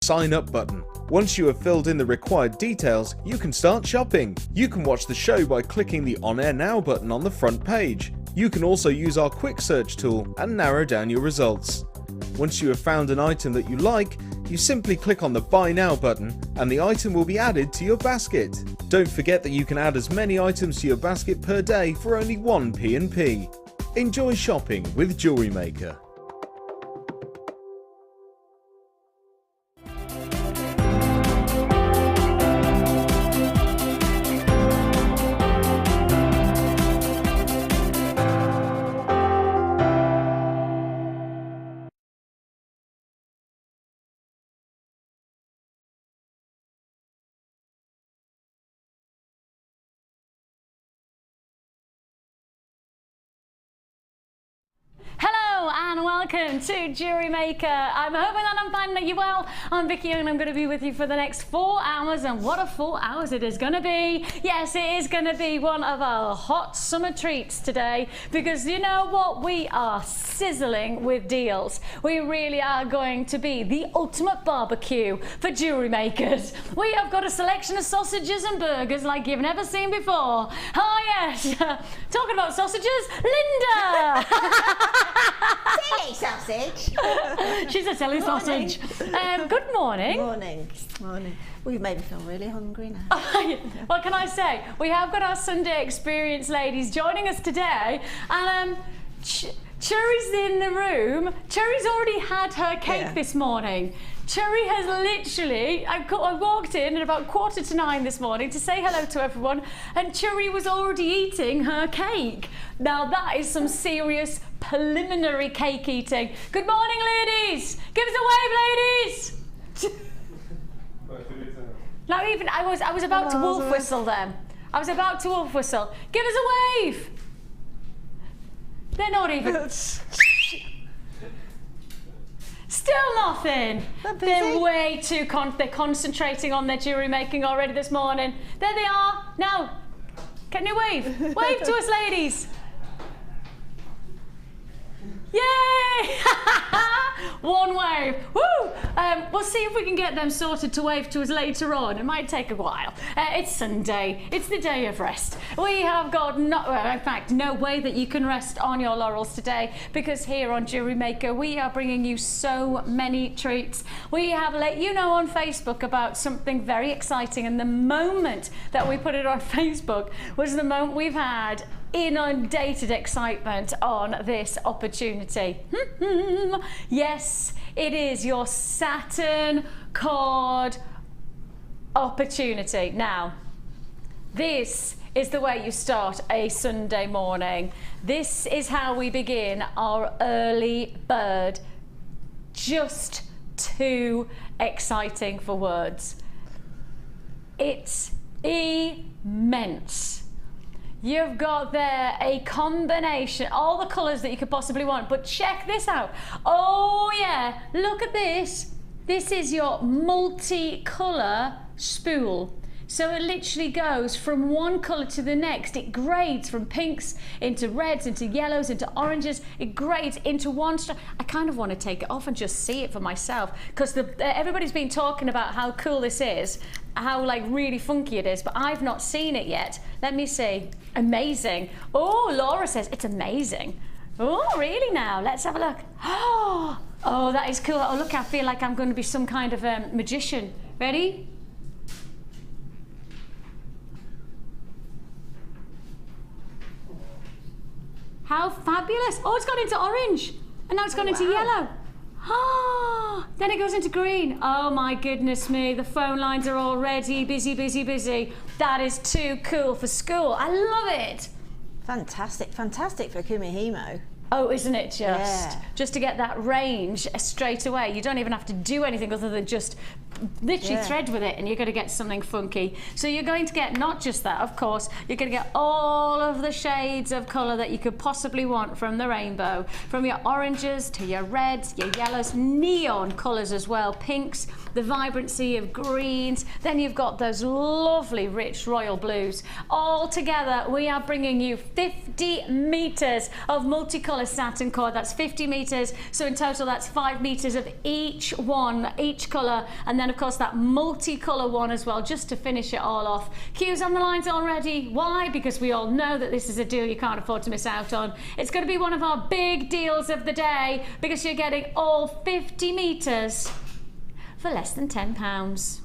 Sign Up button. Once you have filled in the required details, you can start shopping. You can watch the show by clicking the On Air Now button on the front page. You can also use our quick search tool and narrow down your results. Once you have found an item that you like, you simply click on the Buy Now button and the item will be added to your basket. Don't forget that you can add as many items to your basket per day for only 1 P&P. Enjoy shopping with Jewellery Maker. Hello and welcome to Jewellery Maker. I'm hoping that I'm finding you well. I'm Vicki and I'm going to be with you for the next 4 hours, and what a 4 hours it is going to be. Yes, it is going to be one of our hot summer treats today, because you know what? We are sizzling with deals. We really are going to be the ultimate barbecue for jewellery makers. We have got a selection of sausages and burgers like you've never seen before. Oh yes, talking about sausages, Linda! Silly sausage. She's a silly sausage. Good morning. Morning. Morning. Well, you've made me feel really hungry now. What can I say? We have got our Sunday experience ladies joining us today, and Cherry's in the room. Cherry's already had her cake this morning. Cherry has literally, I walked in at about 8:45 this morning to say hello to everyone, and Cherry was already eating her cake. Now that is some serious preliminary cake eating. Good morning, ladies. Give us a wave, ladies. Not even, I was about to wolf whistle them. I was about to wolf whistle. Give us a wave. They're not even. Still nothing. They're way too they're concentrating on their jewellery making already this morning. There they are. Now, can you wave? Wave to us, ladies. Yay! One wave. Woo! We'll see if we can get them sorted to wave to us later on. It might take a while. It's Sunday. It's the day of rest. We have got in fact, no way that you can rest on your laurels today, because here on Jewellery Maker, we are bringing you so many treats. We have let you know on Facebook about something very exciting, and the moment that we put it on Facebook was the moment we've had inundated excitement on this opportunity. Yes, it is your Satin cord opportunity. Now, this is the way you start a Sunday morning. This is how we begin our early bird. Just too exciting for words. It's immense. You've got there a combination, all the colours that you could possibly want, but check this out. Oh yeah, look at this. This is your multi-colour spool. So it literally goes from one colour to the next. It grades from pinks into reds, into yellows, into oranges. It grades into one. I kind of want to take it off and just see it for myself, because everybody's been talking about how cool this is, how like really funky it is, but I've not seen it yet. Let me see. Amazing. Oh, Laura says it's amazing. Oh, really now? Let's have a look. Oh, that is cool. Oh, look, I feel like I'm going to be some kind of magician. Ready? How fabulous. Oh, it's gone into orange. And now it's gone into yellow. Then it goes into green. Oh my goodness me, the phone lines are already busy. That is too cool for school. I love it. Fantastic for Kumihimo. Oh, isn't it just? Yeah. Just to get that range straight away. You don't even have to do anything other than just literally thread with it, and you're going to get something funky. So you're going to get not just that, of course, you're going to get all of the shades of colour that you could possibly want from the rainbow, from your oranges to your reds, your yellows, neon colours as well, pinks, the vibrancy of greens, then you've got those lovely rich royal blues. All together we are bringing you 50 metres of multicolour colour satin cord. That's 50 metres, so in total that's 5 metres of each one, each colour, and then of course that multicolour one as well, just to finish it all off. Queues on the lines already. Why? Because we all know that this is a deal you can't afford to miss out on. It's going to be one of our big deals of the day, because you're getting all 50 metres for less than £10.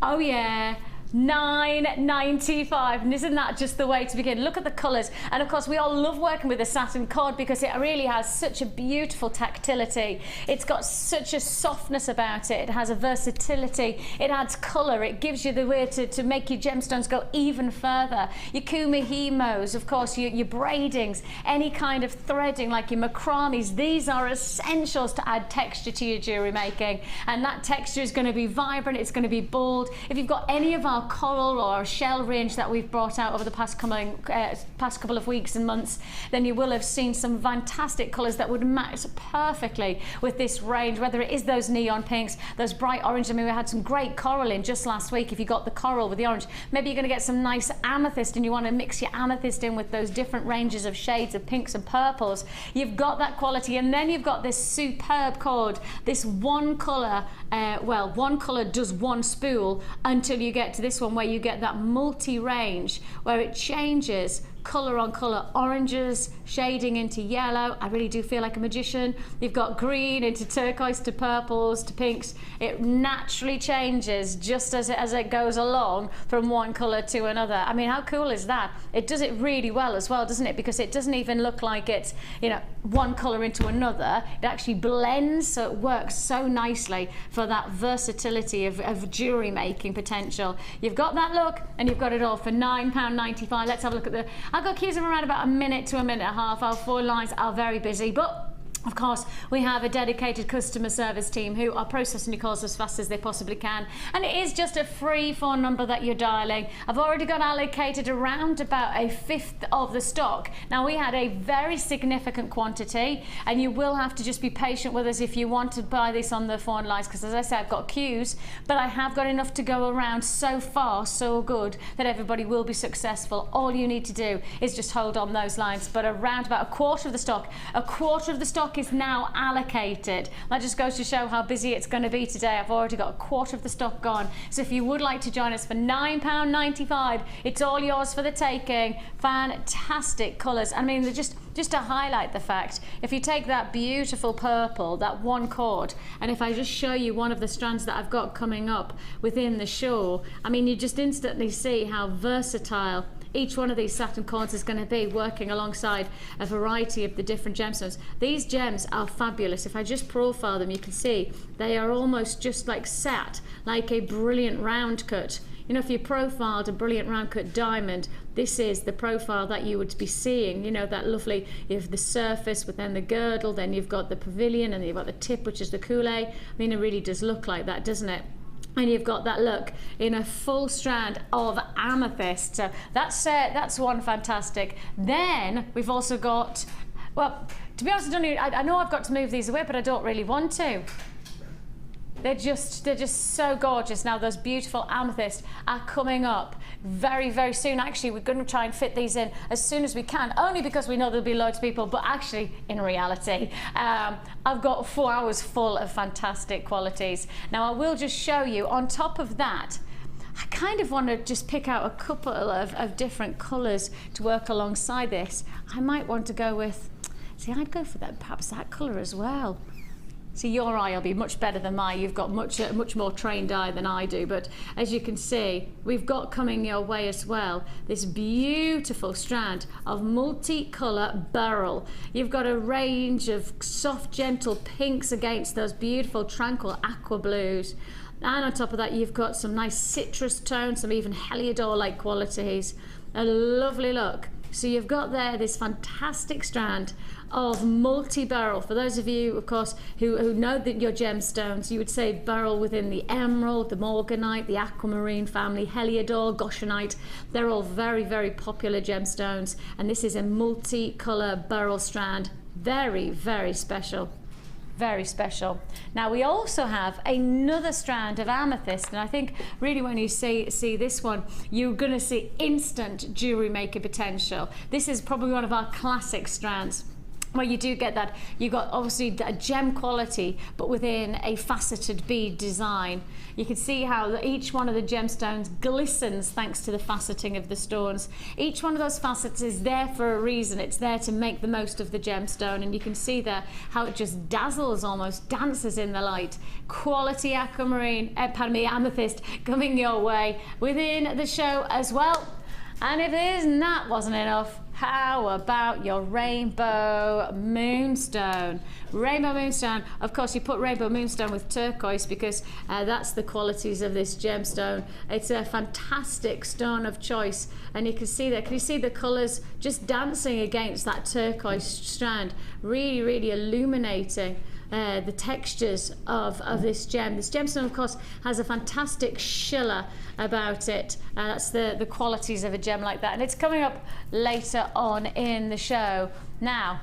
Oh yeah, £9.95, and isn't that just the way to begin? Look at the colours, and of course we all love working with the satin cord because it really has such a beautiful tactility. It's got such a softness about it. It has a versatility. It adds colour. It gives you the way to make your gemstones go even further. Your kumihimos, of course, your braidings, any kind of threading like your macrames. These are essentials to add texture to your jewellery making, and that texture is going to be vibrant. It's going to be bold. If you've got any of our coral or shell range that we've brought out over the past couple of weeks and months, then you will have seen some fantastic colours that would match perfectly with this range, whether it is those neon pinks, those bright orange. I mean, we had some great coral in just last week. If you got the coral with the orange, maybe you're going to get some nice amethyst and you want to mix your amethyst in with those different ranges of shades of pinks and purples. You've got that quality, and then you've got this superb cord, this one colour, well, one colour does one spool, until you get to this one where you get that multi-range where it changes colour on colour, oranges shading into yellow. I really do feel like a magician. You've got green into turquoise to purples to pinks. It naturally changes just as it goes along from one colour to another. I mean, how cool is that? It does it really well as well, doesn't it? Because it doesn't even look like it's, you know, one colour into another. It actually blends, so it works so nicely for that versatility of jewellery making potential. You've got that look, and you've got it all for £9.95. Let's have a look at the... I've got queues of around about a minute to a minute and a half. Our phone lines are very busy, but of course, we have a dedicated customer service team who are processing your calls as fast as they possibly can. And it is just a free phone number that you're dialing. I've already got allocated around about 1/5 of the stock. Now, we had a very significant quantity, and you will have to just be patient with us if you want to buy this on the phone lines, because as I said, I've got queues, but I have got enough to go around. So far, so good, that everybody will be successful. All you need to do is just hold on those lines. But around about a quarter of the stock is now allocated. That just goes to show how busy it's going to be today. I've already got a quarter of the stock gone. So if you would like to join us for £9.95, it's all yours for the taking. Fantastic colours. I mean, they're just to highlight the fact, if you take that beautiful purple, that one cord, and if I just show you one of the strands that I've got coming up within the show, I mean, you just instantly see how versatile each one of these satin cords is going to be, working alongside a variety of the different gemstones. These gems are fabulous. If I just profile them, you can see they are almost just like set like a brilliant round cut. You know, if you profiled a brilliant round cut diamond, this is the profile that you would be seeing. You know, that lovely, you have the surface, but then the girdle, then you've got the pavilion, and you've got the tip, which is the coulee. I mean, it really does look like that, doesn't it? And you've got that look in a full strand of amethyst. So that's one fantastic. Then we've also got, well, to be honest, I know I've got to move these away, but I don't really want to. They're just so gorgeous. Now, those beautiful amethyst are coming up very, very soon. Actually, we're going to try and fit these in as soon as we can, only because we know there'll be loads of people, but actually, in reality, I've got 4 hours full of fantastic qualities. Now, I will just show you, on top of that, I kind of want to just pick out a couple of different colours to work alongside this. I might want to go with, see, I'd go for that, perhaps that colour as well. See, your eye will be much better than mine. You've got much more trained eye than I do. But as you can see, we've got coming your way as well this beautiful strand of multicolour beryl. You've got a range of soft, gentle pinks against those beautiful, tranquil aqua blues. And on top of that, you've got some nice citrus tones, some even heliodor-like qualities. A lovely look. So you've got there this fantastic strand of multi-beryl. For those of you, of course, who know that your gemstones, you would say beryl within the emerald, the morganite, the aquamarine family, heliodor, goshenite. They're all very, very popular gemstones. And this is a multi-colour beryl strand. Very, very special. Very special. Now we also have another strand of amethyst, and I think really when you see this one, you're going to see instant jewellery maker potential. This is probably one of our classic strands, where you do get that, you got obviously a gem quality, but within a faceted bead design. You can see how each one of the gemstones glistens thanks to the faceting of the stones. Each one of those facets is there for a reason. It's there to make the most of the gemstone, and you can see there how it just dazzles, almost dances in the light. Quality amethyst coming your way within the show as well. And if that wasn't enough, how about your rainbow moonstone? Rainbow moonstone, of course you put rainbow moonstone with turquoise because that's the qualities of this gemstone. It's a fantastic stone of choice, and you can see that. Can you see the colours just dancing against that turquoise strand? Really, really illuminating the textures of this gem. This gemstone, of course, has a fantastic schiller about it. That's the qualities of a gem like that, and it's coming up later on in the show. Now,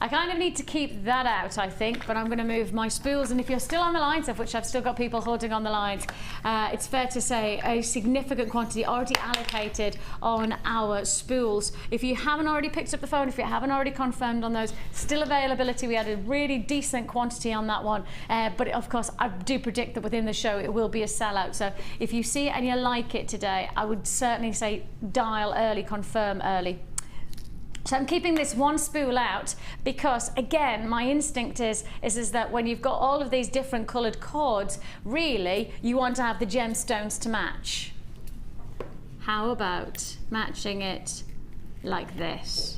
I kind of need to keep that out, I think, but I'm going to move my spools, and if you're still on the lines, of which I've still got people holding on the lines, it's fair to say a significant quantity already allocated on our spools. If you haven't already picked up the phone, if you haven't already confirmed on those, still availability. We had a really decent quantity on that one, but of course I do predict that within the show it will be a sellout. So if you see it and you like it today, I would certainly say dial early, confirm early. So I'm keeping this one spool out because, again, my instinct is that when you've got all of these different coloured cords, really, you want to have the gemstones to match. How about matching it like this?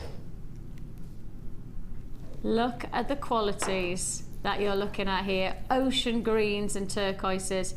Look at the qualities that you're looking at here. Ocean greens and turquoises.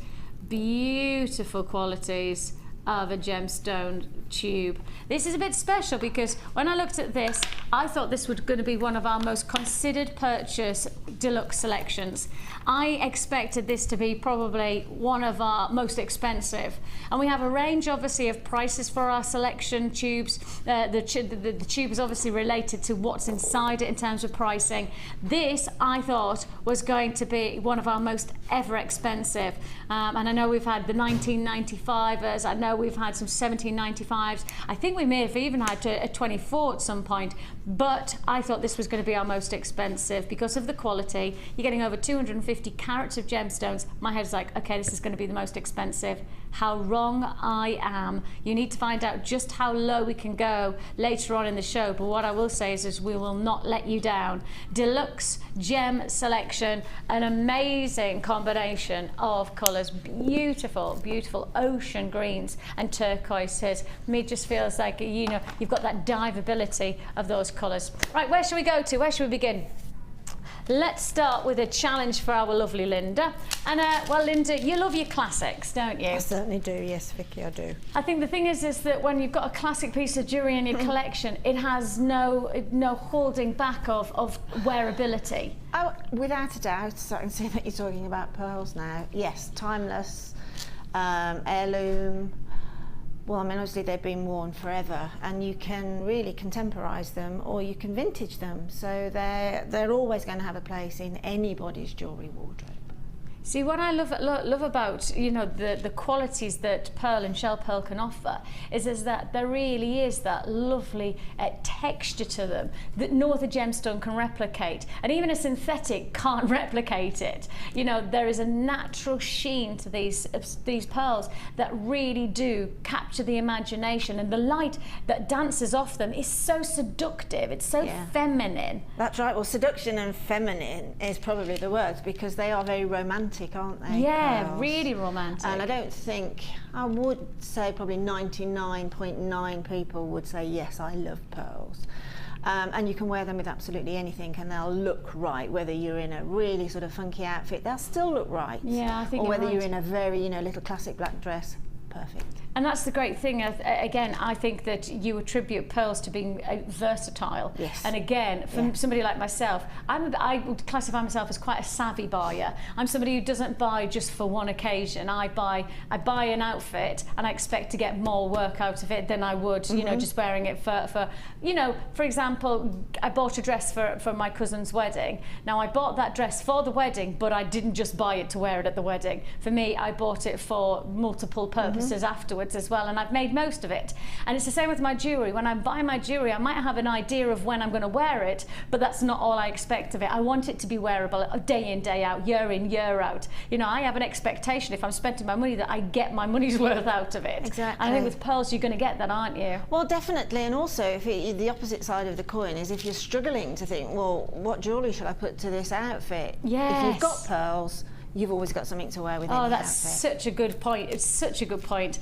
Beautiful qualities of a gemstone tube. This is a bit special because when I looked at this, I thought this was going to be one of our most considered purchase deluxe selections. I expected this to be probably one of our most expensive, and we have a range obviously of prices for our selection tubes. The tube is obviously related to what's inside it in terms of pricing. This I thought was going to be one of our most ever expensive, and I know we've had the 1995ers, I know we've had some 1795s, I think we may have even had a 24 at some point, but I thought this was going to be our most expensive because of the quality. You're getting over 250 carats of gemstones. My head's like, okay, this is going to be the most expensive. How wrong I am. You need to find out just how low we can go later on in the show, but what I will say is we will not let you down. Deluxe gem selection, an amazing combination of colours, beautiful, beautiful ocean greens and turquoises. Me, it just feels like, you know, you've got that diveability of those colours. Right, where should we go to? Where should we begin? Let's start with a challenge for our lovely Linda. And well, Linda, you love your classics, don't you? I certainly do, yes, Vicky, I do. I think the thing is that when you've got a classic piece of jewellery in your collection, it has no holding back of wearability. Oh, without a doubt. So I can see that you're talking about pearls now. Yes, timeless, heirloom. Well, I mean, obviously they've been worn forever, and you can really contemporise them or you can vintage them. So they're always going to have a place in anybody's jewellery wardrobe. See, what I love about, you know, the qualities that pearl and shell pearl can offer is that there really is that lovely texture to them that no other gemstone can replicate, and even a synthetic can't replicate it. You know, there is a natural sheen to these pearls that really do capture the imagination, and the light that dances off them is so seductive. It's so feminine. That's right. Well, seduction and feminine is probably the words, because they are very romantic, aren't they? Yeah, pearls? Really romantic. And I don't think, I would say probably 99.9 people would say, yes, I love pearls. And you can wear them with absolutely anything and they'll look right. Whether you're in a really sort of funky outfit, they'll still look right. Yeah, I think Or whether you're in a very, you know, little classic black dress, perfect. And that's the great thing. Again, I think that you attribute pearls to being versatile. Yes. And again, from somebody like myself, I would classify myself as quite a savvy buyer. I'm somebody who doesn't buy just for one occasion. I buy an outfit and I expect to get more work out of it than I would, you know, just wearing it for you know, for example, I bought a dress for my cousin's wedding. Now, I bought that dress for the wedding, but I didn't just buy it to wear it at the wedding. For me, I bought it for multiple purposes afterwards as well, and I've made most of it. And it's the same with my jewellery. When I buy my jewellery, I might have an idea of when I'm going to wear it, but that's not all I expect of it. I want it to be wearable day in, day out, year in, year out. You know, I have an expectation if I'm spending my money that I get my money's worth out of it. Exactly. And I think with pearls you're going to get that, aren't you? Well, definitely. And also, if the opposite side of the coin is if you're struggling to think, well, what jewellery should I put to this outfit? Yes. If you've got pearls, you've always got something to wear within the outfit. Such a good point. It's such a good point.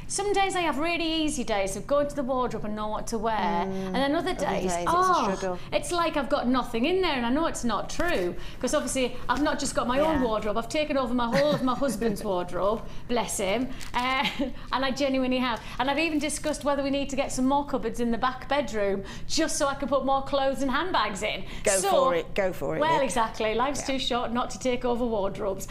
Some days I have really easy days of going to the wardrobe and know what to wear, and then other days it's a struggle. It's like I've got nothing in there, and I know it's not true, because obviously I've not just got my own wardrobe, I've taken over my whole of my husband's wardrobe, bless him, and I genuinely have. And I've even discussed whether we need to get some more cupboards in the back bedroom, just so I can put more clothes and handbags in. Go for it. Well, Liv. exactly. Life's too short not to take over wardrobes.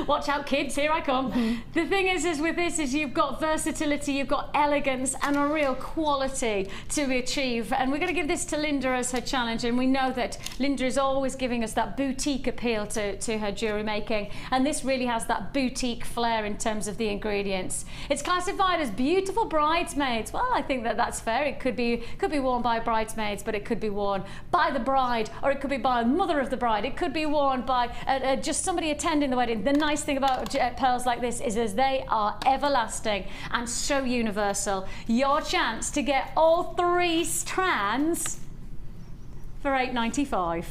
Watch out, kids, here I come. The thing is with this is you've got versatility, you've got elegance and a real quality to achieve. And we're going to give this to Linda as her challenge, and we know that Linda is always giving us that boutique appeal to her jewellery making, and this really has that boutique flair in terms of the ingredients. It's classified as beautiful bridesmaids. Well, I think that's fair. It could be worn by bridesmaids, but it could be worn by the bride, or it could be by the mother of the bride. It could be worn by just somebody attending the wedding. The nice thing about pearls like this is they are everlasting and so universal. Your chance to get all 3 strands for $8.95.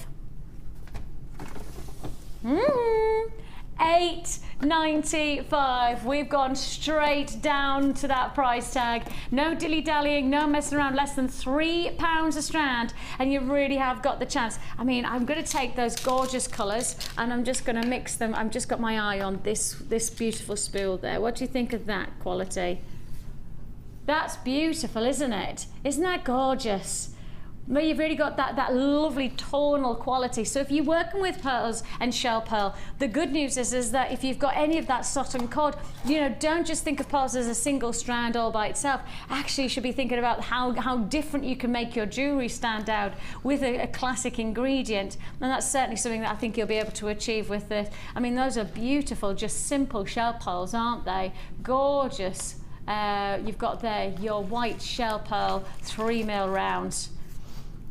$8.95. We've gone straight down to that price tag. No dilly-dallying, no messing around. Less than £3 a strand, and you really have got the chance. I mean, I'm going to take those gorgeous colours and I'm just going to mix them. I've just got my eye on this beautiful spool there. What do you think of that quality? That's beautiful, isn't it? Isn't that gorgeous? But you've really got that lovely tonal quality. So if you're working with pearls and shell pearl, the good news is that if you've got any of that Satin cord, you know, don't just think of pearls as a single strand all by itself. Actually, you should be thinking about how different you can make your jewellery stand out with a classic ingredient. And that's certainly something that I think you'll be able to achieve with this. I mean, those are beautiful, just simple shell pearls, aren't they? Gorgeous. You've got there your white shell pearl 3mm rounds.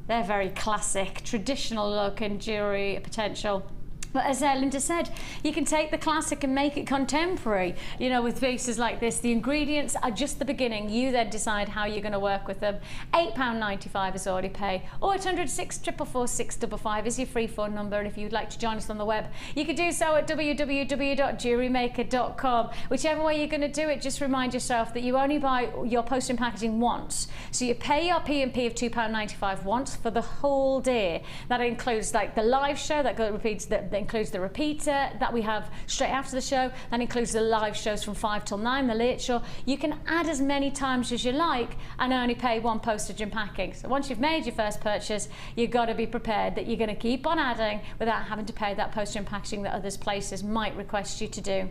They're very classic, traditional look and jewellery potential. But as Linda said, you can take the classic and make it contemporary. You know, with pieces like this, the ingredients are just the beginning. You then decide how you're going to work with them. £8.95 is all you pay. 0800 644 655 is your free phone number. And if you'd like to join us on the web, you can do so at www.JewelleryMaker.com. Whichever way you're going to do it, just remind yourself that you only buy your post and packaging once. So you pay your P&P of £2.95 once for the whole day. That includes like the live show that repeats that includes the repeater that we have straight after the show. That includes the live shows from 5 till 9, the late show. You can add as many times as you like and only pay one postage and packing. So once you've made your first purchase, you've got to be prepared that you're going to keep on adding without having to pay that postage and packaging that others places might request you to do.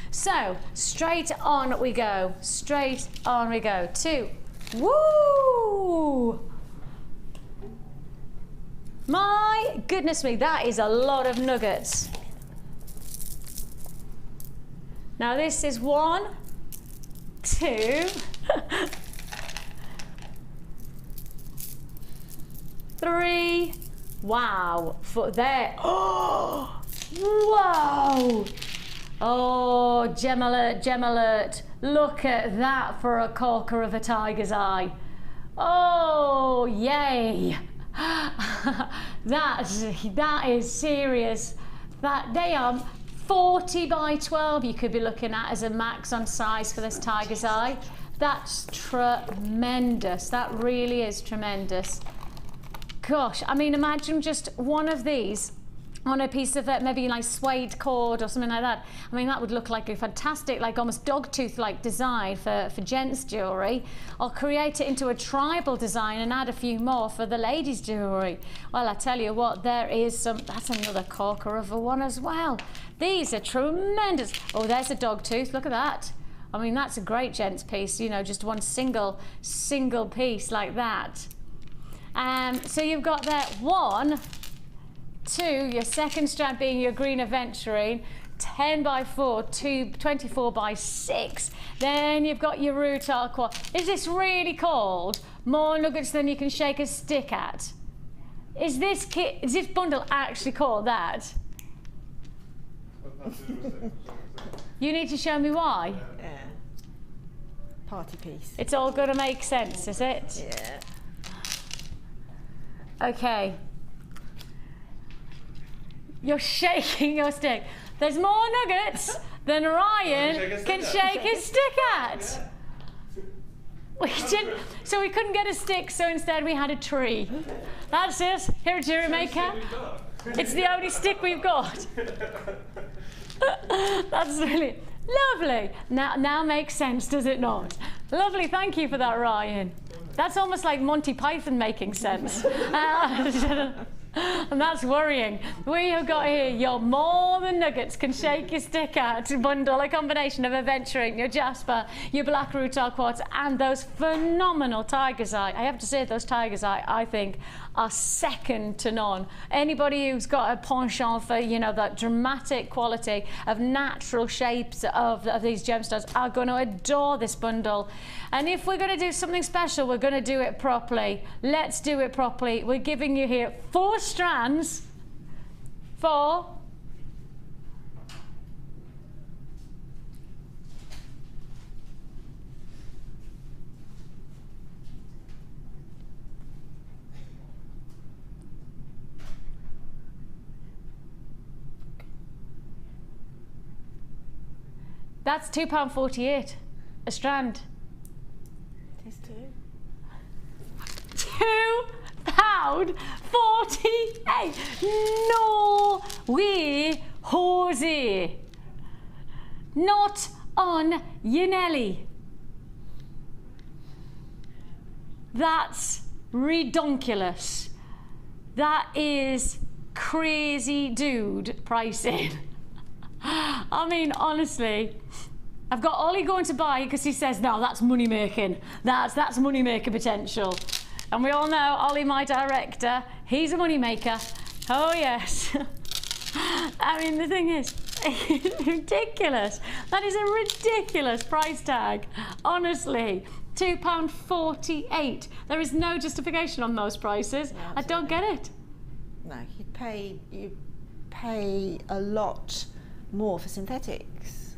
So straight on we go. Straight on we go to woo! My goodness me, that is a lot of nuggets. Now this is 1, 2, 3. Wow, for there. Oh, wow. Oh, gem alert, gem alert. Look at that for a corker of a tiger's eye. Oh, yay. that is serious. That they are 40 by 12 you could be looking at as a max on size for this tiger's eye. That's tremendous. That really is tremendous. Gosh, I mean, imagine just one of these on a piece of maybe like suede cord or something like that. I mean, that would look like a fantastic, like almost dogtooth like design for gents jewellery. I'll create it into a tribal design and add a few more for the ladies jewellery. Well, I tell you what, there is some, that's another corker of a one as well. These are tremendous. Oh, there's a dogtooth, look at that. I mean, that's a great gents piece, you know, just one single piece like that. So you've got that 1, 2, your second strand being your green aventurine, 10 by 4, 24 by 6. Then you've got your rutile quartz. Is this really called more nuggets than you can shake a stick at? Is this bundle actually called that? You need to show me why. Yeah. Party piece. It's all going to make sense, is it? Yeah. Okay. You're shaking your stick. There's more nuggets than Ryan can shake his stick at. We didn't, so we couldn't get a stick, so instead we had a tree. That's it. Here at Jewellery Maker. It's the only stick we've got. That's really lovely. Now makes sense, does it not? Lovely. Thank you for that, Ryan. That's almost like Monty Python making sense. And that's worrying. We have got here your more than nuggets can shake your stick at bundle, a combination of aventurine, your jasper, your black rutile quartz, and those phenomenal tiger's eye. I have to say, those tiger's eye, I think, are second to none. Anybody who's got a penchant for, you know, that dramatic quality of natural shapes of these gemstones are going to adore this bundle. And if we're going to do something special, we're going to do it properly. Let's do it properly. We're giving you here 4 strands for that's £2.48 a strand. It is too. £2.48. No way, Jose. Not on your Nelly. That's redonkulous. That is crazy dude pricing. I mean, honestly, I've got Ollie going to buy because he says, no, that's money making. That's money maker potential. And we all know Ollie, my director, he's a money maker. Oh yes. I mean, the thing is, it's ridiculous. That is a ridiculous price tag. Honestly, £2.48. There is no justification on those prices. No, I don't get it. No, you pay a lot more for synthetics,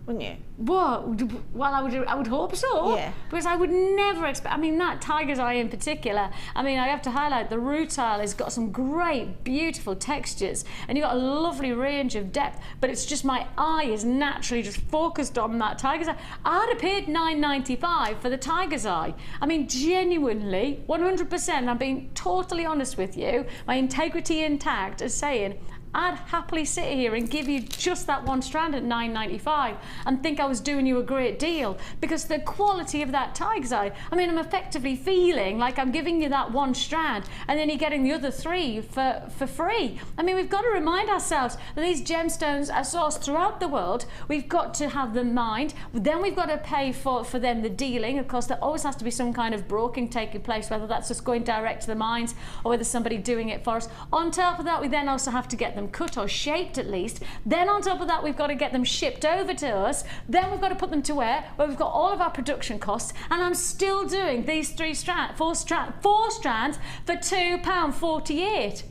wouldn't you? Well, I would hope so. Yeah. Because I would never expect. I mean, that tiger's eye in particular. I mean, I have to highlight the rutile has got some great, beautiful textures, and you've got a lovely range of depth. But it's just my eye is naturally just focused on that tiger's eye. I'd have paid £9.95 for the tiger's eye. I mean, genuinely, 100%. I'm being totally honest with you. My integrity intact as saying, I'd happily sit here and give you just that 1 strand at £9.95 and think I was doing you a great deal, because the quality of that tiger's eye, I mean, I'm effectively feeling like I'm giving you that 1 strand and then you're getting the other 3 for free. I mean, we've got to remind ourselves that these gemstones are sourced throughout the world. We've got to have them mined. Then we've got to pay for them the dealing. Of course, there always has to be some kind of broking taking place, whether that's just going direct to the mines or whether somebody doing it for us. On top of that, we then also have to get them cut or shaped at least. Then on top of that, we've got to get them shipped over to us. Then we've got to put them to where we've got all of our production costs, and I'm still doing these 4 strands for £2.48.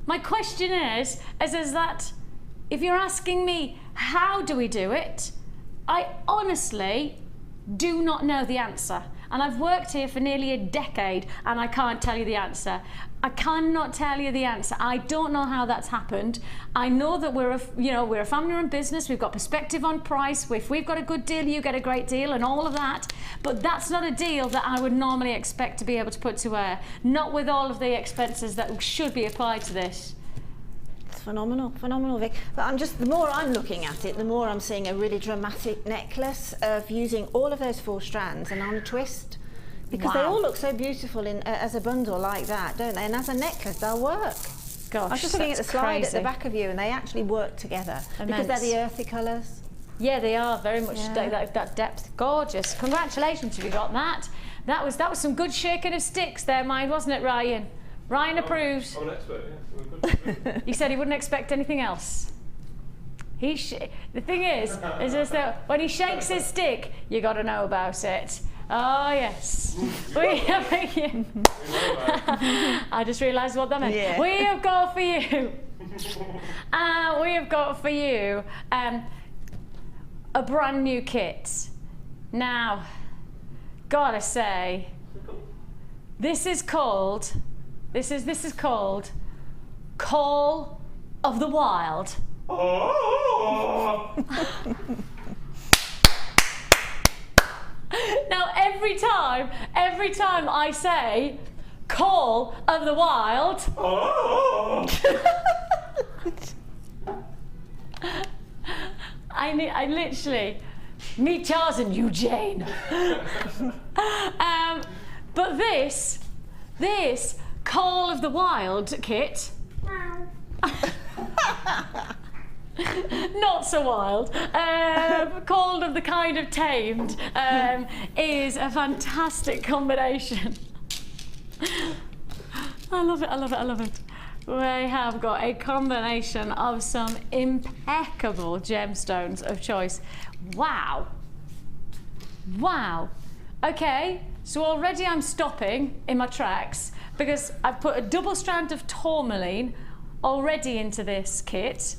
My question is that if you're asking me how do we do it, I honestly do not know the answer. And I've worked here for nearly a decade and I can't tell you the answer. I cannot tell you the answer. I don't know how that's happened. I know that we're a family-run business. We've got perspective on price. If we've got a good deal, you get a great deal, and all of that. But that's not a deal that I would normally expect to be able to put to air. Not with all of the expenses that should be applied to this. It's phenomenal, phenomenal, Vic. But the more I'm looking at it, the more I'm seeing a really dramatic necklace of using all of those 4 strands and on a twist. Because they all look so beautiful as a bundle like that, don't they? And as a necklace, they'll work. Gosh, I was just looking at the slide crazy. at the back of you, and they actually work together. Because they're the earthy colours. Yeah, they are very much that depth. Gorgeous. Congratulations if you got that. That was some good shaking of sticks there, mine, wasn't it, Ryan? Ryan approves. I'm an expert, yeah. He said he wouldn't expect anything else. The thing is just that when he shakes his stick, you got to know about it. Oh yes. I just realised what that meant. Yeah. We have got for you. We have got for you a brand new kit. Now, gotta say, this is called Call of the Wild. Oh. Now every time I say Call of the Wild, Oh. I literally meet Charles and Eugene. But this Call of the Wild kit. Not so wild. Called of the kind of tamed is a fantastic combination. I love it, I love it, I love it. We have got a combination of some impeccable gemstones of choice. Wow. Wow. Okay, so already I'm stopping in my tracks because I've put a double strand of tourmaline already into this kit.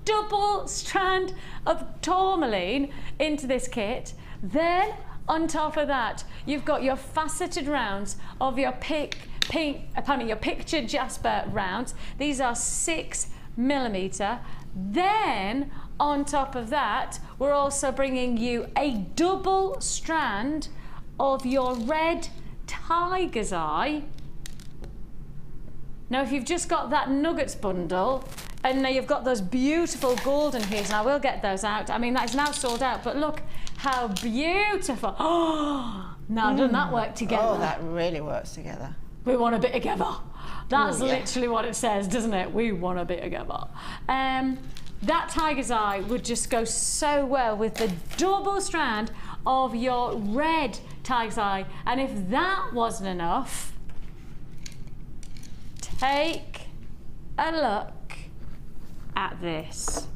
Double strand of tourmaline into this kit. Then on top of that, you've got your faceted rounds of your your pictured jasper rounds. These are 6mm. Then on top of that, we're also bringing you a double strand of your red tiger's eye. Now, if you've just got that nuggets bundle, and now you've got those beautiful golden hues, and I will get those out. I mean, that is now sold out, but look how beautiful. Oh, now doesn't that work together? Oh, that really works together. We want a bit together. That's literally what it says, doesn't it? We want a bit together. That tiger's eye would just go so well with the double strand of your red tiger's eye. And if that wasn't enough, take a look at this.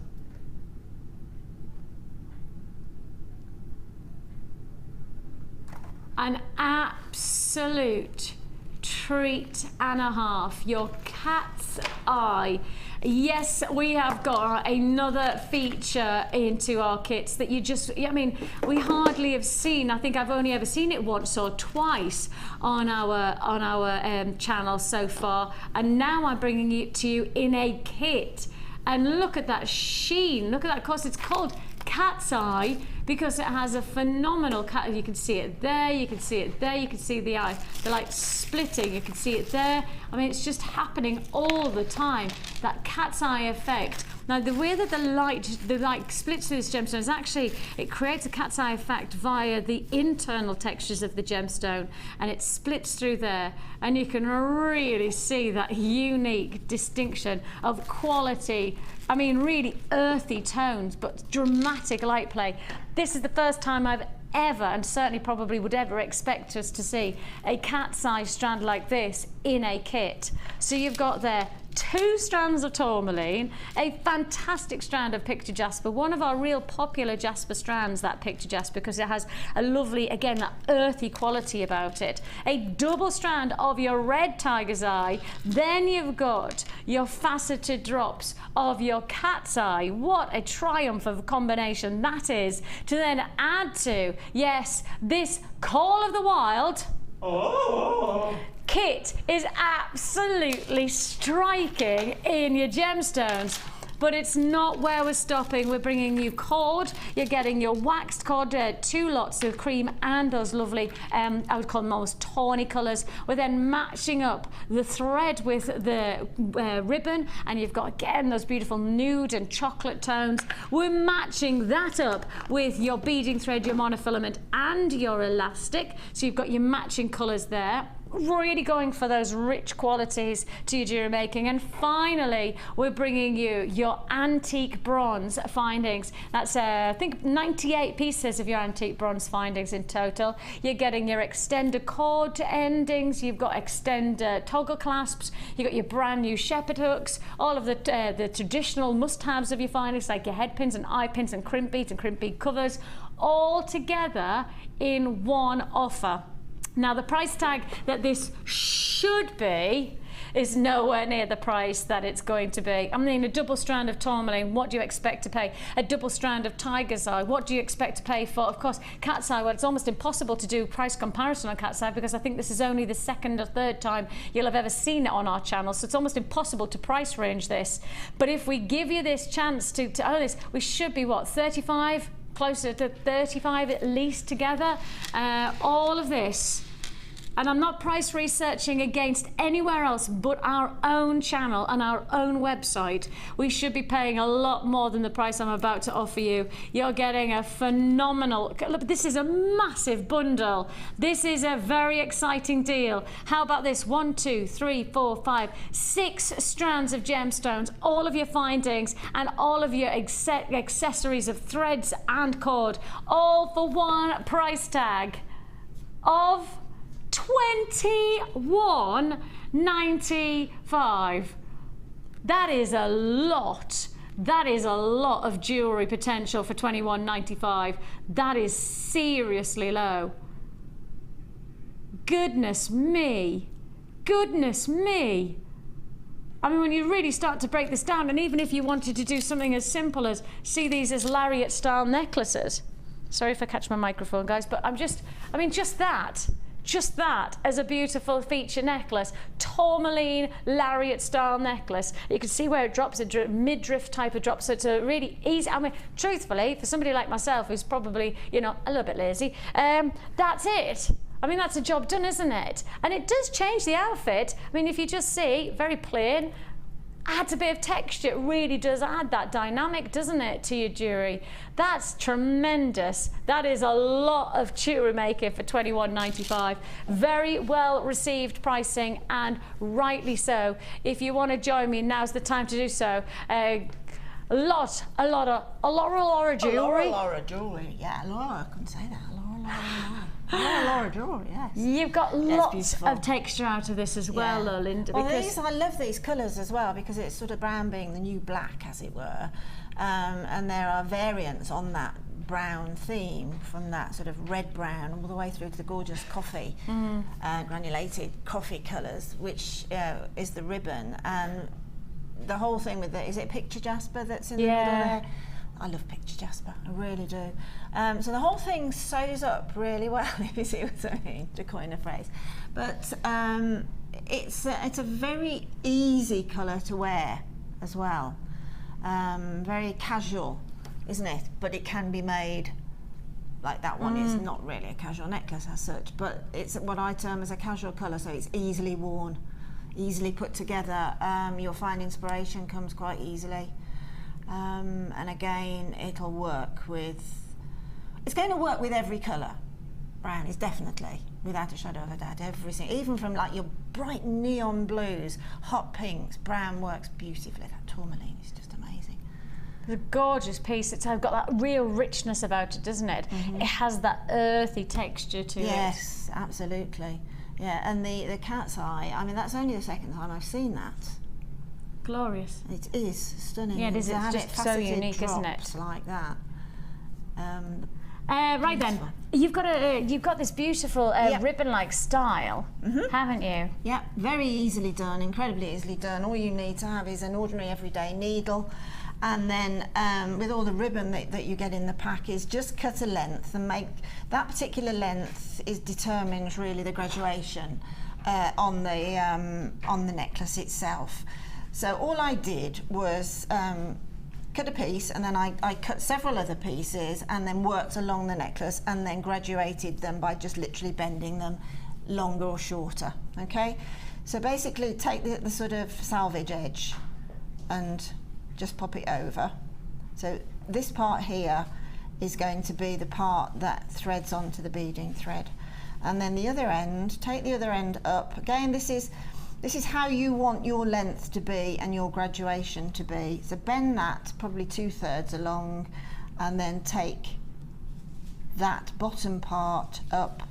An absolute treat and a half. Your cat's eye. Yes, we have got another feature into our kits that we hardly have seen. I think I've only ever seen it once or twice on our channel so far, and now I'm bringing it to you in a kit. And look at that sheen. Look at that. Of course, it's called cat's eye because it has a phenomenal cat. You can see it there, you can see it there, you can see the eye, the light splitting, you can see it there. I mean, it's just happening all the time, that cat's eye effect. Now, the way that the light splits through this gemstone is actually, it creates a cat's eye effect via the internal textures of the gemstone, and it splits through there, and you can really see that unique distinction of quality. I mean, really earthy tones, but dramatic light play. This is the first time I've ever, and certainly probably would ever expect us to see a cat's eye strand like this in a kit. So you've got there 2 strands of tourmaline, a fantastic strand of picture jasper, one of our real popular jasper strands, that picture jasper, because it has a lovely, again, that earthy quality about it. A double strand of your red tiger's eye, then you've got your faceted drops of your cat's eye. What a triumph of a combination that is, to then add to, yes, this Call of the Wild. Kit is absolutely striking in your gemstones. But it's not where we're stopping. We're bringing you cord. You're getting your waxed cord, 2 lots of cream and those lovely, I would call them almost tawny colours. We're then matching up the thread with the ribbon, and you've got, again, those beautiful nude and chocolate tones. We're matching that up with your beading thread, your monofilament, and your elastic. So you've got your matching colours there. Really going for those rich qualities to your jewellery making. And finally, we're bringing you your antique bronze findings. That's I think 98 pieces of your antique bronze findings in total. You're getting your extender cord endings, you've got extender toggle clasps, you've got your brand new shepherd hooks, all of the traditional must-haves of your findings, like your head pins and eye pins and crimp bead covers, all together in one offer. Now, the price tag that this should be is nowhere near the price that it's going to be. I mean, a double strand of tourmaline, what do you expect to pay? A double strand of tiger's eye, what do you expect to pay for? Of course, cat's eye, well, it's almost impossible to do price comparison on cat's eye, because I think this is only the 2nd or 3rd time you'll have ever seen it on our channel, so it's almost impossible to price range this. But if we give you this chance to own this, we should be, what, 35? Closer to 35 at least together. All of this. And I'm not price researching against anywhere else but our own channel and our own website. We should be paying a lot more than the price I'm about to offer you. You're getting a phenomenal, look, this is a massive bundle. This is a very exciting deal. How about this? 1, 2, 3, 4, 5, 6 strands of gemstones, all of your findings and all of your accessories of threads and cord, all for one price tag of $21.95. That is a lot. That is a lot of jewellery potential for $21.95. That is seriously low. Goodness me. Goodness me. I mean, when you really start to break this down, and even if you wanted to do something as simple as see these as lariat style necklaces. Sorry if I catch my microphone, guys, but just that as a beautiful feature necklace, tourmaline lariat style necklace. You can see where it drops, a midriff type of drop, so it's a really easy, I mean, truthfully, for somebody like myself who's probably, you know, a little bit lazy, that's it. I mean, that's a job done, isn't it? And it does change the outfit. I mean, if you just see, very plain, adds a bit of texture. It really does add that dynamic, doesn't it, to your jewellery? That's tremendous. That is a lot of jewellery making for $21.95. Very well received pricing, and rightly so. If you want to join me, now's the time to do so. A lot of jewellery. Laura jewellery, yeah, Laura, I couldn't say that. Laura jewellery, yes. You've got lots of texture out of this as well, though, Linda. Well, I love these colours as well, because it's sort of brown being the new black, as it were. And there are variants on that brown theme, from that sort of red brown all the way through to the gorgeous coffee, granulated coffee colours, which is the ribbon. And the whole thing with is it picture jasper that's in the middle there? I love picture jasper, I really do. So the whole thing sews up really well, if you see what I mean, to coin a phrase. But it's a very easy colour to wear as well. Very casual, isn't it? But it can be made, like that one is not really a casual necklace as such, but it's what I term as a casual colour, so it's easily worn, easily put together. You'll find inspiration comes quite easily. And again, it'll work with, it's going to work with every colour. Brown is definitely, without a shadow of a doubt, everything, even from like your bright neon blues, hot pinks, brown works beautifully. That tourmaline is just amazing. The gorgeous piece, it's got that real richness about it, doesn't it? It has that earthy texture to it. Yes, absolutely. Yeah, and the cat's eye, I mean, that's only the second time I've seen that. glorious. It is stunning. Yeah, it is. They It's have just so faceted unique, isn't it? drops like that. Right then, you've got this beautiful ribbon-like style, haven't you? Yeah, very easily done, incredibly easily done. All you need to have is an ordinary everyday needle, and then with all the ribbon that you get in the pack is just cut a length and make that particular length determines really the graduation on the necklace itself. So all I did was cut a piece, and then I cut several other pieces and then worked along the necklace and then graduated them by just literally bending them longer or shorter. Okay, so basically take the sort of salvage edge and just pop it over. So this part here is going to be the part that threads onto the beading thread, and then the other end, take the other end up. Again, this is how you want your length to be and your graduation to be. So bend that probably 2/3 along, and then take that bottom part up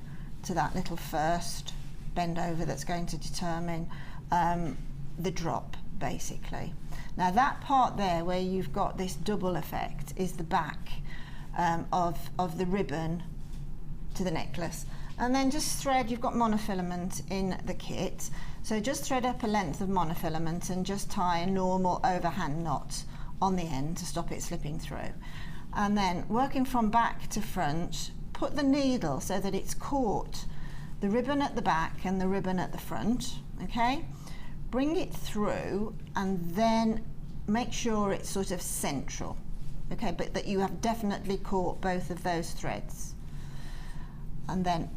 to that little first bend over that's going to determine the drop, basically. Now that part there where you've got this double effect is the back of the ribbon to the necklace. And then just thread, you've got monofilament in the kit, so just thread up a length of monofilament and just tie a normal overhand knot on the end to stop it slipping through. And then working from back to front, put the needle so that it's caught the ribbon at the back and the ribbon at the front, okay? Bring it through and then make sure it's sort of central, okay, but that you have definitely caught both of those threads. And then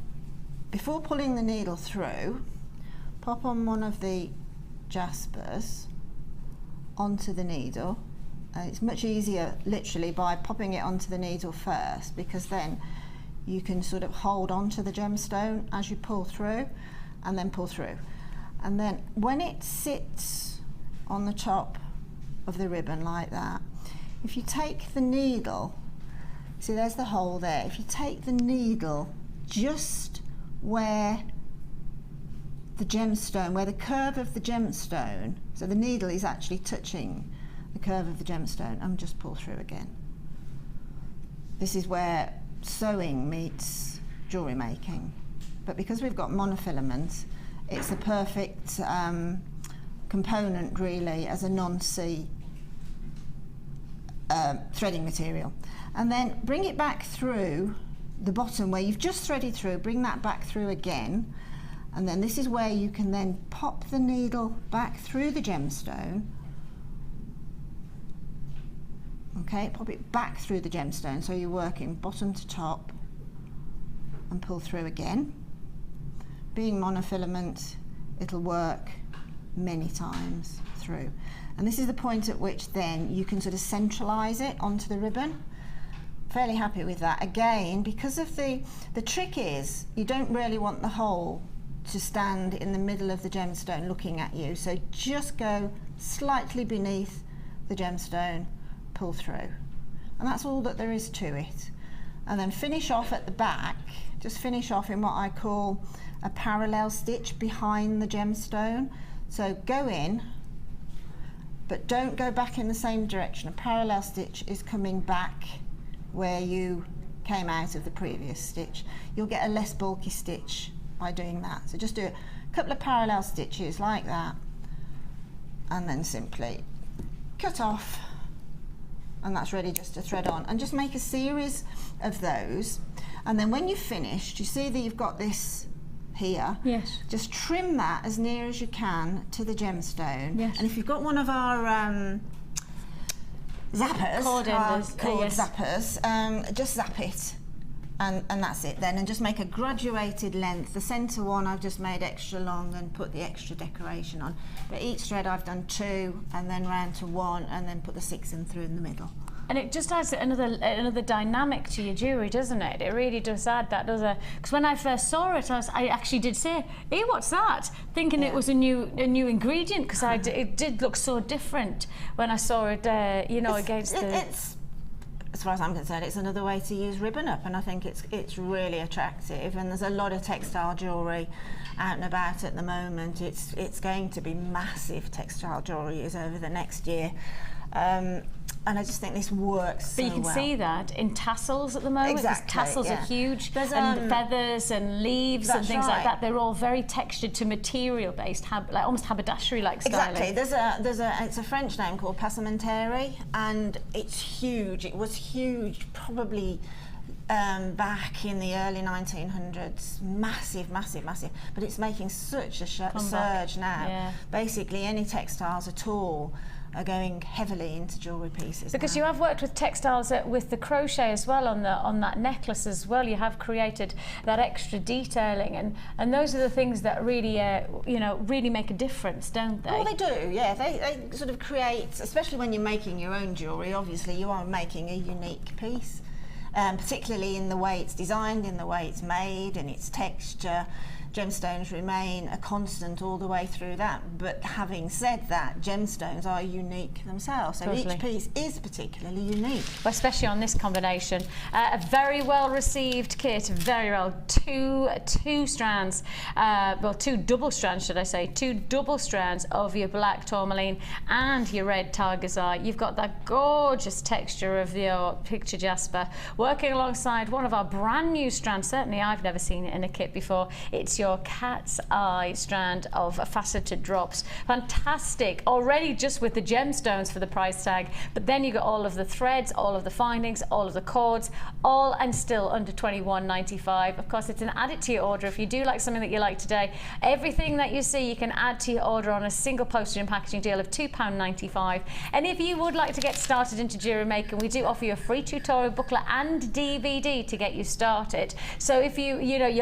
before pulling the needle through, pop on one of the jaspers onto the needle. And it's much easier literally by popping it onto the needle first, because then you can sort of hold onto the gemstone as you pull through and then pull through. And then when it sits on the top of the ribbon like that, if you take the needle, see there's the hole there, if you take the needle just where the gemstone, where the curve of the gemstone, so the needle is actually touching the curve of the gemstone, and just pull through again. This is where sewing meets jewellery making, but because we've got monofilament, it's a perfect component really as a non-C threading material. And then bring it back through the bottom where you've just threaded through, bring that back through again, and then this is where you can then pop the needle back through the gemstone. Okay, pop it back through the gemstone, so you're working bottom to top and pull through again. Being monofilament, it'll work many times through. And this is the point at which then you can sort of centralise it onto the ribbon. Fairly happy with that. Again, because of the trick is you don't really want the hole to stand in the middle of the gemstone looking at you, so just go slightly beneath the gemstone, pull through, and that's all that there is to it. And then finish off at the back, just finish off in what I call a parallel stitch behind the gemstone. So go in, but don't go back in the same direction. A parallel stitch is coming back where you came out of the previous stitch. You'll get a less bulky stitch by doing that. So just do a couple of parallel stitches like that, and then simply cut off, and that's ready just to thread on. And just make a series of those, and then when you've finished, you see that you've got this here. Yes. Just trim that as near as you can to the gemstone. Yes. And if you've got one of our zappers, cord enders, yes. zappers, just zap it, and that's it then, and just make a graduated length. The centre one I've just made extra long and put the extra decoration on, but each thread I've done 2 and then round to 1 and then put the 6 in through in the middle. And it just adds another dynamic to your jewellery, doesn't it? It really does add that, does it? Because when I first saw it, I actually did say, "Hey, what's that?" Thinking it was a new ingredient, because it did look so different when I saw it, you know, against the. as far as I'm concerned, it's another way to use ribbon up, and I think it's really attractive. And there's a lot of textile jewellery out and about at the moment. It's going to be massive textile jewellery over the next year. And I just think this works so well. But you can see that in tassels at the moment. Exactly, Tassels are huge, and feathers and leaves and things like that. They're all very textured to material based, like almost haberdashery-like styling. Exactly. It's a French name called passementerie, and it's huge. It was huge, probably back in the early 1900s. Massive, massive, massive. But it's making such a surge now. Yeah. Basically, any textiles at all are going heavily into jewellery pieces. Because now. You have worked with textiles with the crochet as well on that necklace as well. You have created that extra detailing, and those are the things that really really make a difference, don't they? Well, they do. Yeah, they sort of create, especially when you're making your own jewellery. Obviously, you are making a unique piece, particularly in the way it's designed, in the way it's made, and its texture. Gemstones remain a constant all the way through that, but having said that, gemstones are unique themselves, so totally. Each piece is particularly unique. Well, especially on this combination. A very well received kit, very well. Two strands, well, two double strands should I say, two double strands of your black tourmaline and your red tiger's eye. You've got that gorgeous texture of your picture jasper working alongside one of our brand new strands. Certainly I've never seen it in a kit before. It's your cat's eye strand of faceted drops. Fantastic already just with the gemstones for the price tag, but then you got all of the threads, all of the findings, all of the cords, all and still under $21.95. Of course, it's an add it to your order if you do like something that you like today. Everything that you see you can add to your order on a single postage and packaging deal of £2.95. And if you would like to get started into Jewellery Maker, we do offer you a free tutorial booklet and DVD to get you started. So if you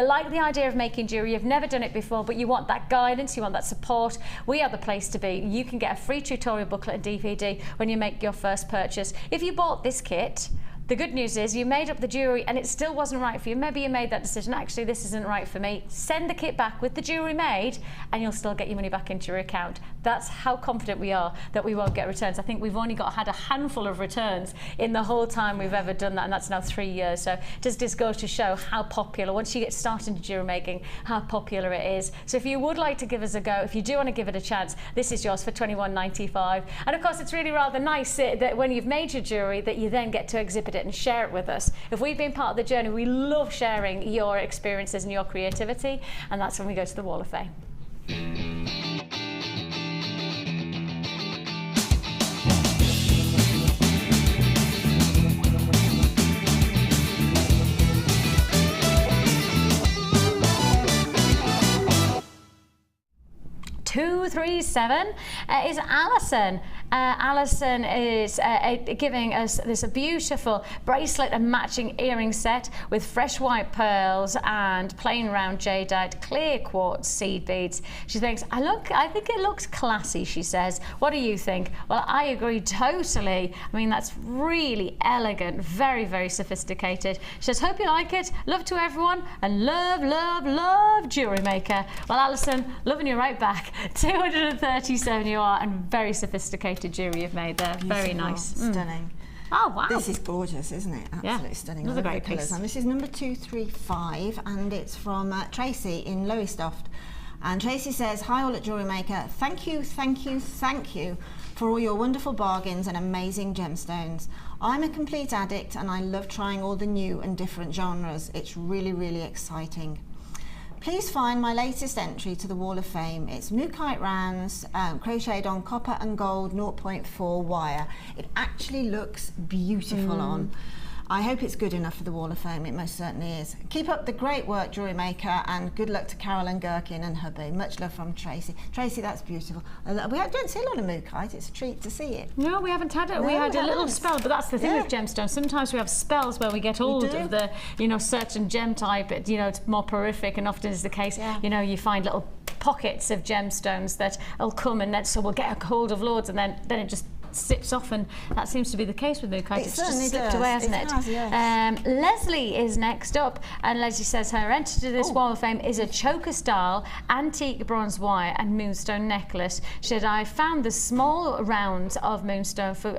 like the idea of making jewellery, you've never done it before, but you want that guidance, you want that support, we are the place to be. You can get a free tutorial booklet and DVD when you make your first purchase. If you bought this kit, the good news is you made up the jewellery and it still wasn't right for you. Maybe you made that decision, actually this isn't right for me. Send the kit back with the jewellery made and you'll still get your money back into your account. That's how confident we are that we won't get returns. I think we've only had a handful of returns in the whole time we've ever done that, and that's now 3 years. So just goes to show how popular, once you get started into jewellery making, how popular it is. So if you would like to give us a go, if you do want to give it a chance, this is yours for $21.95. And of course it's really rather nice that when you've made your jewellery that you then get to exhibit it and share it with us. If we've been part of the journey, we love sharing your experiences and your creativity, and that's when we go to the Wall of Fame. 237 is Alison. Alison is giving us this beautiful bracelet and matching earring set with fresh white pearls and plain round jadeite clear quartz seed beads. She thinks, I think it looks classy, she says. What do you think? Well, I agree totally. I mean, that's really elegant, very, very sophisticated. She says, hope you like it. Love to everyone, and love, love, love Jewellery Maker. Well, Alison, loving you right back. 237 you are, and very sophisticated jewellery you've made there. Beautiful, very nice. Stunning. Oh, wow. This is gorgeous, isn't it? Absolutely stunning. Another great piece. And this is number 235, and it's from Tracy in Lowestoft. And Tracy says, hi all at Jewellery Maker. Thank you, thank you, thank you for all your wonderful bargains and amazing gemstones. I'm a complete addict and I love trying all the new and different genres. It's really, really exciting. Please find my latest entry to the Wall of Fame. It's Mookaite rounds, crocheted on copper and gold 0.4 wire. It actually looks beautiful on. I hope it's good enough for the Wall of Fame. It most certainly is. Keep up the great work, Jewellery Maker, and good luck to Carolyn Gherkin and hubby. Much love from Tracy. Tracy, that's beautiful. We don't see a lot of Mookaite. It's a treat to see it. No, we haven't had it. No, we had a little spell, but that's the thing with gemstones. Sometimes we have spells where we get hold of the, certain gem type. It's more prolific, and often is the case. Yeah. You find little pockets of gemstones that will come, and then so we'll get a hold of loads, and then it just slips off, and that seems to be the case with Mookaite. It's just certainly slipped does. away, hasn't it? It has, yes. Leslie is next up, and Leslie says her entry to this wall of fame is a choker style antique bronze wire and moonstone necklace. She said, I found the small rounds of moonstone for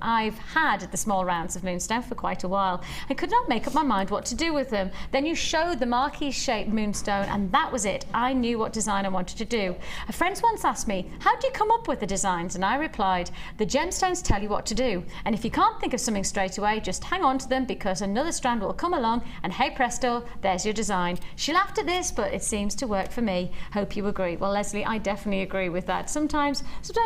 I've had the small rounds of moonstone for quite a while. I could not make up my mind what to do with them. Then you showed the marquee shaped moonstone, and that was it. I knew what design I wanted to do. A friend once asked me, how do you come up with the designs? And I replied, the gemstones tell you what to do, and if you can't think of something straight away, just hang on to them, because another strand will come along and hey presto, there's your design. She laughed at this, but it seems to work for me. Hope you agree. Well, Leslie, I definitely agree with that. Sometimes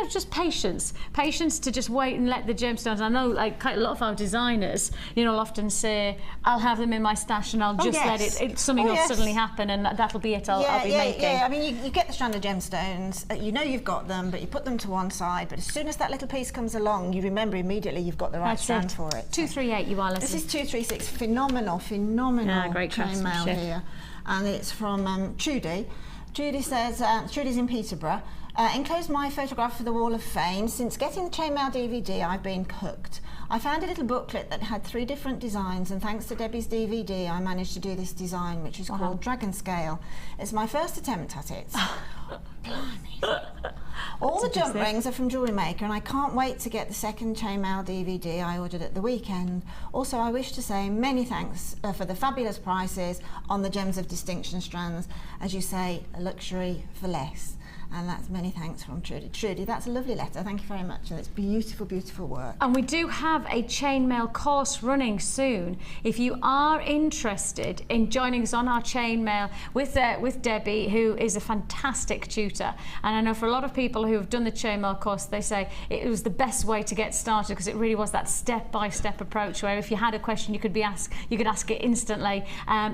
just patience to just wait and let the gemstones. I know, like, quite a lot of our designers, you know, will often say, I'll have them in my stash and I'll just let something will suddenly happen, and that'll be it. I'll be making. Yeah, I mean, you get the strand of gemstones, you know you've got them, but you put them to one side, but as soon as that little piece comes along, you remember immediately you've got the right strand for it. 238 you are, Leslie. This is 236, phenomenal great chainmail here. And it's from Trudy. Trudy says, Trudy's in Peterborough. Enclosed my photograph for the Wall of Fame. Since getting the chainmail DVD, I've been hooked. I found a little booklet that had 3 different designs, and thanks to Debbie's DVD, I managed to do this design, which is called Dragon Scale. It's my first attempt at it. Blimey. All the jump rings are from Jewellery Maker, and I can't wait to get the second chainmail DVD I ordered at the weekend. Also, I wish to say many thanks for the fabulous prices on the Gems of Distinction strands. As you say, a luxury for less. And that's many thanks from Trudy. Trudy, that's a lovely letter. Thank you very much. And it's beautiful, beautiful work. And we do have a chainmail course running soon. If you are interested in joining us on our chainmail with Debbie, who is a fantastic tutor. And I know for a lot of people who have done the chainmail course, they say it was the best way to get started, because it really was that step-by-step approach where if you had a question, you could ask it instantly.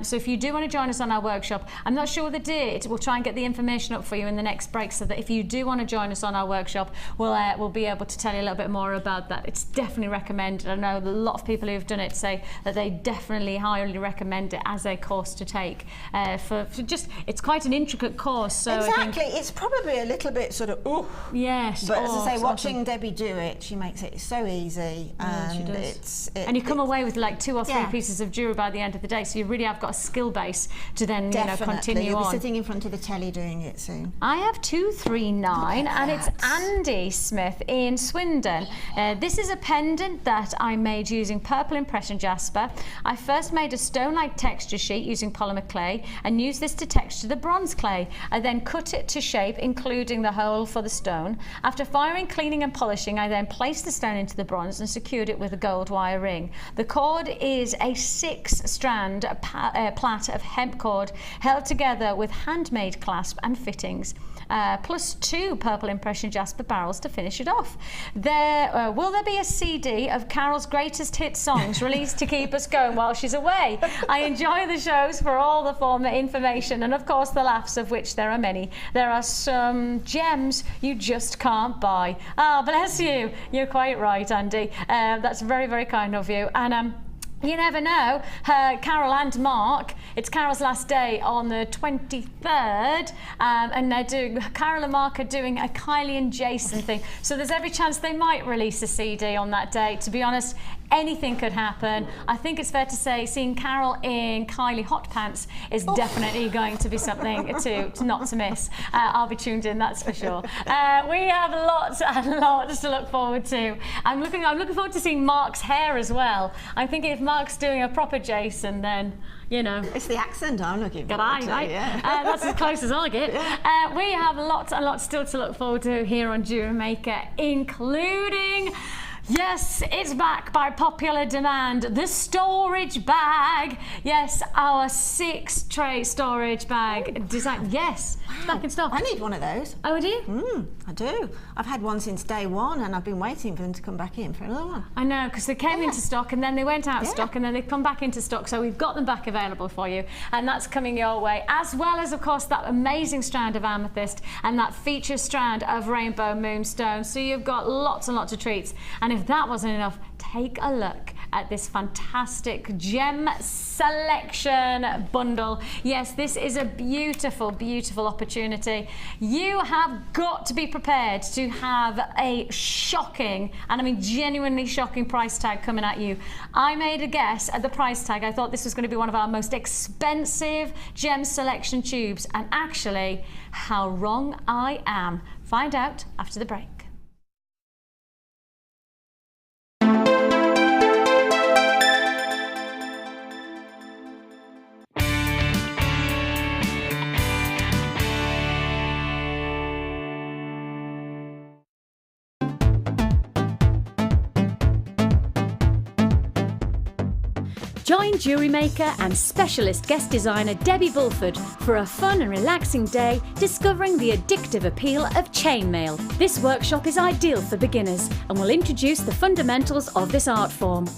So if you do want to join us on our workshop, I'm not sure the date. We'll try and get the information up for you in the next break, so that if you do want to join us on our workshop, we'll be able to tell you a little bit more about that. It's definitely recommended. I know a lot of people who've done it say that they definitely highly recommend it as a course to take. It's quite an intricate course. So exactly, it's probably a little bit sort of ooh. Yes. But as I say, watching awesome. Debbie do it, she makes it so easy, and she does. And you come away with like 2 or 3 pieces of jewellery by the end of the day. So you really have got a skill base to then continue You'll on. be sitting in front of the telly doing it soon. I have 239, and it's Andy Smith in Swindon. This is a pendant that I made using purple impression jasper. I first made a stone-like texture sheet using polymer clay and used this to texture the bronze clay. I then cut it to shape, including the hole for the stone. After firing, cleaning and polishing, I then placed the stone into the bronze and secured it with a gold wire ring. The cord is a 6-strand plait of hemp cord held together with handmade clasp and fittings. Plus 2 purple impression jasper barrels to finish it off. Will there be a CD of Carol's greatest hit songs released to keep us going while she's away? I enjoy the shows for all the former information and of course the laughs, of which there are many. There are some gems you just can't buy. Ah, bless you. You're quite right, Andy. That's very, very kind of you. And you never know, Carol and Mark, it's Carol's last day on the 23rd, and Carol and Mark are doing a Kylie and Jason thing. So there's every chance they might release a CD on that day. To be honest, anything could happen. I think it's fair to say seeing Carol in Kylie hot pants is definitely going to be something to not to miss. I'll be tuned in, that's for sure. We have lots and lots to look forward to. I'm looking forward to seeing Mark's hair as well. I'm thinking if Mark's doing a proper Jason, then you know. It's the accent I'm looking for. Right? That's as close as I get. We have lots and lots still to look forward to here on Jewellery Maker, including, yes, it's back by popular demand, the storage bag. Yes, our 6-tray storage bag design. Yes, it's back in stock. I need one of those. Oh, do you? I do. I've had one since day one, and I've been waiting for them to come back in for another one. I know, because they came into stock and then they went out of stock and then they've come back into stock, so we've got them back available for you, and that's coming your way, as well as, of course, that amazing strand of amethyst and that feature strand of rainbow moonstone. So you've got lots and lots of treats, and if if that wasn't enough, take a look at this fantastic gem selection bundle. Yes, this is a beautiful, beautiful opportunity. You have got to be prepared to have a shocking, and I mean genuinely shocking, price tag coming at you. I made a guess at the price tag. I thought this was going to be one of our most expensive gem selection tubes, and actually, how wrong I am. Find out after the break. Join Jewellery Maker and specialist guest designer Debbie Bulford for a fun and relaxing day discovering the addictive appeal of chainmail. This workshop is ideal for beginners and will introduce the fundamentals of this art form.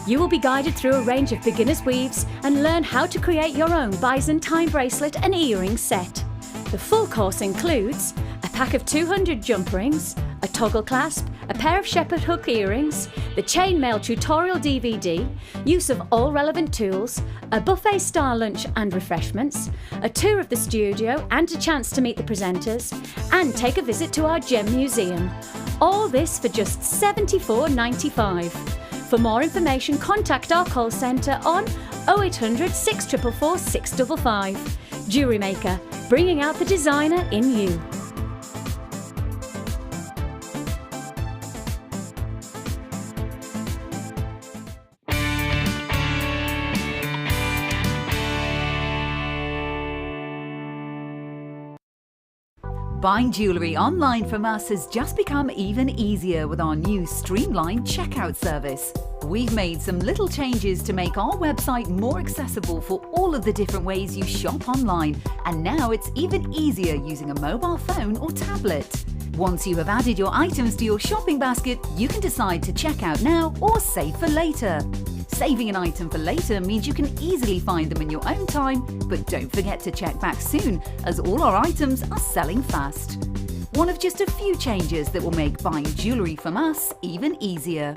You will be guided through a range of beginners' weaves and learn how to create your own Byzantine bracelet and earring set. The full course includes a pack of 200 jump rings, a toggle clasp, a pair of shepherd hook earrings, the chainmail tutorial DVD, use of all relevant tools, a buffet-style lunch and refreshments, a tour of the studio and a chance to meet the presenters, and take a visit to our gem museum. All this for just $74.95. For more information, contact our call centre on 0800 644 655. Jewellery Maker, bringing out the designer in you. Buying jewellery online from us has just become even easier with our new streamlined checkout service. We've made some little changes to make our website more accessible for all of the different ways you shop online, and now it's even easier using a mobile phone or tablet. Once you have added your items to your shopping basket, you can decide to check out now or save for later. Saving an item for later means you can easily find them in your own time, but don't forget to check back soon, as all our items are selling fast. One of just a few changes that will make buying jewellery from us even easier.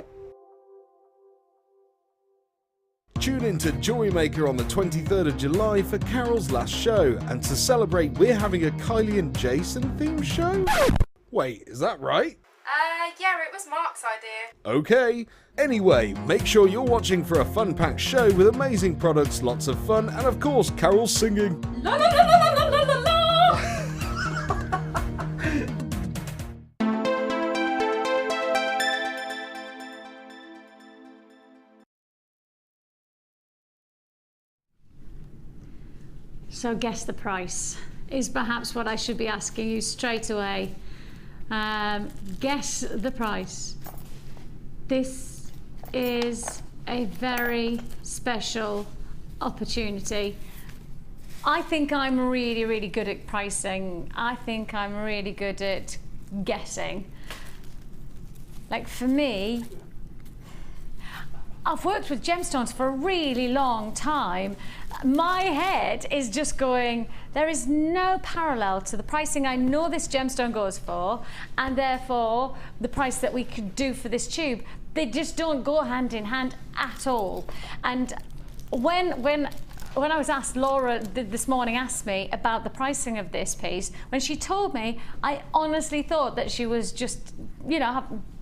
Tune in to Jewellery Maker on the 23rd of July for Carol's last show, and to celebrate we're having a Kylie and Jason themed show? Wait, is that right? Yeah, it was Mark's idea. Okay. Anyway, make sure you're watching for a fun-packed show with amazing products, lots of fun, and of course, Carol singing. La la la la la la la la. So guess the price is perhaps what I should be asking you straight away. Guess the price. This is a very special opportunity. I think I'm really, really good at pricing. I think I'm really good at guessing. Like for me, I've worked with gemstones for a really long time. My head is just going, there is no parallel to the pricing I know this gemstone goes for, and therefore the price that we could do for this tube. They just don't go hand in hand at all. And when I was asked, Laura this morning asked me about the pricing of this piece, when she told me, I honestly thought that she was just,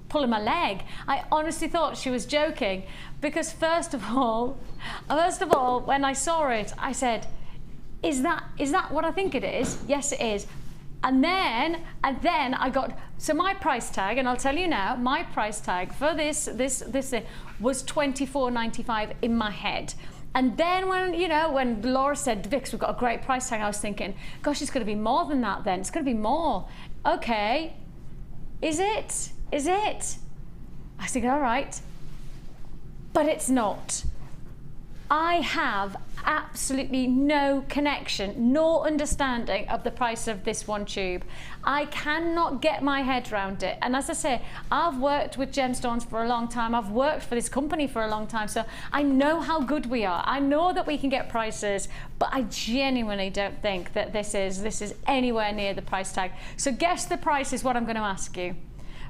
pulling my leg. I honestly thought she was joking, because first of all, when I saw it, I said, is that what I think it is? Yes, it is. And then I got, so my price tag, and I'll tell you now, my price tag for this thing was $24.95 in my head. And then when Laura said, Vix, we've got a great price tag, I was thinking, gosh, it's going to be more than that then. It's going to be more. Okay. Is it? I was thinking, all right. But it's not. I have absolutely no connection, no understanding of the price of this one tube. I cannot get my head around it. And as I say, I've worked with gemstones for a long time. I've worked for this company for a long time. So I know how good we are. I know that we can get prices, but I genuinely don't think that this is anywhere near the price tag. So guess the price is what I'm going to ask you.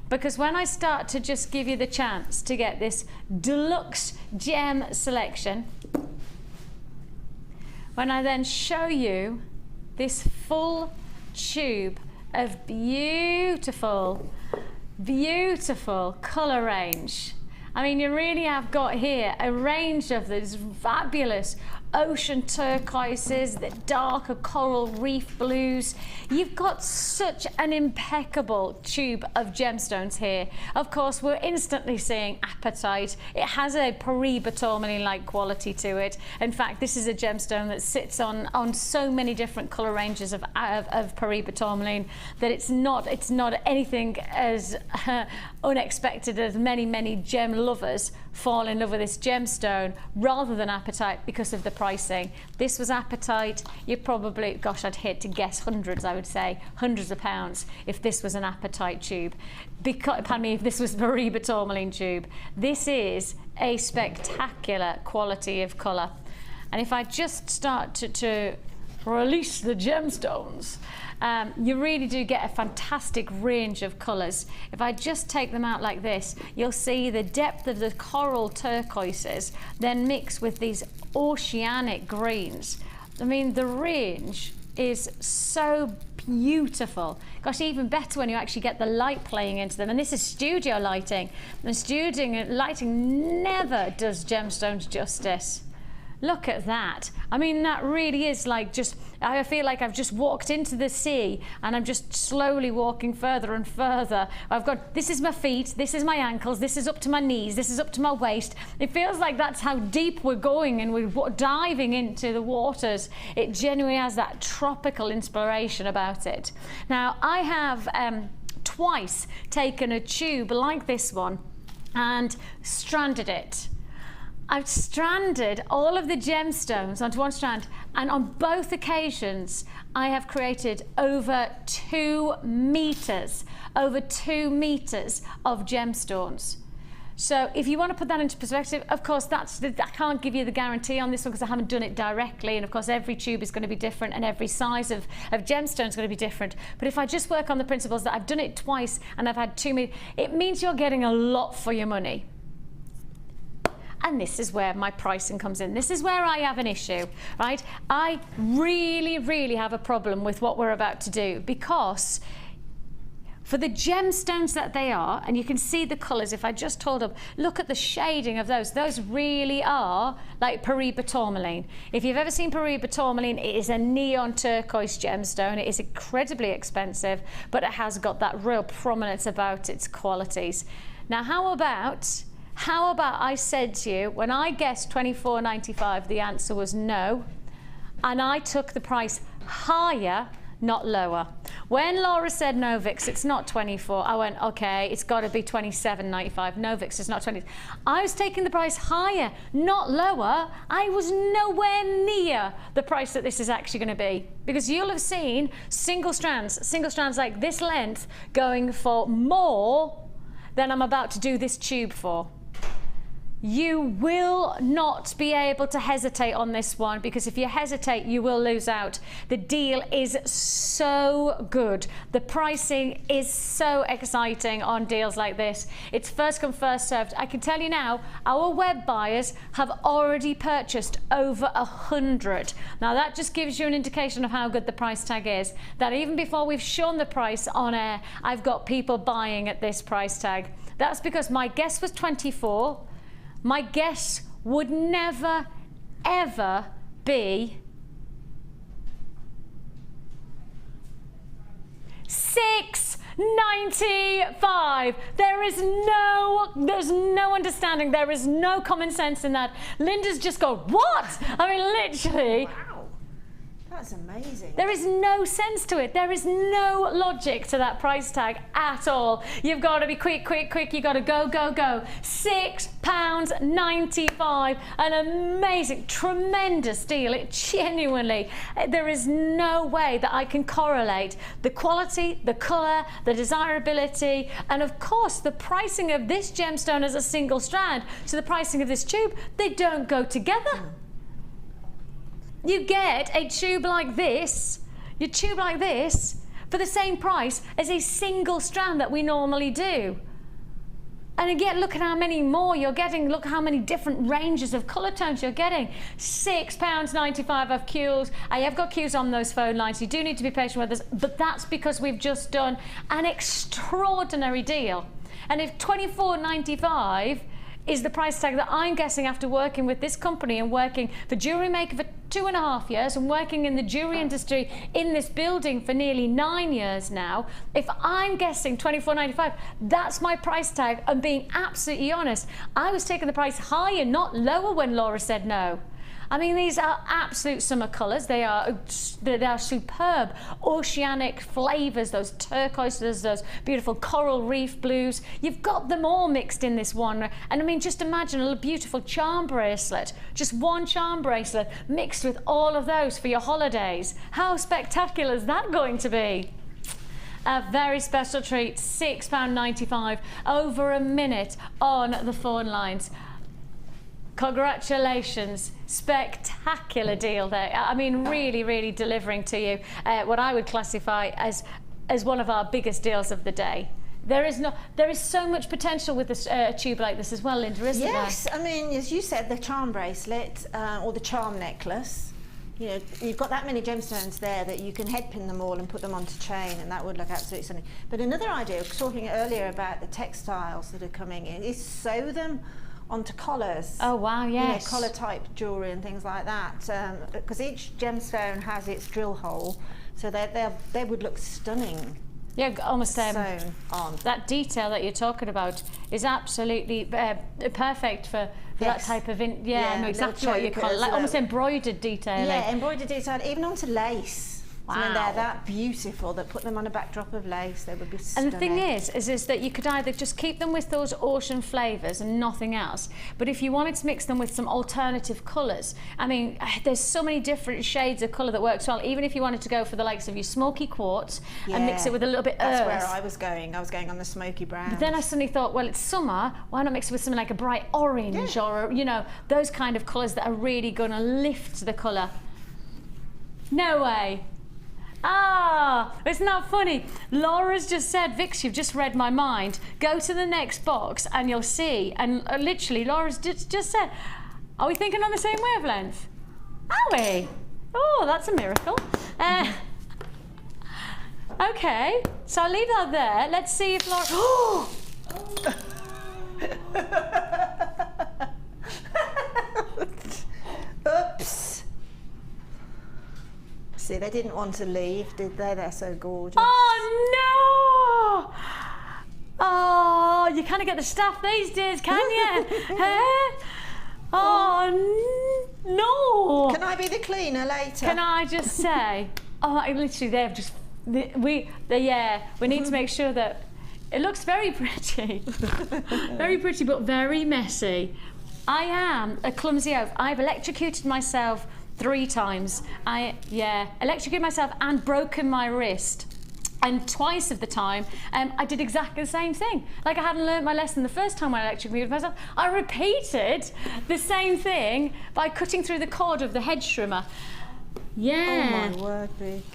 because when I start to just give you the chance to get this deluxe gem selection, when I then show you this full tube of beautiful, beautiful colour range. I mean, you really have got here a range of these fabulous ocean turquoises, the darker coral reef blues. You've got such an impeccable tube of gemstones here. Of course, we're instantly seeing apatite. It has a Paraiba tourmaline-like quality to it. In fact, this is a gemstone that sits on so many different colour ranges of Paraiba tourmaline that it's not anything as unexpected as many gem lovers fall in love with this gemstone rather than apatite because of the pricing. This was apatite. You probably, gosh, I'd hate to guess hundreds, I would say, hundreds of pounds if this was an apatite tube. Because, pardon me, if this was Paraiba tourmaline tube. This is a spectacular quality of colour. And if I just start to release the gemstones, you really do get a fantastic range of colours. If I just take them out like this, you'll see the depth of the coral turquoises then mix with these oceanic greens. I mean, the range is so beautiful. Gosh, even better when you actually get the light playing into them. And this is studio lighting. And studio lighting never does gemstones justice. Look at that. I mean, that really is like just, I feel like I've just walked into the sea and I'm just slowly walking further and further. I've got, this is my feet, this is my ankles, this is up to my knees, this is up to my waist. It feels like that's how deep we're going and we're diving into the waters. It genuinely has that tropical inspiration about it. Now, I have twice taken a tube like this one and stranded it. I've stranded all of the gemstones onto one strand, and on both occasions I have created over 2 meters of gemstones. So if you want to put that into perspective, of course, I can't give you the guarantee on this one because I haven't done it directly, and of course every tube is going to be different and every size of gemstone is going to be different. But if I just work on the principles that I've done it twice and I've had 2 meters, it means you're getting a lot for your money. And this is where my pricing comes in. This is where I have an issue, right? I really have a problem with what we're about to do, because for the gemstones that they are, and you can see the colours, if I just hold up, look at the shading of those really are like Paraiba tourmaline. If you've ever seen Paraiba tourmaline, it is a neon turquoise gemstone. It is incredibly expensive, but it has got that real prominence about its qualities. Now, how about I said to you, when I guessed $24.95, the answer was no, and I took the price higher, not lower. When Laura said no, Vix, it's not 24, I went, okay, it's got to be $27.95. No, Vix, it's not 20. I was taking the price higher, not lower. I was nowhere near the price that this is actually going to be, because you'll have seen single strands like this length going for more than I'm about to do this tube for. You will not be able to hesitate on this one, because if you hesitate, you will lose out. The deal is so good. The pricing is so exciting on deals like this. It's first come, first served. I can tell you now, our web buyers have already purchased over 100. Now, that just gives you an indication of how good the price tag is. That even before we've shown the price on air, I've got people buying at this price tag. That's because my guess was 24. My guess would never, ever be $6.95. There's no understanding. There is no common sense in that. Linda's just gone, what? I mean, literally. Wow. That's amazing. There is no sense to it. There is no logic to that price tag at all. You've got to be quick. You've got to go. £6.95. An amazing, tremendous deal. It genuinely, there is no way that I can correlate the quality, the colour, the desirability, and of course the pricing of this gemstone as a single strand to the pricing of this tube. They don't go together. You get a tube like this, your tube like this, for the same price as a single strand that we normally do. And again, look at how many more you're getting. Look how many different ranges of colour tones you're getting. £6.95 of queues. I have got queues on those phone lines. You do need to be patient with us, but that's because we've just done an extraordinary deal. And if £24.95 is the price tag that I'm guessing after working with this company and working for Jewellery Maker for 2.5 years and working in the jewellery industry in this building for nearly 9 years now, if I'm guessing £24.95, that's my price tag. And being absolutely honest, I was taking the price higher, not lower, when Laura said no. I mean, these are absolute summer colours. They are superb oceanic flavours, those turquoises, those beautiful coral reef blues. You've got them all mixed in this one. And I mean, just imagine a little beautiful charm bracelet, just one charm bracelet mixed with all of those for your holidays. How spectacular is that going to be? A very special treat, £6.95, over a minute on the phone lines. Congratulations, spectacular deal there. I mean, really, really delivering to you what I would classify as one of our biggest deals of the day. There is so much potential with a tube like this as well, Linda, isn't there? Yes, I mean, as you said, the charm bracelet or the charm necklace. You know, you've got that many gemstones there that you can head pin them all and put them onto chain, and that would look absolutely stunning. But another idea, talking earlier about the textiles that are coming in, is sew them onto collars. Oh wow, yes. You know, collar type jewellery and things like that, because each gemstone has its drill hole, so they would look stunning. Yeah, almost sewn on. That detail that you're talking about is absolutely perfect for that type of I know exactly what you call it, like almost embroidered detailing. Yeah, embroidered detailing, even onto lace. Wow. I mean, they're that beautiful that put them on a backdrop of lace, they would be stunning. And the thing is that you could either just keep them with those ocean flavours and nothing else, but if you wanted to mix them with some alternative colours, I mean, there's so many different shades of colour that works well. Even if you wanted to go for the likes of your smoky quartz and mix it with a little bit That's earth. where I was going on the smoky brown. But then I suddenly thought, well, it's summer, why not mix it with something like a bright orange or, you know, those kind of colours that are really going to lift the colour. No way. Ah, it's not funny. Laura's just said, Vix, you've just read my mind. Go to the next box and you'll see. And literally, Laura's just said, are we thinking on the same wavelength? Are we? Oh, that's a miracle. Okay, so I'll leave that there. Let's see if Laura... Oh! Oops. See, they didn't want to leave, did they? They're so gorgeous. Oh no! Oh, you can't get the staff these days, can you? Oh no! Can I be the cleaner later? Can I just say? Oh, literally, they've just we need to make sure that it looks very pretty, very pretty, but very messy. I am a clumsy oaf. I've electrocuted myself 3 times. Electrocuted myself and broken my wrist. And twice of the time, I did exactly the same thing. Like I hadn't learned my lesson the first time I electrocuted myself. I repeated the same thing by cutting through the cord of the hedge trimmer. Yeah. Oh my word, Vic.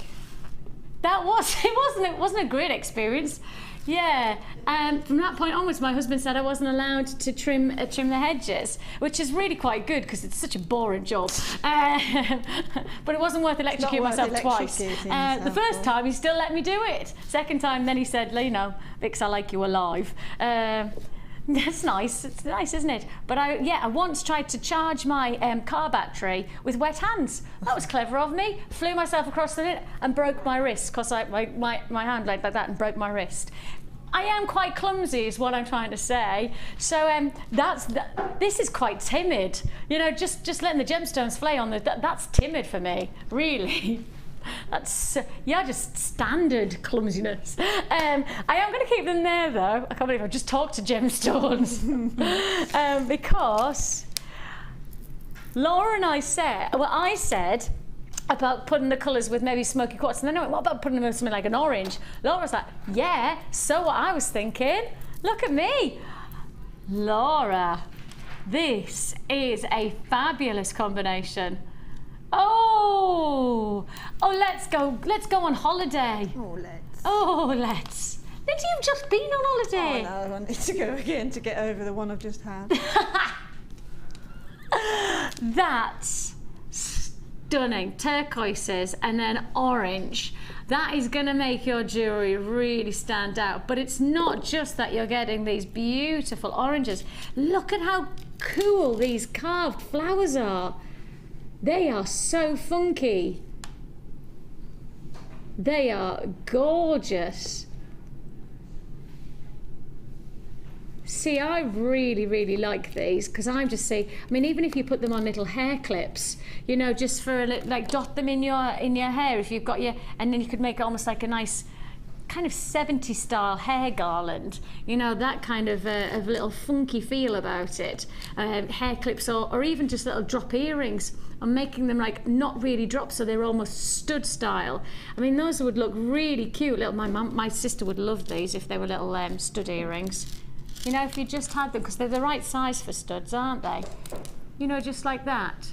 It wasn't a great experience. Yeah, from that point onwards, my husband said I wasn't allowed to trim the hedges, which is really quite good because it's such a boring job. But it wasn't worth electrocuting myself twice. The first time, he still let me do it. Second time, then he said, you know, Vix, I like you alive. That's nice. It's nice, isn't it? But I once tried to charge my car battery with wet hands. That was clever of me. Flew myself across the net and broke my wrist because my hand laid like that and broke my wrist. I am quite clumsy, is what I'm trying to say. So this is quite timid. You know, just letting the gemstones flay on that's timid for me, really. That's just standard clumsiness. I am going to keep them there though. I can't believe I've just talked to gemstones. Because Laura and I said about putting the colours with maybe smoky quartz, and then I went, what about putting them with something like an orange? Laura was like, yeah, so what I was thinking. Look at me. Laura, this is a fabulous combination. Oh, let's go on holiday. Oh, let's. Oh, let's. Linda, you've just been on holiday. Oh no, I need to go again to get over the one I've just had. That's stunning. Turquoises and then orange. That is going to make your jewellery really stand out. But it's not just that you're getting these beautiful oranges. Look at how cool these carved flowers are. They are so funky. They are gorgeous. See, I really, really like these because I'm just saying, I mean, even if you put them on little hair clips, you know, just for a little, like dot them in your hair if you've got your, and then you could make almost like a nice kind of 70s style hair garland, you know, that kind of a little funky feel about it. Hair clips or even just little drop earrings. I'm making them like not really drop, so they're almost stud style. I mean, those would look really cute. Little, my sister would love these if they were little stud earrings. You know, if you just had them, because they're the right size for studs, aren't they? You know, just like that.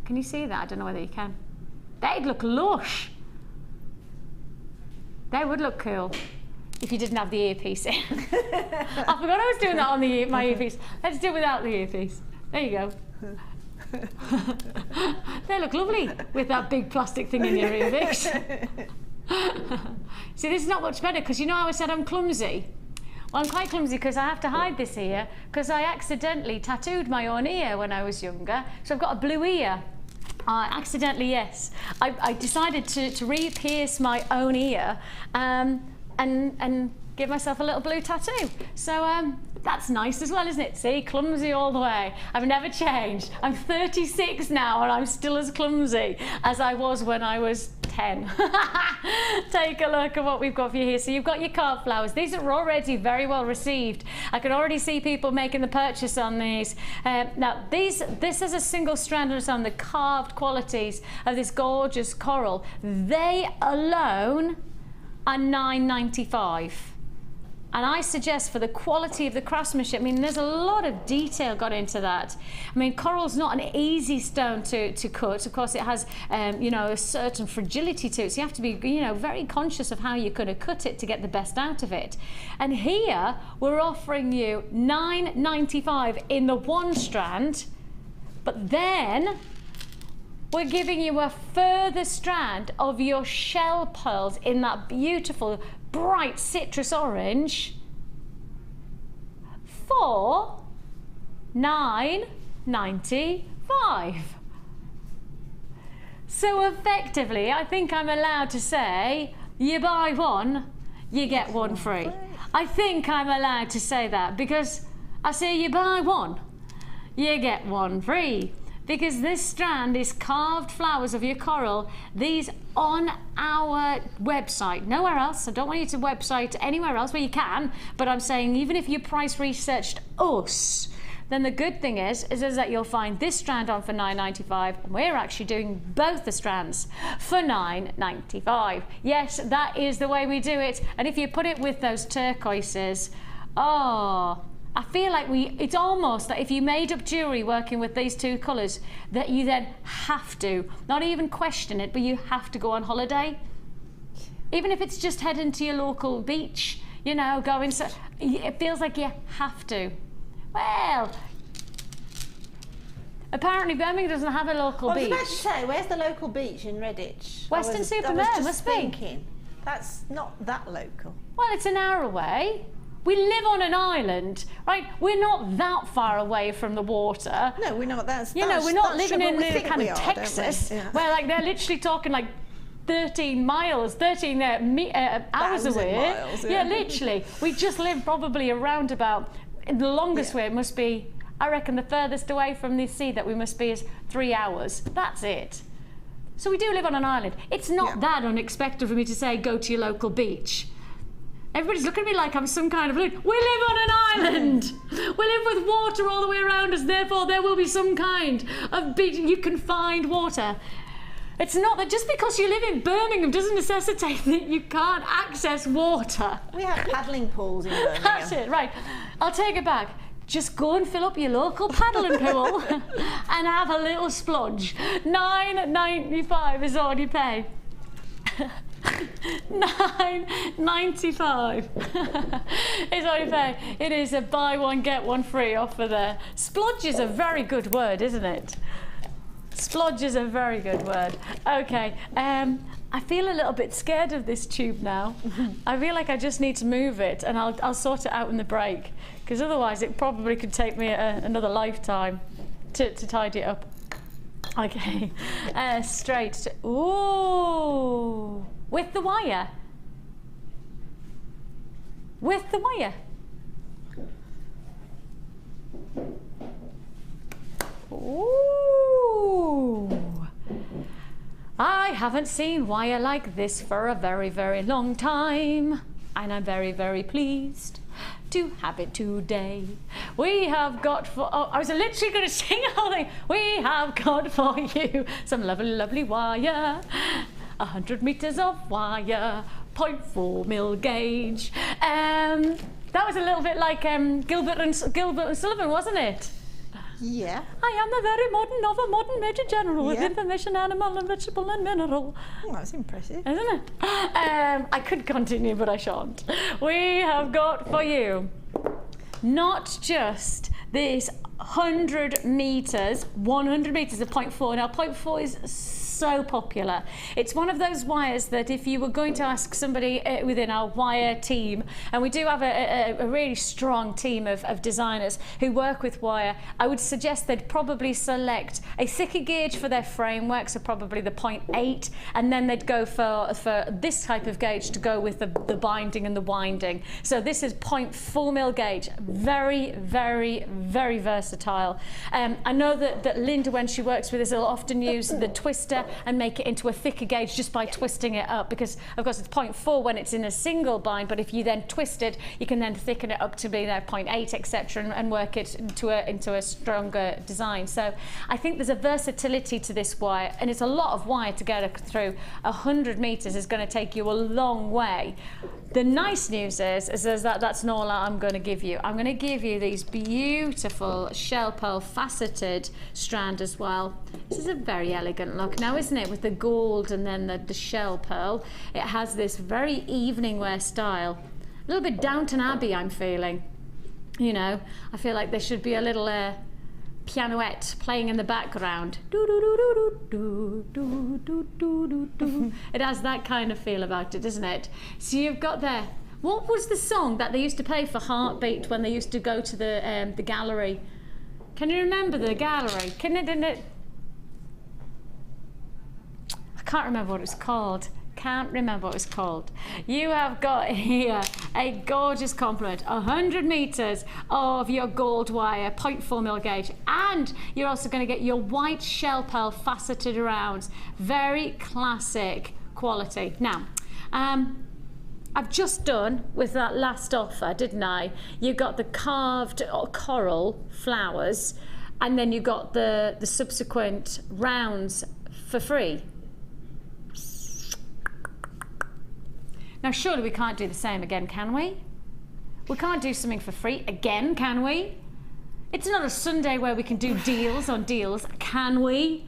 Can you see that? I don't know whether you can. They'd look lush. They would look cool if you didn't have the earpiece in. I forgot I was doing that on my earpiece. Let's do it without the earpiece. There you go. They look lovely with that big plastic thing in your ear, Vix. See, this is not much better because you know how I said I'm clumsy? Well, I'm quite clumsy because I have to hide this ear because I accidentally tattooed my own ear when I was younger. So I've got a blue ear. Accidentally, yes. I decided to re-pierce my own ear and give myself a little blue tattoo. So that's nice as well, isn't it? See, clumsy all the way. I've never changed. I'm 36 now and I'm still as clumsy as I was when I was 10. Take a look at what we've got for you here. So you've got your carved flowers. These are already very well received. I can already see people making the purchase on these. Now this is a single strand on the carved qualities of this gorgeous coral. They alone are $9.95. And I suggest for the quality of the craftsmanship, I mean, there's a lot of detail got into that. I mean, coral's not an easy stone to cut. Of course, it has, you know, a certain fragility to it. So you have to be, you know, very conscious of how you're going to cut it to get the best out of it. And here, we're offering you $9.95 in the one strand, but then we're giving you a further strand of your shell pearls in that beautiful bright citrus orange for $9.95. So effectively, I think I'm allowed to say, you buy one, you get one free. I think I'm allowed to say that because I say you buy one, you get one free. Because this strand is carved flowers of your coral. These on our website, nowhere else. I don't want you to website anywhere else where you can, but I'm saying even if you price researched us, then the good thing is that you'll find this strand on for $9.95 and we're actually doing both the strands for $9.95. Yes, that is the way we do it. And if you put it with those turquoises, oh, I feel like it's almost that if you made up jewellery working with these two colours, that you then have to, not even question it, but you have to go on holiday. Even if it's just heading to your local beach, you know, going, so it feels like you have to. Well, apparently Birmingham doesn't have a local beach. I was about to say, where's the local beach in Redditch? Weston-super-Mare, must be. Thinking, that's not that local. Well, it's an hour away. We live on an island, right? We're not that far away from the water. No, we're not. You know, we're not living in the kind of Texas, where like they're literally talking like 13 miles, 13 hours away. Miles, yeah, literally. We just live probably around about, the longest way it must be, I reckon the furthest away from the sea that we must be is 3 hours. That's it. So we do live on an island. It's not that unexpected for me to say, go to your local beach. Everybody's looking at me like I'm some kind of... We live on an island! We live with water all the way around us, therefore there will be some kind of beach. You can find water. It's not that just because you live in Birmingham doesn't necessitate that you can't access water. We have paddling pools in Birmingham. That's it, right. I'll take it back. Just go and fill up your local paddling pool and have a little splodge. $9.95 is all you pay. $9.95. It's only fair. It is a buy one get one free offer there. Splodge is a very good word, isn't it? Splodge is a very good word. Okay, I feel a little bit scared of this tube now. I feel like I just need to move it, and I'll sort it out in the break, because otherwise it probably could take me another lifetime to tidy it up. Okay, straight. Ooh, with the wire. With the wire. Ooh. I haven't seen wire like this for a very, very long time, and I'm very, very pleased to have it today. We have got for, oh, I was literally going to sing the whole thing. We have got for you some lovely, lovely wire, 100 meters of wire, 0.4 mil gauge. That was a little bit like Gilbert and Sullivan, wasn't it? Yeah. I am the very modern of a modern Major General with Yeah. information, animal and vegetable and mineral. Oh, that was impressive. Isn't it? I could continue, but I shan't. We have got for you not just this 100 meters, 100 meters of 0.4. Now, 0.4 is so popular. It's one of those wires that if you were going to ask somebody within our wire team, and we do have a really strong team of designers who work with wire, I would suggest they'd probably select a thicker gauge for their framework, so probably the 0.8, and then they'd go for this type of gauge to go with the binding and the winding. So this is 0.4 mil gauge, very, very, very versatile. I know that Linda, when she works with us, will often use the twister and make it into a thicker gauge just by twisting it up, because of course it's 0.4 when it's in a single bind, but if you then twist it, you can then thicken it up to be 0.8, etc., and work it into a stronger design. So I think there's a versatility to this wire, and it's a lot of wire to get through. 100 meters is going to take you a long way. The nice news is that that's not all I'm going to give you. I'm going to give you these beautiful shell pearl faceted strand as well. This is a very elegant look now, isn't it? With the gold and then the shell pearl. It has this very evening wear style. A little bit Downton Abbey, I'm feeling. You know, I feel like there should be a little pianoette playing in the background. It has that kind of feel about it, doesn't it? So you've got there. What was the song that they used to play for Heartbeat when they used to go to the gallery? Can you remember the gallery? I can't remember what it was called. Can't remember what it's called. You have got here a gorgeous compliment, 100 meters of your gold wire, 0.4 mil gauge, and you're also going to get your white shell pearl faceted rounds. Very classic quality. Now, I've just done with that last offer, didn't I? You got the carved coral flowers, and then you got the subsequent rounds for free. Now, surely we can't do the same again, can we? We can't do something for free again, can we? It's not a Sunday where we can do deals on deals, can we?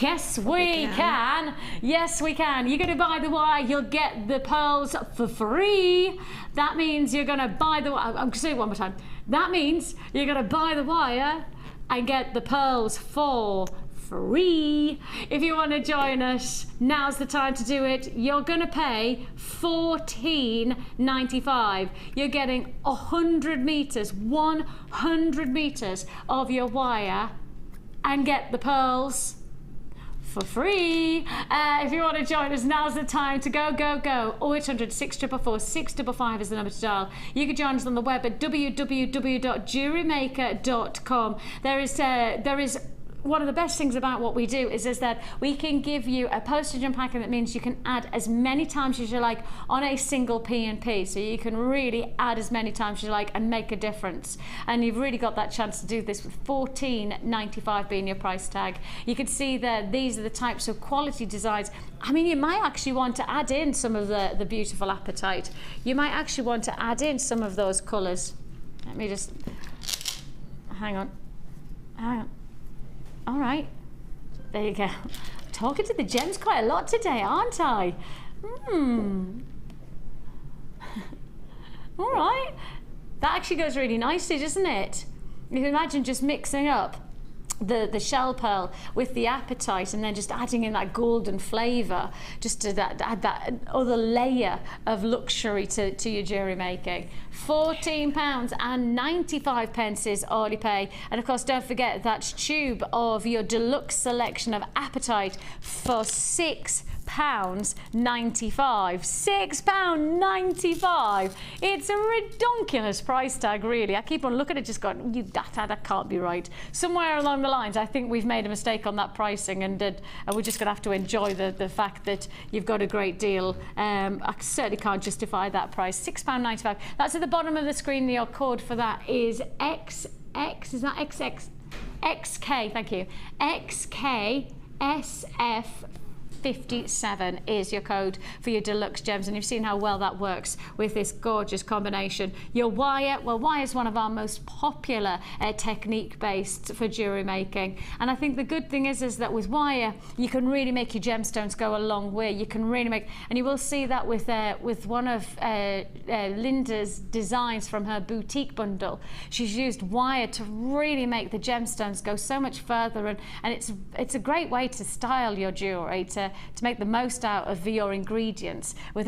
Yes, we can. Yes, we can. You're going to buy the wire, you'll get the pearls for free. That means you're going to buy the wire. I'm going to say it one more time. That means you're going to buy the wire and get the pearls for free. If you want to join us, now's the time to do it. You're going to pay $14.95. You're getting 100 meters, 100 meters of your wire, and get the pearls for free. If you want to join us, now's the time to go. 0800 644 655 is the number to dial. You can join us on the web at www.jewellerymaker.com. There is one of the best things about what we do is that we can give you a postage and packing that means you can add as many times as you like on a single P&P. So you can really add as many times as you like and make a difference. And you've really got that chance to do this with $14.95 being your price tag. You can see that these are the types of quality designs. I mean, you might actually want to add in some of the beautiful apatite. You might actually want to add in some of those colours. Let me just, hang on. All right, there you go. I'm talking to the gems quite a lot today, aren't I? All right. That actually goes really nicely, doesn't it? You can imagine just mixing up the shell pearl with the apatite and then just adding in that golden flavour, just to add that other layer of luxury to your jewellery making. £14.95 is all you pay. And of course, don't forget that tube of your deluxe selection of apatite for £6.95. £6.95. It's a ridiculous price tag, really. I keep on looking at it, just going, that can't be right. Somewhere along the lines, I think we've made a mistake on that pricing, and we're just going to have to enjoy the fact that you've got a great deal. I certainly can't justify that price. £6.95. That's at the bottom of the screen. Your code for that is XX. Is that XX? XK. Thank you. XKSF. 57 is your code for your deluxe gems, and you've seen how well that works with this gorgeous combination. Your wire, well, wire is one of our most popular technique based for jewelry making, and I think the good thing is that with wire you can really make your gemstones go a long way. You can really make, and you will see that with one of Linda's designs from her boutique bundle. She's used wire to really make the gemstones go so much further, and it's a great way to style your jewelry, to make the most out of your ingredients with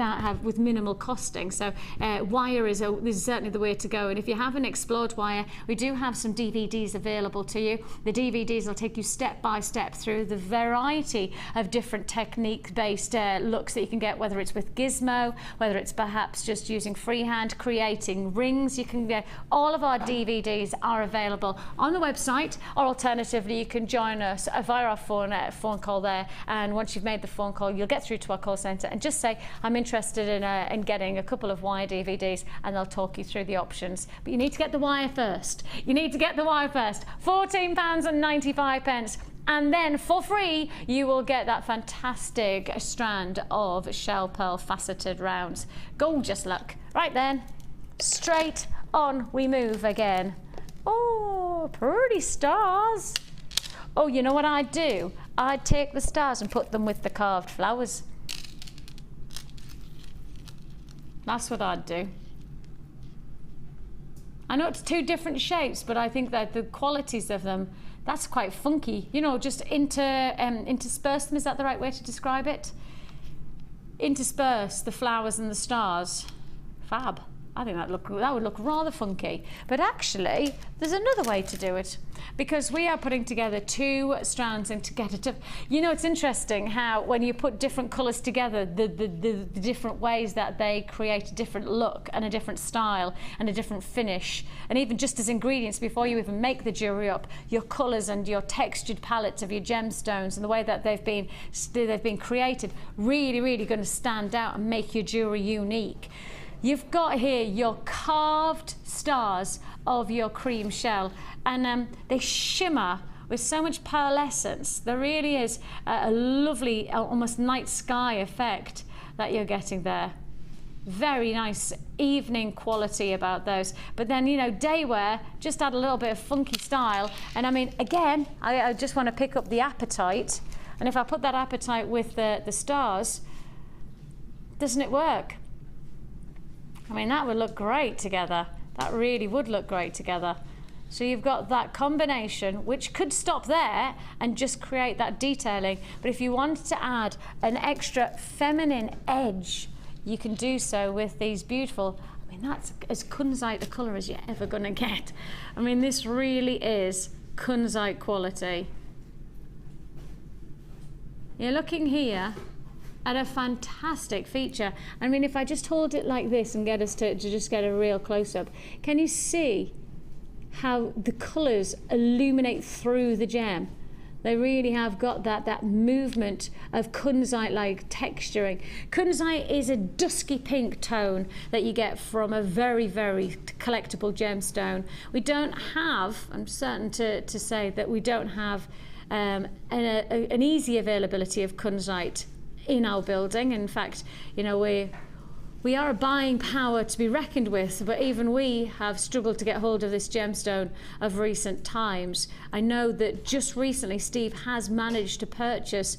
minimal costing. So wire is certainly the way to go. And if you haven't explored wire, we do have some DVDs available to you. The DVDs will take you step by step through the variety of different technique-based looks that you can get, whether it's with gizmo, whether it's perhaps just using freehand, creating rings. You can get all of our DVDs are available on the website, or alternatively you can join us via our phone call there, and once you've made the phone call, you'll get through to our call centre and just say, I'm interested in getting a couple of wire DVDs, and they'll talk you through the options. But you need to get the wire first. You need to get the wire first. £14.95. And then for free, you will get that fantastic strand of shell pearl faceted rounds. Gorgeous look. Right then, straight on we move again. Oh, pretty stars. Oh, you know what I'd do? I'd take the stars and put them with the carved flowers. That's what I'd do. I know it's two different shapes, but I think that the qualities of them, that's quite funky. You know, just intersperse them, is that the right way to describe it? Intersperse the flowers and the stars. Fab. I think that would look rather funky. But actually, there's another way to do it, because we are putting together two strands and to get it to, you know, it's interesting how when you put different colours together, the different ways that they create a different look and a different style and a different finish. And even just as ingredients, before you even make the jewellery up, your colours and your textured palettes of your gemstones and the way that they've been created, really going to stand out and make your jewellery unique. You've got here your carved stars of your cream shell, and they shimmer with so much pearlescence. There really is a lovely, almost night sky effect that you're getting there. Very nice evening quality about those. But then, you know, day wear, just add a little bit of funky style. And I mean, again, I just want to pick up the apatite, and if I put that apatite with the stars, doesn't it work? I mean, that would look great together. That really would look great together. So you've got that combination, which could stop there and just create that detailing. But if you wanted to add an extra feminine edge, you can do so with these beautiful, I mean, that's as kunzite a colour as you're ever going to get. I mean, this really is kunzite quality. You're looking here at a fantastic feature. I mean, if I just hold it like this and get us to just get a real close-up, can you see how the colours illuminate through the gem? They really have got that movement of kunzite-like texturing. Kunzite is a dusky pink tone that you get from a very collectible gemstone. We don't have, I'm certain to say that we don't have an easy availability of kunzite in our building. In fact, you know, we are a buying power to be reckoned with, but even we have struggled to get hold of this gemstone of recent times. I know that just recently Steve has managed to purchase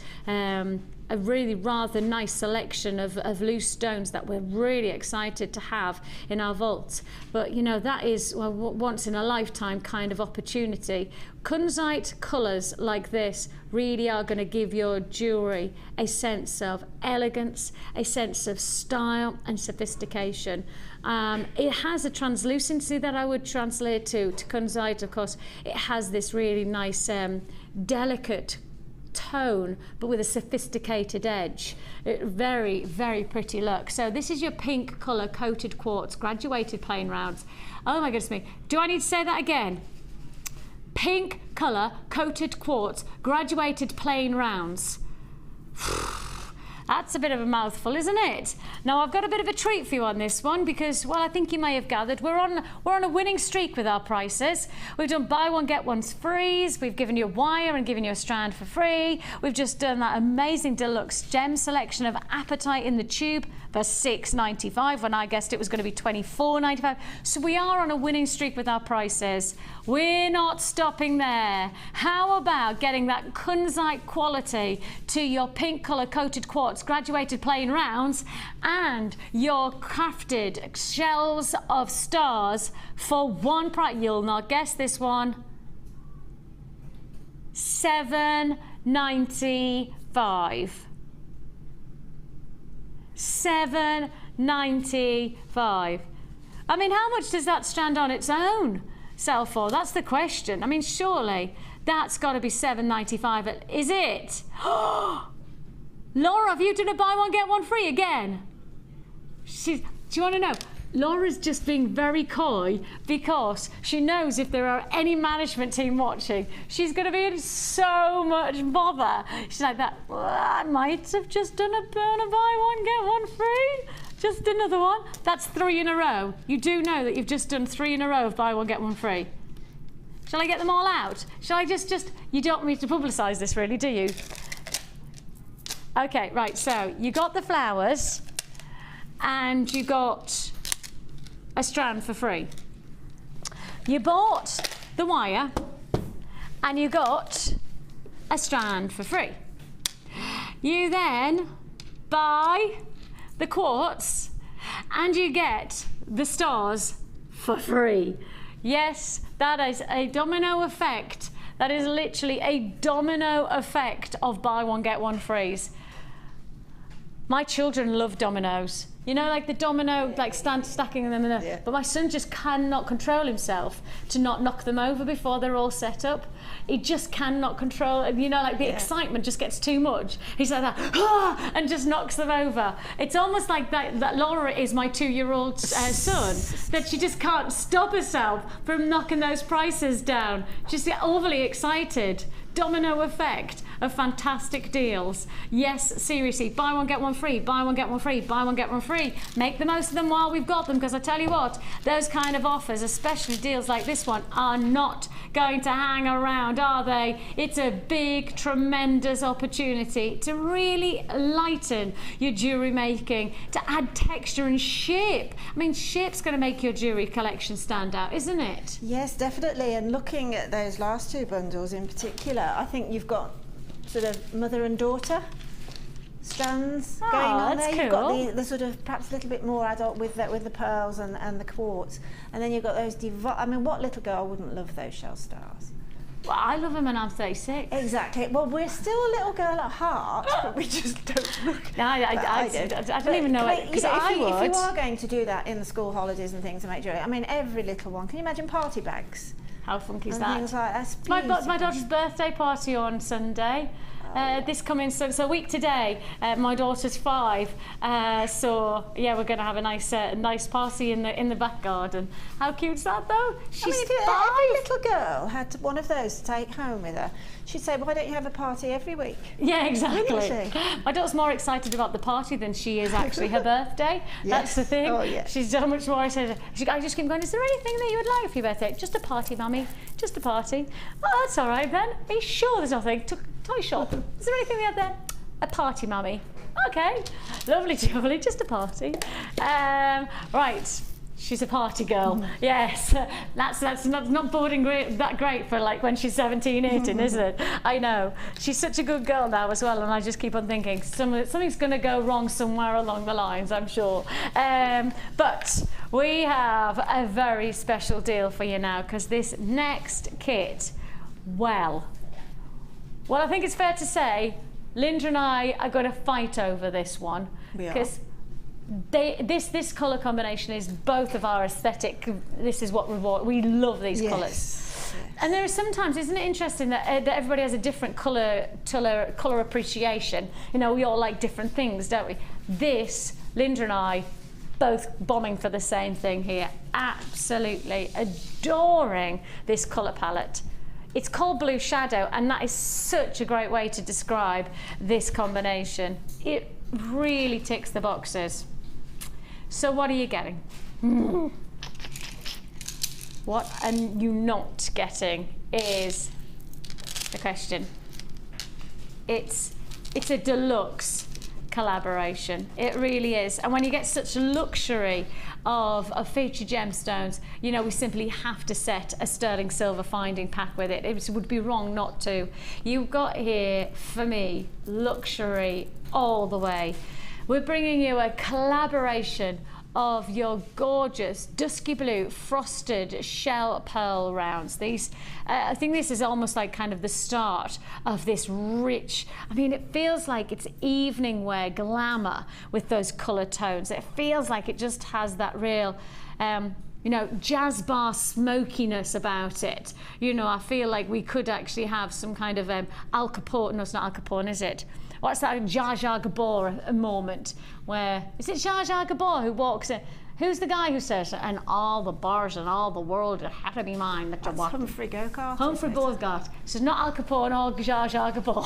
a really rather nice selection of loose stones that we're really excited to have in our vaults. But you know, that is once in a lifetime kind of opportunity. Kunzite colours like this really are going to give your jewellery a sense of elegance, a sense of style and sophistication. It has a translucency that I would translate to kunzite. Of course, it has this really nice delicate tone, but with a sophisticated edge. Very, very pretty look. So this is your pink colour coated quartz graduated plain rounds. Oh my goodness me, do I need to say that again? Pink colour coated quartz graduated plain rounds. That's a bit of a mouthful, isn't it? Now I've got a bit of a treat for you on this one because, well, I think you may have gathered we're on a winning streak with our prices. We've done buy one get one's frees. We've given you a wire and given you a strand for free. We've just done that amazing deluxe gem selection of apatite in the tube for $6.95 when I guessed it was going to be $24.95. So we are on a winning streak with our prices. We're not stopping there. How about getting that kunzite quality to your pink colour coated quartz graduated plain rounds and your crafted shells of stars for one price? You'll not guess this one. $7.95. $7.95. I mean, how much does that strand on its own sell for? That's the question. I mean, surely that's got to be $7.95. Is it? Laura, have you done a buy one get one free again? Do you want to know? Laura's just being very coy because she knows if there are any management team watching, she's going to be in so much bother. She's like that, well, I might have just done a buy one, get one free. Just another one. That's 3 in a row. You do know that you've just done 3 in a row of buy one, get one free. Shall I get them all out? Shall I just, you don't want me to publicise this really, do you? Okay, right, so you got the flowers and you got a strand for free. You bought the wire and you got a strand for free. You then buy the quartz and you get the stars for free. Yes, that is a domino effect. That is literally a domino effect of buy one get one frees. My children love dominoes. You know, like the domino, like stacking them in but my son just cannot control himself to not knock them over before they're all set up. He just cannot control, you know, like the excitement just gets too much. He's like that, and just knocks them over. It's almost like that Laura is my 2-year-old son, that she just can't stop herself from knocking those prices down. Just get overly excited. Domino effect of fantastic deals. Yes, seriously, buy one get one free, buy one get one free, buy one get one free. Make the most of them while we've got them, because I tell you what, those kind of offers, especially deals like this one, are not going to hang around, are they? It's a big, tremendous opportunity to really lighten your jewellery making, to add texture and shape. I mean, shape's going to make your jewellery collection stand out, isn't it? Yes, definitely. And looking at those last 2 bundles in particular, I think you've got sort of mother and daughter strands going on there. Cool. You've got the sort of perhaps a little bit more adult with the pearls and the quartz, and then you've got those I mean, what little girl wouldn't love those shell stars? Well, I love them and I'm 36. Exactly. Well, we're still a little girl at heart, but we just don't look. No, I don't even know it, because if would. If you are going to do that in the school holidays and things to make jewellery, I mean, every little one. Can you imagine party bags? How funky is and that? Things like that's my daughter's birthday party on Sunday. This coming so a week today. My daughter's 5, so yeah, we're going to have a nice party in the back garden. How cute's that though? She's 5. Every little girl had one of those to take home with her. She'd say, "Why don't you have a party every week?" Yeah, exactly. Wouldn't she? My daughter's more excited about the party than she is actually her birthday. Yes. That's the thing. Oh, yeah. She's so much more. I just keep going, is there anything that you would like for your birthday? Just a party, Mummy. Just a party. Oh, that's all right then. Are you sure there's nothing? Toy shop. Is there anything out there? A party, Mummy. Okay. Lovely, just a party. Right. She's a party girl. Yes, that's not boding that great for like when she's 17, 18, is it? I know. She's such a good girl now as well, and I just keep on thinking something's going to go wrong somewhere along the lines, I'm sure. But we have a very special deal for you now, because this next kit, well, I think it's fair to say Linda and I are going to fight over this one. We are. Because this colour combination is both of our aesthetic. This is what we love these colours. Yes. And there are sometimes, isn't it interesting that everybody has a different colour appreciation? You know, we all like different things, don't we? This, Linda and I, both bombing for the same thing here. Absolutely adoring this colour palette. It's called Blue Shadow, and that is such a great way to describe this combination. It really ticks the boxes. So what are you getting? What are you not getting is the question. It's a deluxe collaboration. It really is. And when you get such luxury of featured gemstones, you know, we simply have to set a sterling silver finding pack with it. It would be wrong not to. You've got here, for me, luxury all the way. We're bringing you a collaboration of your gorgeous dusky blue frosted shell pearl rounds. These, I think this is almost like kind of the start of this rich, I mean, it feels like it's evening wear glamour with those colour tones. It feels like it just has that real, you know, jazz bar smokiness about it. You know, I feel like we could actually have some kind of Al Capone, no, it's not Al Capone, is it? What's that Jar Jar Gabor moment where, is it Jar Jar Gabor who walks in? Who's the guy who says, and all the bars and all the world have to be mine that you want? Humphrey Bogart. Humphrey Bogart. So it's not Al Capone or Jar Jar Gabor.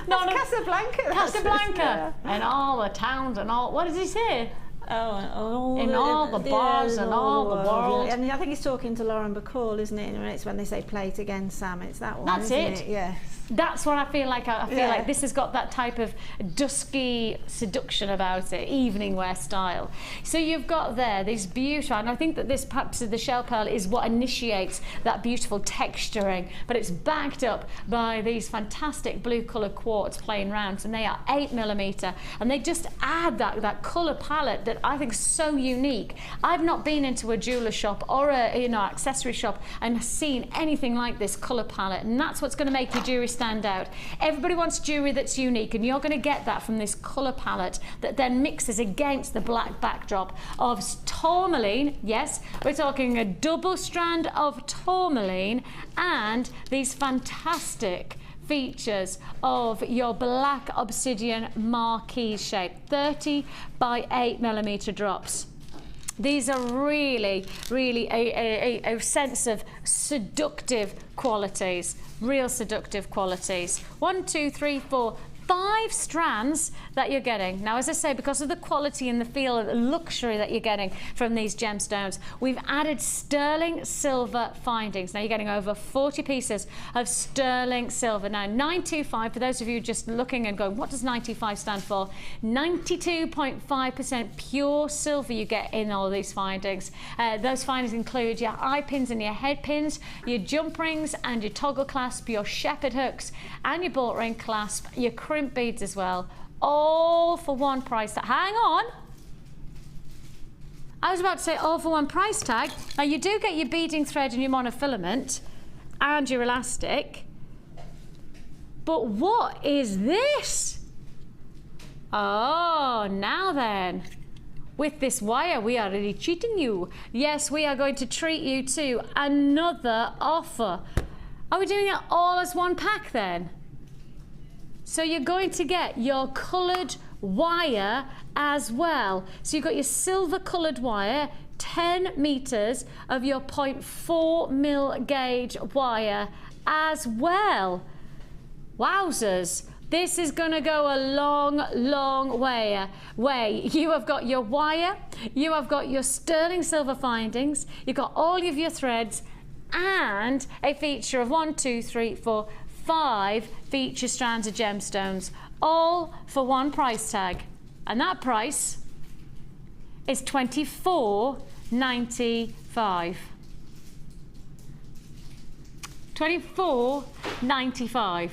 No, Casablanca. Casablanca. And all the towns and all, what does he say? In all the bars and all the world. And I think he's talking to Lauren Bacall, isn't it? And it's when they say "play it again, Sam." It's that one. That's isn't it. Yes. That's what I feel like. I feel like this has got that type of dusky seduction about it, evening wear style. So you've got there these beautiful, and I think that this, perhaps the shell pearl, is what initiates that beautiful texturing, but it's backed up by these fantastic blue colour quartz plain rounds, and they are 8mm, and they just add that colour palette that I think is so unique. I've not been into a jeweller shop or a accessory shop and seen anything like this colour palette, and that's what's going to make your jewellery stand out. Everybody wants jewellery that's unique, and you're going to get that from this colour palette that then mixes against the black backdrop of tourmaline. Yes, we're talking a double strand of tourmaline and these fantastic features of your black obsidian marquee shape, 30 by 8mm drops. These are really, really a sense of seductive qualities, real seductive qualities. 1, 2, 3, 4, 5 strands that you're getting. Now, as I say, because of the quality and the feel of the luxury that you're getting from these gemstones, we've added sterling silver findings. Now, you're getting over 40 pieces of sterling silver. Now, 925, for those of you just looking and going, what does 925 stand for? 92.5% pure silver you get in all these findings. Those findings include your eye pins and your head pins, your jump rings and your toggle clasp, your shepherd hooks and your bolt ring clasp, your crimp beads as well, all for one price tag. Hang on, I was about to say all for one price tag. Now you do get your beading thread and your monofilament and your elastic, but what is this? Oh, now then, with this wire we are really treating you. Yes, we are going to treat you to another offer. Are we doing it all as one pack then? So you're going to get your coloured wire as well. So you've got your silver coloured wire, 10 metres of your 0.4mm gauge wire as well. Wowzers. This is going to go a long, long way. You have got your wire, you have got your sterling silver findings, you've got all of your threads, and a feature of 1, 2, 3, 4, 5 feature strands of gemstones, all for one price tag. And that price is $24.95. $24.95.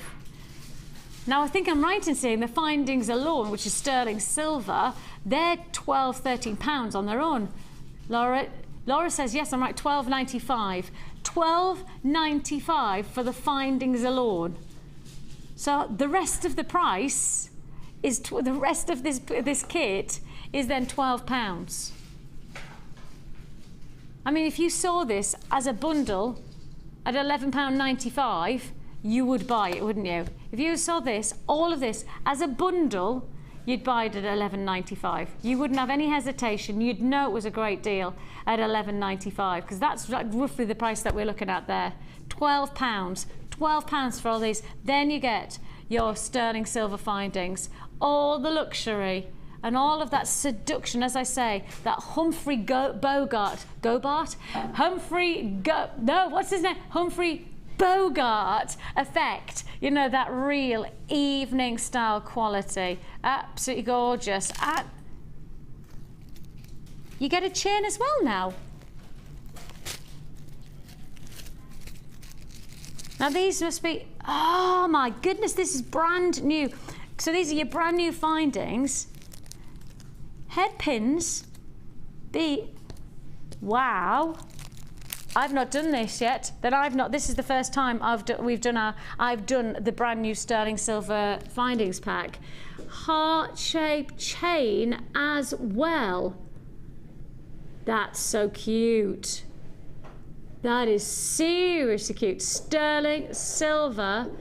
Now I think I'm right in saying the findings alone, which is sterling silver, they're £12–13 on their own. Laura says yes, I'm right. $12.95. $12.95 for the findings alone. So the rest of the price is the rest of this kit is then £12. I mean, if you saw this as a bundle at £11.95, you would buy it, wouldn't you? If you saw this, all of this, as a bundle, you'd buy it at £11.95. You wouldn't have any hesitation. You'd know it was a great deal at £11.95, because that's roughly the price that we're looking at there. £12. £12 for all these. Then you get your sterling silver findings, all the luxury, and all of that seduction, as I say, that Humphrey Bogart effect, you know, that real evening style quality. Absolutely gorgeous. You get a chain as well now. Now these must be, oh my goodness, this is brand new. So these are your brand new findings. Head pins, wow. I've not done this yet. This is the first time I've done the brand new sterling silver findings pack. Heart-shaped chain as well. That's so cute. That is seriously cute. Sterling silver.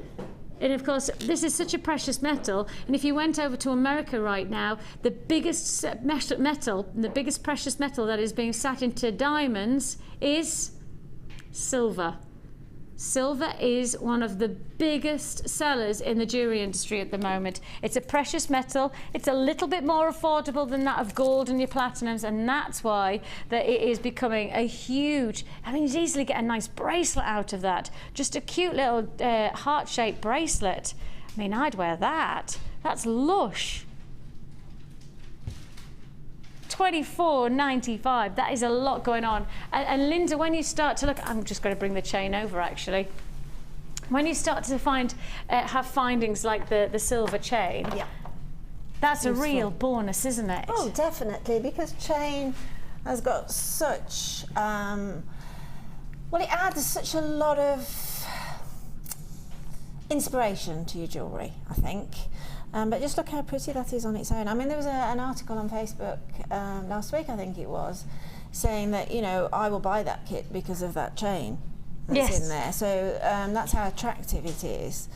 And of course, this is such a precious metal. And if you went over to America right now, the biggest metal, the biggest precious metal that is being sat into diamonds is silver. Silver is one of the biggest sellers in the jewellery industry at the moment. It's a precious metal. It's a little bit more affordable than that of gold and your platinums, and that's why that it is becoming a huge, I mean, you'd easily get a nice bracelet out of that. Just a cute little heart-shaped bracelet. I mean, I'd wear that. That's lush. $24.95. That is a lot going on. And Linda, when you start to look, I'm just going to bring the chain over actually. When you start to have findings like the silver chain, Yeah. That's a real bonus, isn't it? Oh, definitely, because chain has got such, well, it adds such a lot of inspiration to your jewellery, I think. But just look how pretty that is on its own. I mean, there was an article on Facebook last week, I think it was, saying that, you know, I will buy that kit because of that chain that's in there. So that's how attractive it is.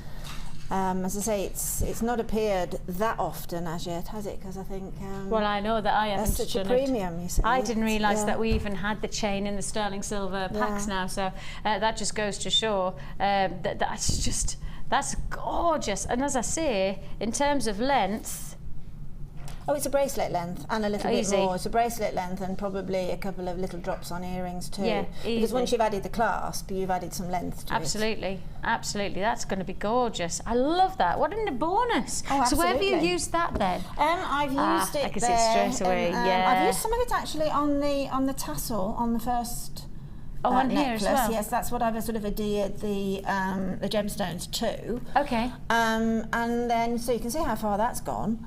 As I say, it's not appeared that often as yet, has it? Because I think well, I know that I haven't that's such a premium, you see. I didn't realise that we even had the chain in the sterling silver packs now. So that just goes to show that's gorgeous. And as I say, in terms of length, oh, it's a bracelet length and a little bit more. It's a bracelet length and probably a couple of little drops on earrings too. Yeah, because once you've added the clasp, you've added some length to it. Absolutely. That's going to be gorgeous. I love that. What a bonus. Oh, absolutely. So where have you used that then? I've used it I can see it straight away. I've used some of it actually on the tassel on the first on necklace. here as well. Yes, that's what I've sort of adhered the gemstones to. Okay. And then so you can see how far that's gone.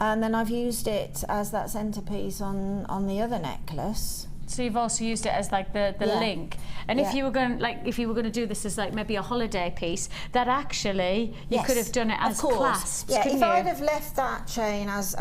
And then I've used it as that centerpiece on the other necklace. So you've also used it as like the link. And if you were going to do this as like maybe a holiday piece, that actually you could have done it as clasps. Yeah, if you? I'd have left that chain as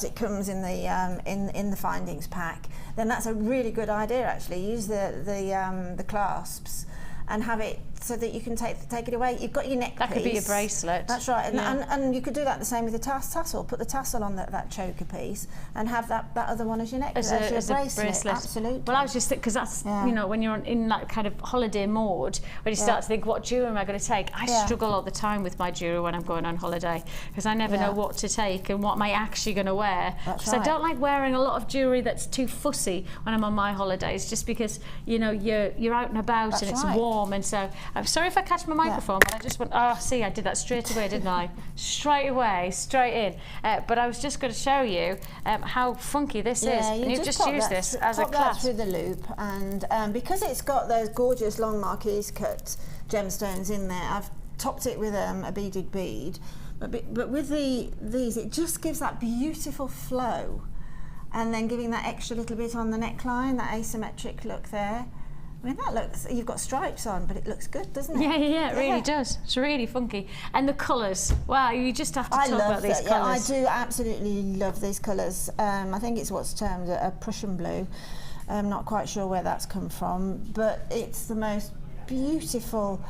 it comes in the findings pack, then that's a really good idea actually. Use the clasps and have it so that you can take it away. You've got your neck That piece. could be a bracelet. That's right, and you could do that the same with the tassel. Put the tassel on that choker piece and have that other one as your necklace, as your bracelet. Absolutely. Well, I was just thinking, because that's, you know, when you're in that kind of holiday mode, when you start to think, what jewellery am I going to take? I struggle all the time with my jewellery when I'm going on holiday, because I never know what to take and what am I actually going to wear. Because I don't like wearing a lot of jewellery that's too fussy when I'm on my holidays, just because, you know, you're out and about and it's warm warm, and so I'm sorry if I catch my microphone, but I just went, oh, see, I did that straight away, didn't I? Straight away, straight in. But I was just going to show you how funky this is. And you just use this as a clasp. Through the loop, and because it's got those gorgeous long marquise cut gemstones in there, I've topped it with a beaded bead. But with these, it just gives that beautiful flow, and then giving that extra little bit on the neckline, that asymmetric look there. I mean, that looks, you've got stripes on, but it looks good, doesn't it? Yeah, it really does. It's really funky. And the colours, wow, you just have to talk about these colours. Yeah, I do absolutely love these colours. I think it's what's termed a Prussian blue. I'm not quite sure where that's come from, but it's the most beautiful,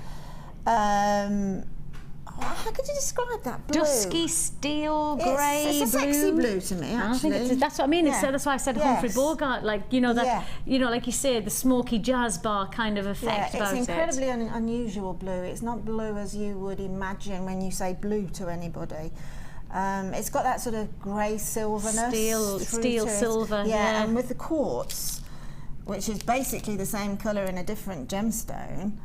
how could you describe that blue? Dusky steel grey blue. It's a sexy blue to me, actually. I think that's what I mean. That's why I said Humphrey Bogart, like, you know, that, you know, like you say, the smoky jazz bar kind of effect about it. It's incredibly unusual blue. It's not blue as you would imagine when you say blue to anybody. It's got that sort of grey silverness. Steel silver. Yeah, and with the quartz, which is basically the same colour in a different gemstone,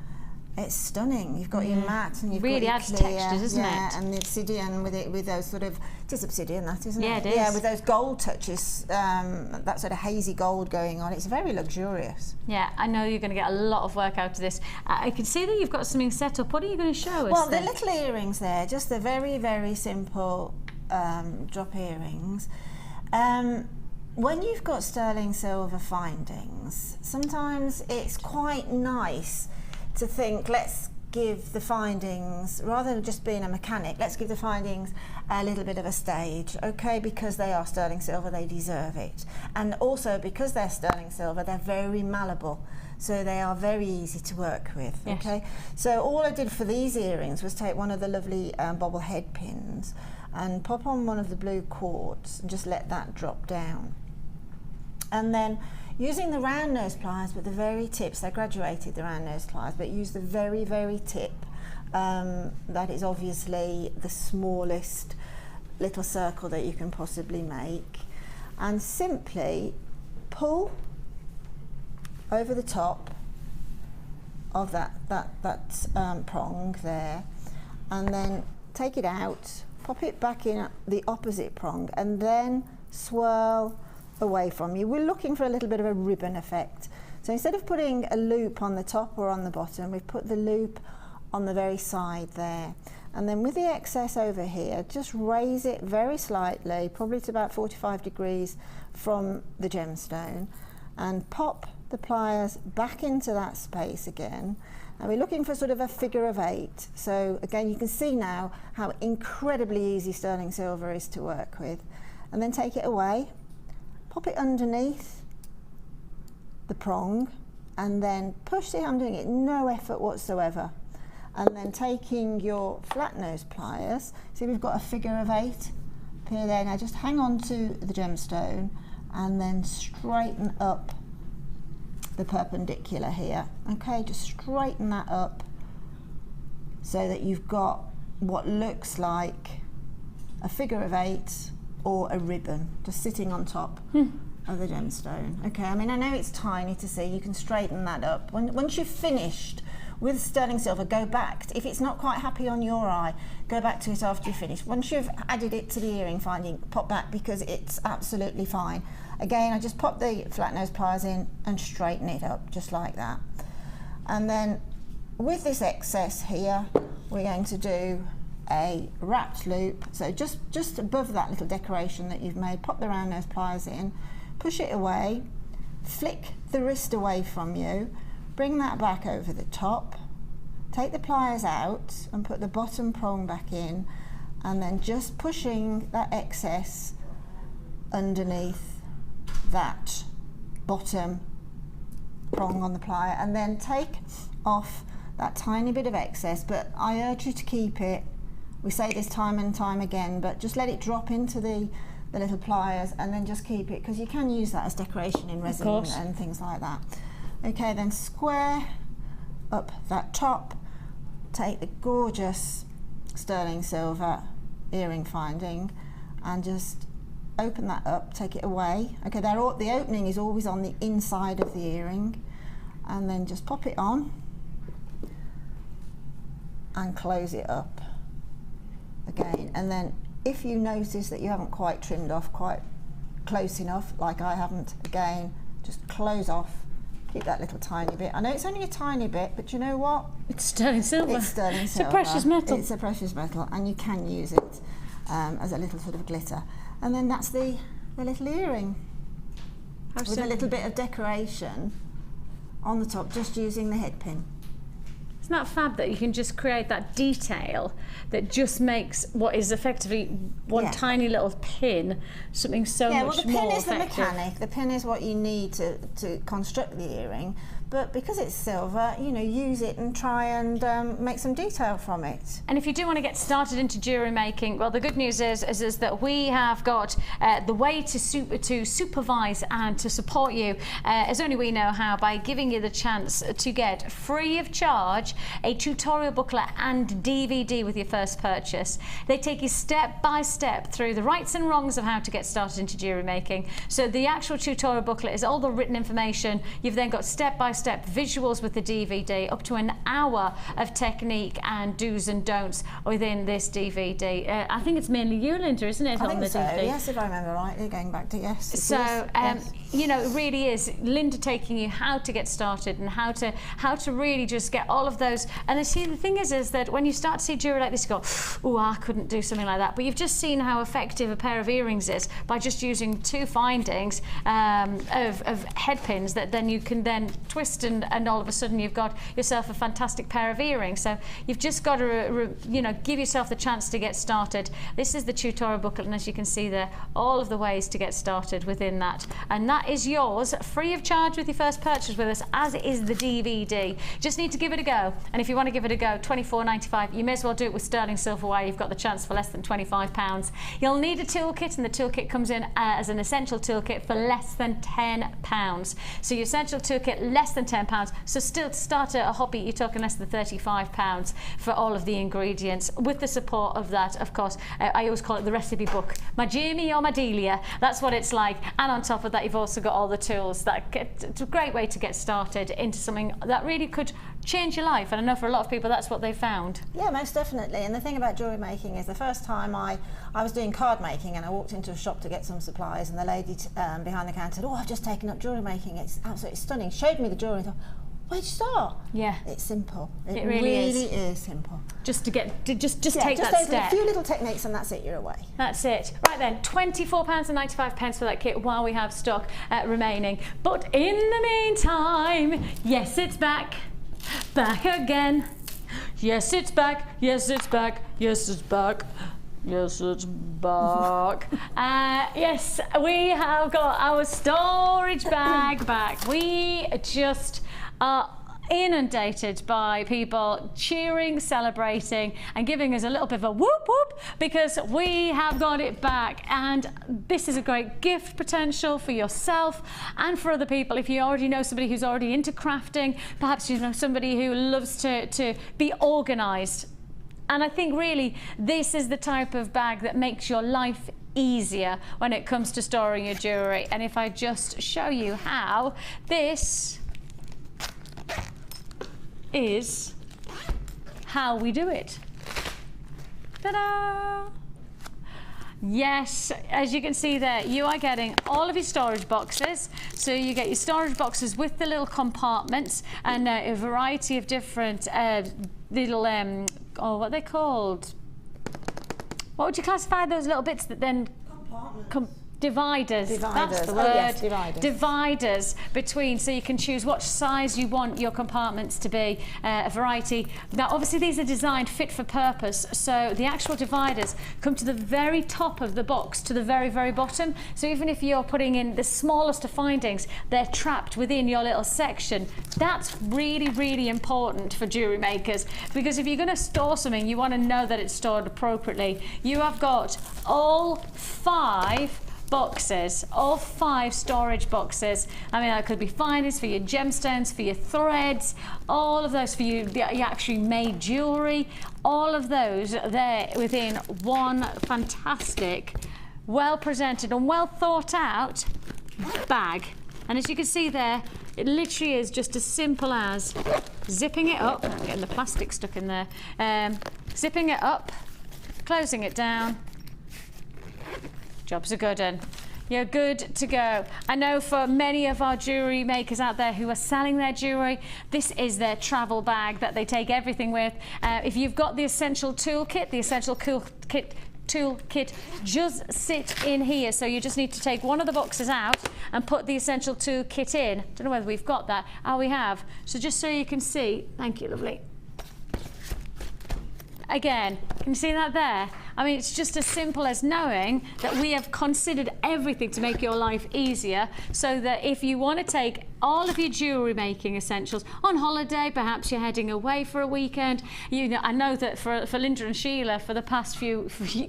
it's stunning. You've got your matte and you've really got your adds clear, texture, doesn't it? And the obsidian with those sort of, it is obsidian, that, isn't it? Yeah, it is. Yeah, with those gold touches, that sort of hazy gold going on. It's very luxurious. Yeah, I know you're going to get a lot of work out of this. I can see that you've got something set up. What are you going to show us? Well, the little earrings there, just the very, very simple drop earrings. When you've got sterling silver findings, sometimes it's quite nice to think, let's give the findings, rather than just being a mechanic, let's give the findings a little bit of a stage, okay, because they are sterling silver, they deserve it. And also, because they're sterling silver, they're very malleable, so they are very easy to work with, okay? So all I did for these earrings was take one of the lovely bobble head pins and pop on one of the blue quartz and just let that drop down. And then using the round nose pliers, but the very tips, they graduated the round nose pliers, but use the very, very tip. That is obviously the smallest little circle that you can possibly make. And simply pull over the top of that prong there, and then take it out, pop it back in at the opposite prong, and then swirl away from you. We're looking for a little bit of a ribbon effect. So instead of putting a loop on the top or on the bottom, we've put the loop on the very side there. And then with the excess over here, just raise it very slightly, probably to about 45 degrees from the gemstone, and pop the pliers back into that space again. And we're looking for sort of a figure of 8. So again, you can see now how incredibly easy sterling silver is to work with. And then take it away, pop it underneath the prong, and then push it. I'm doing it no effort whatsoever. And then taking your flat nose pliers, see we've got a figure of 8 up here there. Now just hang on to the gemstone and then straighten up the perpendicular here. Okay, just straighten that up so that you've got what looks like a figure of 8 or a ribbon just sitting on top of the gemstone. Okay, I mean, I know it's tiny to see, you can straighten that up. Once you've finished with sterling silver, go back. If it's not quite happy on your eye, go back to it after you finish. Once you've added it to the earring finding, pop back because it's absolutely fine. Again, I just pop the flat nose pliers in and straighten it up just like that. And then with this excess here, we're going to do a wrapped loop. So just above that little decoration that you've made, pop the round nose pliers in, push it away, flick the wrist away from you, bring that back over the top, take the pliers out and put the bottom prong back in, and then just pushing that excess underneath that bottom prong on the plier, and then take off that tiny bit of excess, but I urge you to keep it. We say this time and time again, but just let it drop into the little pliers and then just keep it, because you can use that as decoration in resin and things like that. Okay, then square up that top, take the gorgeous sterling silver earring finding and just open that up, take it away. Okay, the opening is always on the inside of the earring, and then just pop it on and close it up again. And then if you notice that you haven't quite trimmed off quite close enough, like I haven't, again, just close off, keep that little tiny bit. I know it's only a tiny bit, but you know what? It's sterling silver. It's sterling silver. It's a precious metal. It's a precious metal, and you can use it as a little sort of glitter. And then that's the little earring with a little bit of decoration on the top, just using the head pin. Isn't that fab that you can just create that detail that just makes what is effectively one tiny little pin something so much more effective? Yeah, well, the pin is the mechanic. The pin is what you need to construct the earring. But because it's silver, you know, use it and try and make some detail from it. And if you do want to get started into jewellery making, well, the good news is that we have got the way to supervise and to support you, as only we know how, by giving you the chance to get free of charge a tutorial booklet and DVD with your first purchase. They take you step by step through the rights and wrongs of how to get started into jewellery making. So the actual tutorial booklet is all the written information. You've then got step-by-step visuals with the DVD, up to an hour of technique and do's and don'ts within this DVD. I think it's mainly you, Linda, isn't it, on the DVD? Yes, if I remember rightly, going back to yes. So, you know, it really is Linda taking you how to get started and how to really just get all of those. And I see the thing is that when you start to see jewellery like this, you go, oh, I couldn't do something like that. But you've just seen how effective a pair of earrings is by just using two findings of head pins that then you can then twist and all of a sudden you've got yourself a fantastic pair of earrings. So you've just got to you know, give yourself the chance to get started. This is the tutorial booklet, and as you can see there, all of the ways to get started within that, and that is yours free of charge with your first purchase with us, as is the DVD. Just need to give it a go, and if you want to give it a go, £24.95. You may as well do it with sterling silverware. You've got the chance for less than £25. You'll need a toolkit, and the toolkit comes in as an essential toolkit for less than £10. So your essential toolkit, less than £10. So still to start a hobby, you're talking less than £35 for all of the ingredients, with the support of that, of course. I always call it the recipe book, my Jamie or my Delia. That's what it's like. And on top of that, you've also got all the tools. It's a great way to get started into something that really could change your life, and I know for a lot of people that's what they found. Yeah, most definitely. And the thing about jewellery making is the first time I was doing card making, and I walked into a shop to get some supplies, and the lady behind the counter said, oh, I've just taken up jewellery making, it's absolutely stunning, showed me the jewellery, and I thought, where'd you start? Yeah. It's simple. It really is simple. Just to take that step. A few little techniques and that's it, you're away. That's it. Right then, £24.95 for that kit while we have stock remaining. But in the meantime, yes, it's back. Back again. Yes, it's back. Yes, it's back. Yes, it's back. Yes, it's back. Yes, we have got our storage bag back. We just are inundated by people cheering, celebrating and giving us a little bit of a whoop whoop because we have got it back, and this is a great gift potential for yourself and for other people. If you already know somebody who's already into crafting, perhaps you know somebody who loves to be organised, and I think really this is the type of bag that makes your life easier when it comes to storing your jewellery. And if I just show you how, this is how we do it. Ta-da! Yes, as you can see there, you are getting all of your storage boxes. So you get your storage boxes with the little compartments and a variety of different little, what are they called? What would you classify those little bits that then... Dividers. That's the word. Oh, yes, dividers. Dividers between, so you can choose what size you want your compartments to be, a variety. Now obviously these are designed fit for purpose, so the actual dividers come to the very top of the box to the very, very bottom. So even if you're putting in the smallest of findings, they're trapped within your little section. That's really, really important for jewellery makers, because if you're going to store something, you want to know that it's stored appropriately. You have got all 5 boxes, all 5 storage boxes. I mean, that could be findings for your gemstones, for your threads, all of those for you actually made jewellery, all of those there within one fantastic, well presented and well thought out bag. And as you can see there, it literally is just as simple as zipping it up, getting the plastic stuck in there, zipping it up, closing it down. Job's a good one. You're good to go. I know for many of our jewellery makers out there who are selling their jewellery, this is their travel bag that they take everything with. If you've got the essential toolkit, the essential toolkit just sit in here, so you just need to take one of the boxes out and put the essential toolkit in. Don't know whether we've got that. Oh, we have. So just so you can see, thank you, lovely. Again, can you see that there? I mean, it's just as simple as knowing that we have considered everything to make your life easier, so that if you want to take all of your jewellery making essentials on holiday, perhaps you're heading away for a weekend. You know, I know that for Linda and Sheila, for the past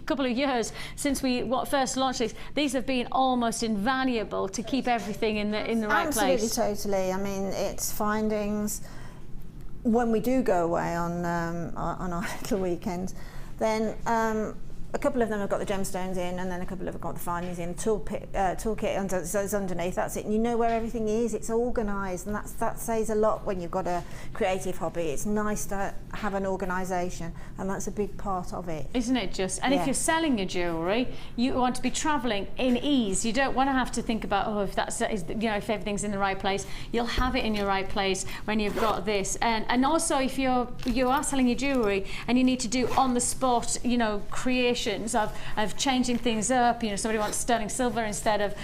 couple of years since we first launched these have been almost invaluable to keep everything in the right place. Absolutely, totally. I mean, it's findings. When we do go away on our little weekends, then a couple of them have got the gemstones in, and then a couple have got the findings in. Toolkit so it's underneath. That's it. And you know where everything is. It's organised, and that says a lot when you've got a creative hobby. It's nice to have an organisation, and that's a big part of it. Isn't it just? And if you're selling your jewellery, you want to be travelling in ease. You don't want to have to think about if everything's in the right place. You'll have it in your right place when you've got this. And also if you are selling your jewellery and you need to do on the spot, creation of changing things up, somebody wants sterling silver instead of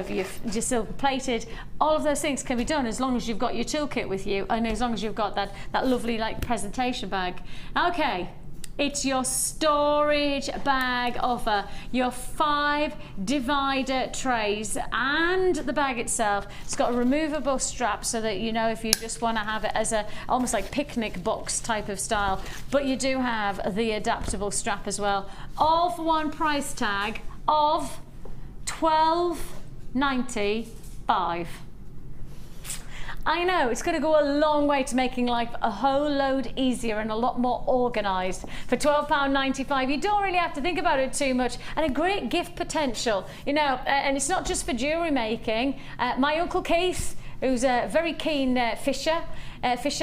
your silver plated. All of those things can be done as long as you've got your toolkit with you, and as long as you've got that lovely presentation bag. Okay, it's your storage bag offer, your 5 divider trays, and the bag itself. It's got a removable strap so that if you just want to have it as almost like picnic box type of style, but you do have the adaptable strap as well, all for one price tag of $12.95. I know, it's going to go a long way to making life a whole load easier and a lot more organised. For £12.95, you don't really have to think about it too much, and a great gift potential, and it's not just for jewellery making. My Uncle Keith, who's a very keen fisherman. He's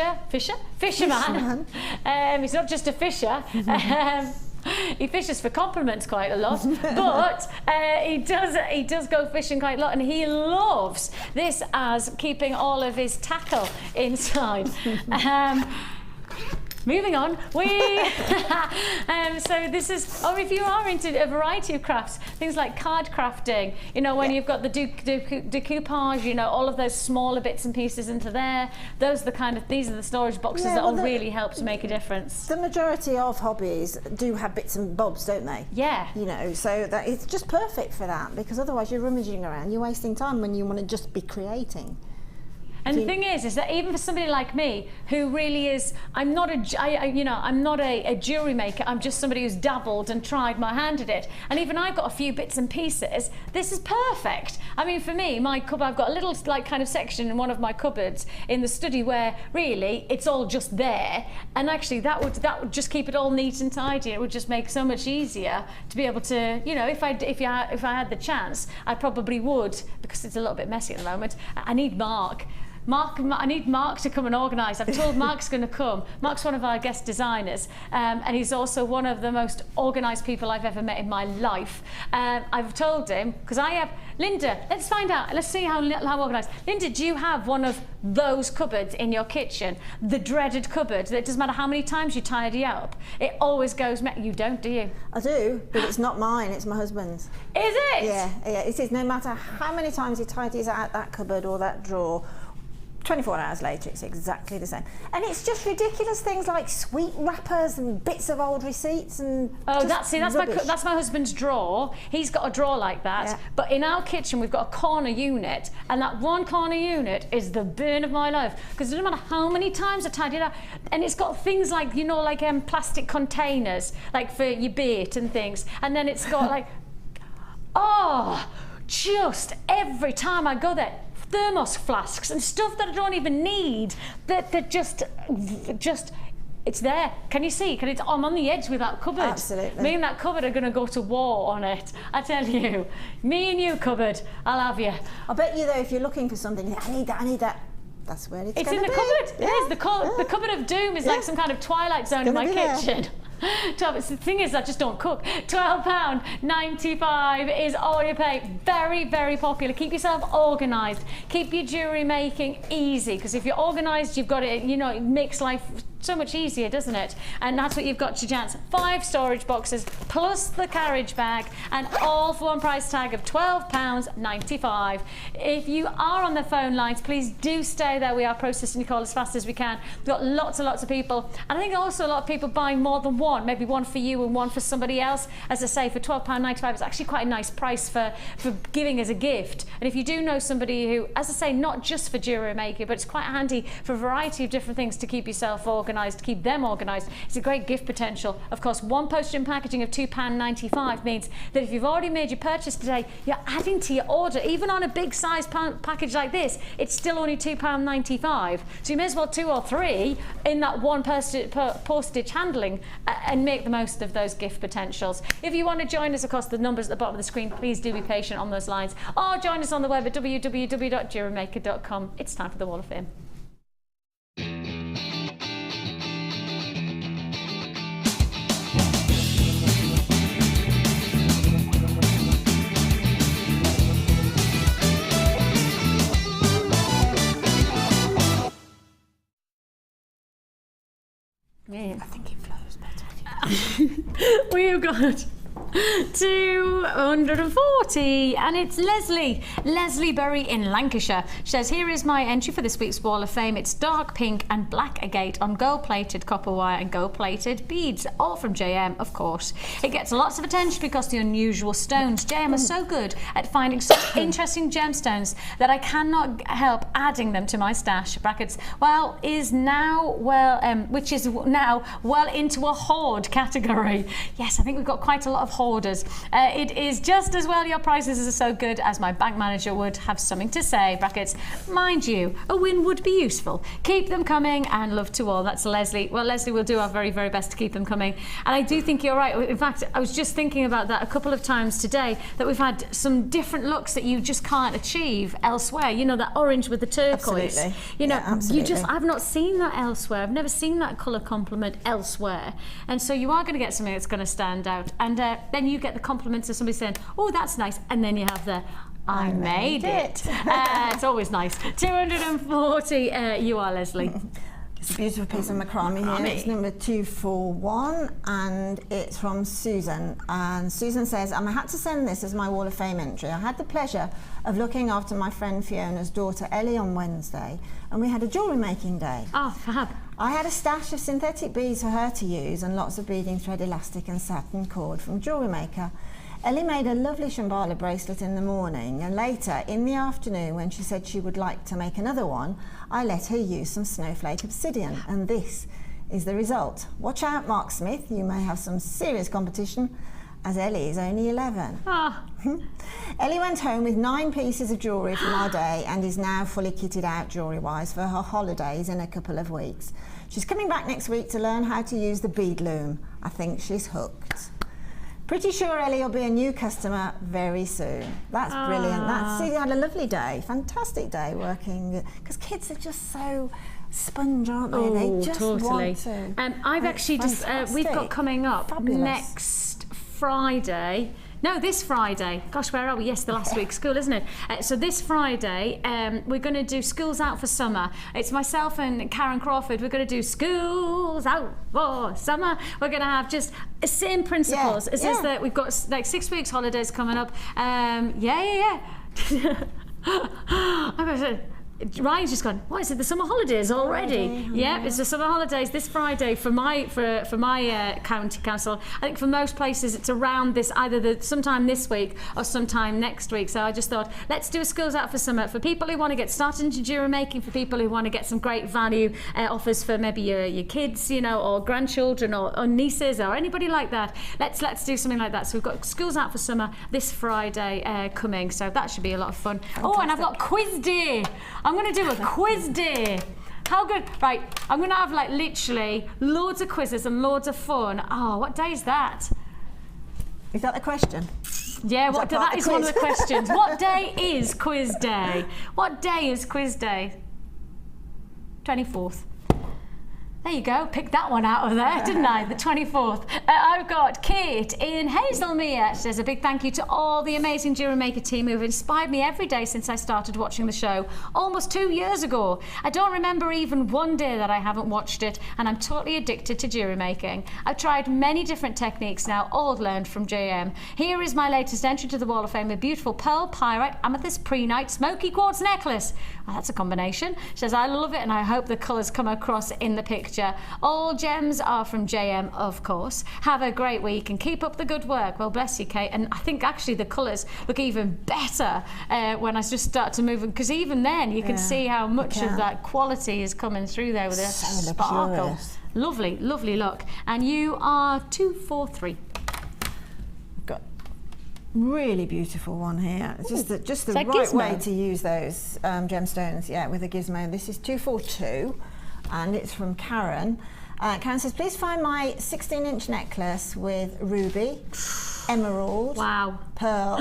not just a fisher. He fishes for compliments quite a lot, but he does go fishing quite a lot, and he loves this as keeping all of his tackle inside. Moving on, so this is, or if you are into a variety of crafts, things like card crafting, when you've got the decoupage, all of those smaller bits and pieces into there, these are the storage boxes that will really help to make a difference. The majority of hobbies do have bits and bobs, don't they? Yeah. So that it's just perfect for that, because otherwise you're rummaging around, you're wasting time when you want to just be creating. And the thing is that even for somebody like me, who really is, I'm not a jewellery maker. I'm just somebody who's dabbled and tried my hand at it. And even I've got a few bits and pieces. This is perfect. I mean, for me, my cupboard, I've got a little kind of section in one of my cupboards in the study where really it's all just there. And actually, that would just keep it all neat and tidy. It would just make so much easier to be able to, if I had the chance, I probably would, because it's a little bit messy at the moment. I need I need Mark to come and organise. I've told Mark's going to come. Mark's one of our guest designers, and he's also one of the most organised people I've ever met in my life. I've told him, because I have, Linda, let's find out, let's see how organised. Linda, do you have one of those cupboards in your kitchen? The dreaded cupboard, that doesn't matter how many times you tidy up, it always goes, you don't, do you? I do, but it's not mine, it's my husband's. Is it? Yeah, it is. No matter how many times he tidies out that cupboard or that drawer, 24 hours later, it's exactly the same. And it's just ridiculous things like sweet wrappers and bits of old receipts and that's my husband's drawer. He's got a drawer like that. Yeah. But in our kitchen, we've got a corner unit, and that one corner unit is the burn of my life, because it doesn't matter how many times I tidy it up, and it's got things like plastic containers, like for your bait and things, and then it's got just every time I go there, thermos flasks and stuff that I don't even need, that just It's there. Can you see? I'm on the edge with that cupboard. Absolutely. Me and that cupboard are going to go to war on it. I tell you. Me and you, cupboard. I'll have you. I bet you though, if you're looking for something, I need that. That's where it's in the be. cupboard. Yeah. It is. The cupboard of doom is like some kind of twilight zone in my kitchen. 12, the thing is, I just don't cook. £12.95 is all you pay. Very, very popular. Keep yourself organised. Keep your jewellery making easy, because if you're organised, you've got it. You know, it makes life so much easier, doesn't it? And that's what you've got to chance. 5 storage boxes plus the carriage bag, and all for one price tag of £12.95. If you are on the phone lines, please do stay there. We are processing your call as fast as we can. We've got lots and lots of people, and I think also a lot of people buying more than one, maybe one for you and one for somebody else. As I say, for £12.95, it's actually quite a nice price for giving as a gift. And if you do know somebody who, as I say, not just for Jewellery Maker, but it's quite handy for a variety of different things to keep yourself organised, to keep them organised. It's a great gift potential. Of course, one postage and packaging of £2.95 means that if you've already made your purchase today, you're adding to your order. Even on a big size package like this, it's still only £2.95. So you may as well 2 or 3 in that one postage handling and make the most of those gift potentials. If you want to join us, of course, the numbers at the bottom of the screen, please do be patient on those lines, or join us on the web at www.jewellerymaker.com. It's time for the Wall of Fame. I think it flows better. We've got 240, and it's Leslie Berry in Lancashire. She says, here is my entry for this week's Wall of Fame. It's dark pink and black agate on gold-plated copper wire and gold-plated beads, all from JM, of course. It gets lots of attention because the unusual stones. JM are so good at finding such interesting gemstones that I cannot help adding them to my stash. Brackets, which is now well into a hoard category. Yes, I think we've got quite a lot of hoarders. It is just as well your prices are so good as my bank manager would have something to say. Brackets, mind you, a win would be useful. Keep them coming, and love to all. That's Leslie. Well, Leslie, will do our very, very best to keep them coming. And I do think you're right. In fact, I was just thinking about that a couple of times today, that we've had some different looks that you just can't achieve elsewhere. You know, that orange with the turquoise. Absolutely. You know, absolutely. I've not seen that elsewhere. I've never seen that colour complement elsewhere. And so you are going to get something that's going to stand out. And then you get the compliments of somebody saying, oh, that's nice. And then you have the, I made it. It's always nice. 240, you are, Leslie. It's a beautiful piece of macrame here. It's number 241, and it's from Susan. And Susan says, I had to send this as my Wall of Fame entry. I had the pleasure of looking after my friend Fiona's daughter Ellie on Wednesday, and we had a jewellery making day. Oh, fab. I had a stash of synthetic beads for her to use and lots of beading thread, elastic and satin cord from Jewellery Maker. Ellie made a lovely Shambhala bracelet in the morning, and later in the afternoon, when she said she would like to make another one, I let her use some snowflake obsidian, and this is the result. Watch out, Mark Smith, you may have some serious competition, as Ellie is only 11. Ellie went home with 9 pieces of jewellery from our day and is now fully kitted out jewellery-wise for her holidays in a couple of weeks. She's coming back next week to learn how to use the bead loom. I think she's hooked. Pretty sure Ellie will be a new customer very soon. That's brilliant. See, you had a lovely day, fantastic day working, because kids are just so sponge, aren't they? They just want to. I've actually just, we've got coming up next Friday. No, this Friday. Gosh, where are we? Yes, the last week school, isn't it? So this Friday, we're going to do Schools Out for Summer. It's myself and Karen Crawford. We're going to do Schools Out for Summer. We're going to have just the same principles. It's just that we've got like 6 weeks holidays coming up. Ryan's just gone, what is it, the summer holidays already? Yeah, it's the summer holidays this Friday for my county council. I think for most places it's around this, either sometime this week or sometime next week. So I just thought, let's do a Schools Out for Summer for people who want to get started into jewellery making, for people who want to get some great value offers for maybe your kids, you know, or grandchildren or nieces or anybody like that. Let's do something like that. So we've got Schools Out for Summer this Friday coming, so that should be a lot of fun. Fantastic. Oh, and I've got quiz day. I'm going to do a quiz day. How good? Right, I'm gonna have like literally loads of quizzes and loads of fun. Oh, what day is that? Is that the question? Yeah, what day? part That of is the one of the quiz? questions. What day is quiz day? What day is quiz day? 24th. There you go, picked that one out of there, didn't I? The 24th. I've got Kate in Hazelmere. She says a big thank you to all the amazing Jewellery Maker team who have inspired me every day since I started watching the show almost 2 years ago. I don't remember even one day that I haven't watched it, and I'm totally addicted to jewellery making. I've tried many different techniques now, all learned from JM. Here is my latest entry to the Wall of Fame, a beautiful pearl, pyrite, amethyst, prehnite, smoky quartz necklace. Well, that's a combination. She says, I love it and I hope the colours come across in the picture. All gems are from JM, of course. Have a great week and keep up the good work. Well, bless you, Kate. And I think actually the colours look even better when I just start to move them, because even then you can see how much of that quality is coming through there with a sparkle. luxurious. Lovely, lovely look. And you are 243. Got really beautiful one here. It's just the that right gizmo? way to use those gemstones, yeah, with a gizmo. This is 242 and it's from Karen. Karen says, please find my 16-inch necklace with ruby, emerald, Wow. pearl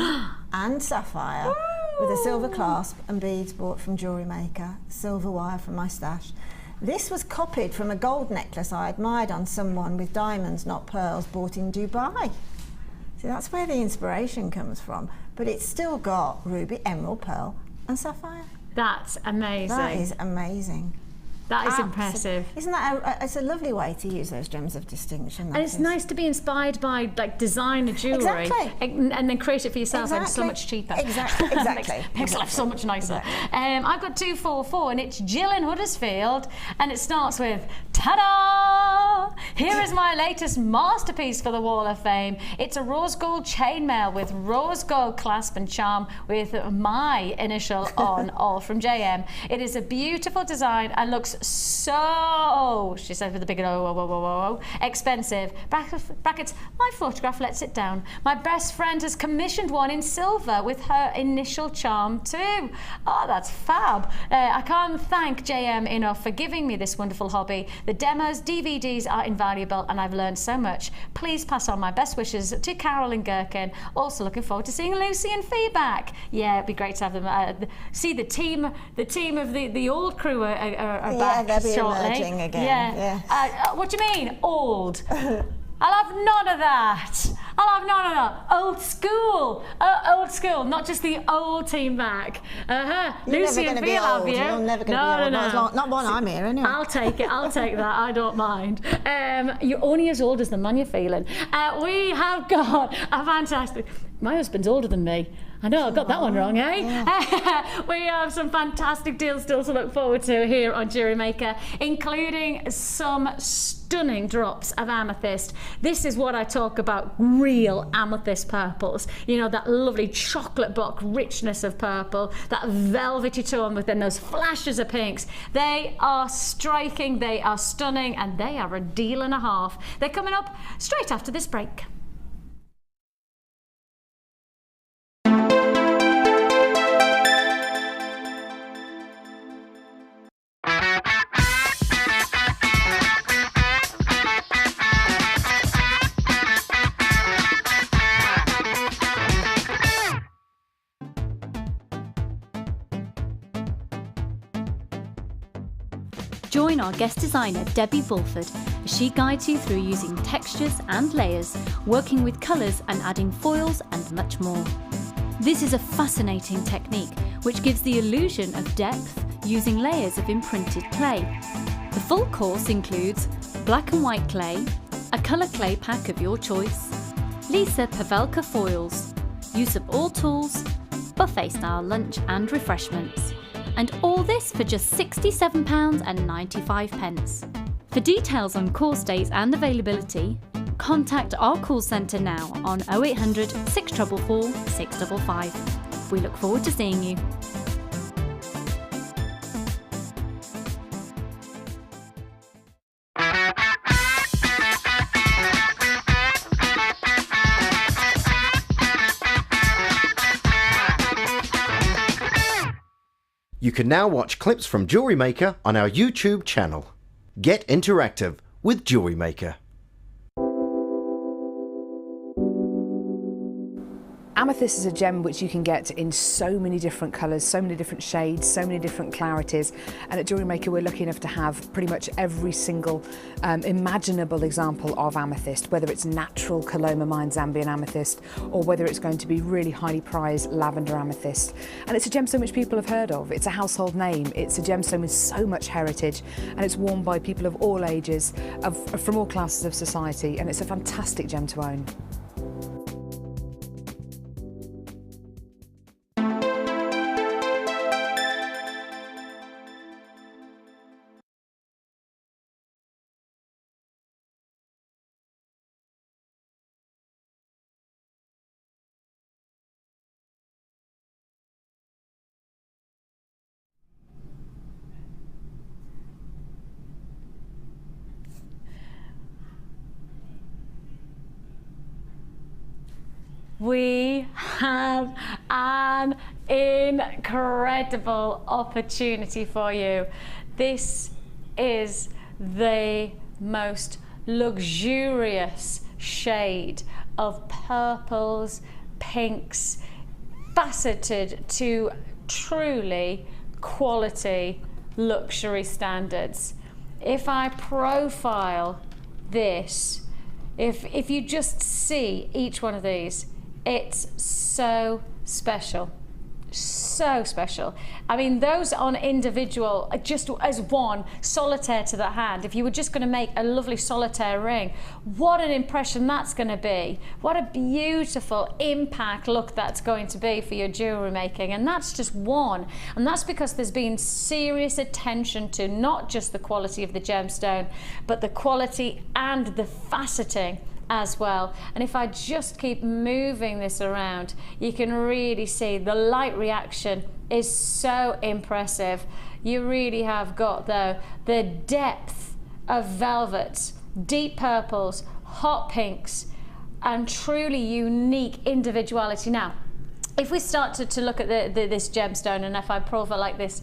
and sapphire with a silver clasp and beads bought from Jewellery Maker, silver wire from my stash. This was copied from a gold necklace I admired on someone with diamonds, not pearls, bought in Dubai. See, that's where the inspiration comes from. But it's still got ruby, emerald, pearl and sapphire. That's amazing. That is amazing. That is impressive. Isn't that it's a lovely way to use those gems of distinction? And it's nice to be inspired by like designer jewellery, Exactly. and then create it for yourself, and it's so much cheaper. Exactly. Makes life so much nicer. I've got 244, and it's Jill in Huddersfield, and it starts with ta-da! Here is my latest masterpiece for the Wall of Fame. It's a rose gold chainmail with rose gold clasp and charm with my initial on, all from JM. It is a beautiful design and looks so, she said with a big O, expensive. Brackets, my photograph lets it down. My best friend has commissioned one in silver with her initial charm too. Oh, that's fab. I can't thank JM enough for giving me this wonderful hobby. The demos, DVDs are invaluable and I've learned so much. Please pass on my best wishes to Carol and Gherkin. Also looking forward to seeing Lucy and Fee back. Yeah, it'd be great to have them. See the team of the old crew are back they'll be shortly. emerging again. Yeah. What do you mean, old? I'll have none of that. Old school, not just the old team back. Lucy and Fee, have you? You're never going to be old. No. Not while I'm here, anyway. I'll take it. I'll take that. I don't mind. You're only as old as the man you're feeling. We have got a fantastic. My husband's older than me. I know, I got that one wrong, eh? Yeah. We have some fantastic deals still to look forward to here on Jewellery Maker, including some stunning drops of amethyst. This is what I talk about, real amethyst purples. You know, that lovely chocolate block richness of purple, that velvety tone within those flashes of pinks. They are striking, they are stunning, and they are a deal and a half. They're coming up straight after this break. Join our guest designer Debbie Bulford as she guides you through using textures and layers, working with colours and adding foils and much more. This is a fascinating technique which gives the illusion of depth using layers of imprinted clay. The full course includes black and white clay, a colour clay pack of your choice, Lisa Pavelka foils, use of all tools, buffet style lunch and refreshments. And all this for just £67.95. For details on course dates and availability, contact our call centre now on 0800 644 655. We look forward to seeing you. You can now watch clips from Jewellery Maker on our YouTube channel. Get interactive with Jewellery Maker. Amethyst is a gem which you can get in so many different colours, so many different shades, so many different clarities, and at Jewellery Maker we're lucky enough to have pretty much every single imaginable example of amethyst, whether it's natural Coloma Mine Zambian amethyst or whether it's going to be really highly prized lavender amethyst. And it's a gemstone which people have heard of, it's a household name, it's a gemstone with so much heritage, and it's worn by people of all ages, from all classes of society, and it's a fantastic gem to own. We have an incredible opportunity for you. This is the most luxurious shade of purples, pinks, faceted to truly quality luxury standards. If I profile this, if you just see each one of these, it's so special. So special. I mean, those on individual, just as one solitaire to the hand, if you were just going to make a lovely solitaire ring, what an impression that's going to be. What a beautiful impact look that's going to be for your jewellery making. And that's just one. And that's because there's been serious attention to not just the quality of the gemstone, but the quality and the faceting as well. And if I just keep moving this around, you can really see the light reaction is so impressive. You really have got, though, the depth of velvets, deep purples, hot pinks, and truly unique individuality. Now, if we start to look at this gemstone, and if I profile like this,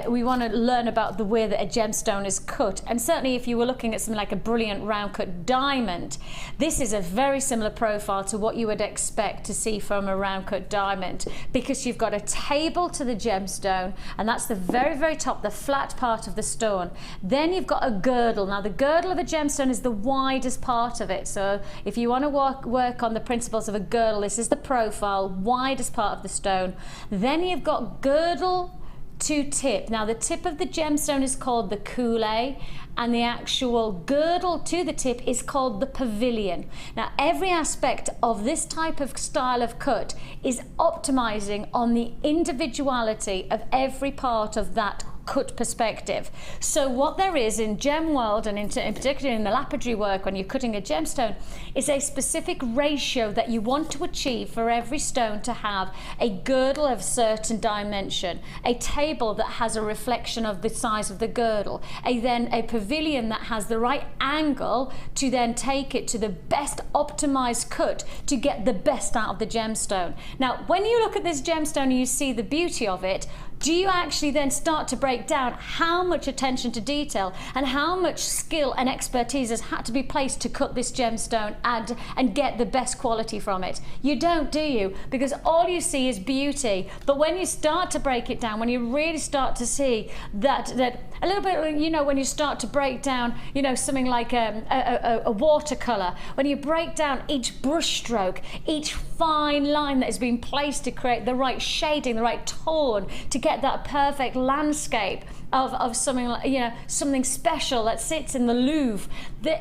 we want to learn about the way that a gemstone is cut. And certainly if you were looking at something like a brilliant round cut diamond, this is a very similar profile to what you would expect to see from a round cut diamond, because you've got a table to the gemstone, and that's the very, very top, the flat part of the stone. Then you've got a girdle. Now the girdle of a gemstone is the widest part of it. So if you want to work on the principles of a girdle, this is the profile, widest part of the stone. Then you've got girdle to tip. Now the tip of the gemstone is called the coulee, and the actual girdle to the tip is called the pavilion. Now every aspect of this type of style of cut is optimizing on the individuality of every part of that cut perspective. So what there is in gem world, and in particular in the lapidary work when you're cutting a gemstone, is a specific ratio that you want to achieve for every stone to have a girdle of certain dimension, a table that has a reflection of the size of the girdle, then a pavilion that has the right angle to then take it to the best optimized cut to get the best out of the gemstone. Now when you look at this gemstone and you see the beauty of it, do you actually then start to break down how much attention to detail and how much skill and expertise has had to be placed to cut this gemstone and get the best quality from it? You don't, do you? Because all you see is beauty. But when you start to break it down, when you really start to see that a little bit, you know, when you start to break down, you know, something like a watercolor, when you break down each brush stroke, each fine line that has been placed to create the right shading, the right tone, to get that perfect landscape of something like, you know, something special that sits in the Louvre.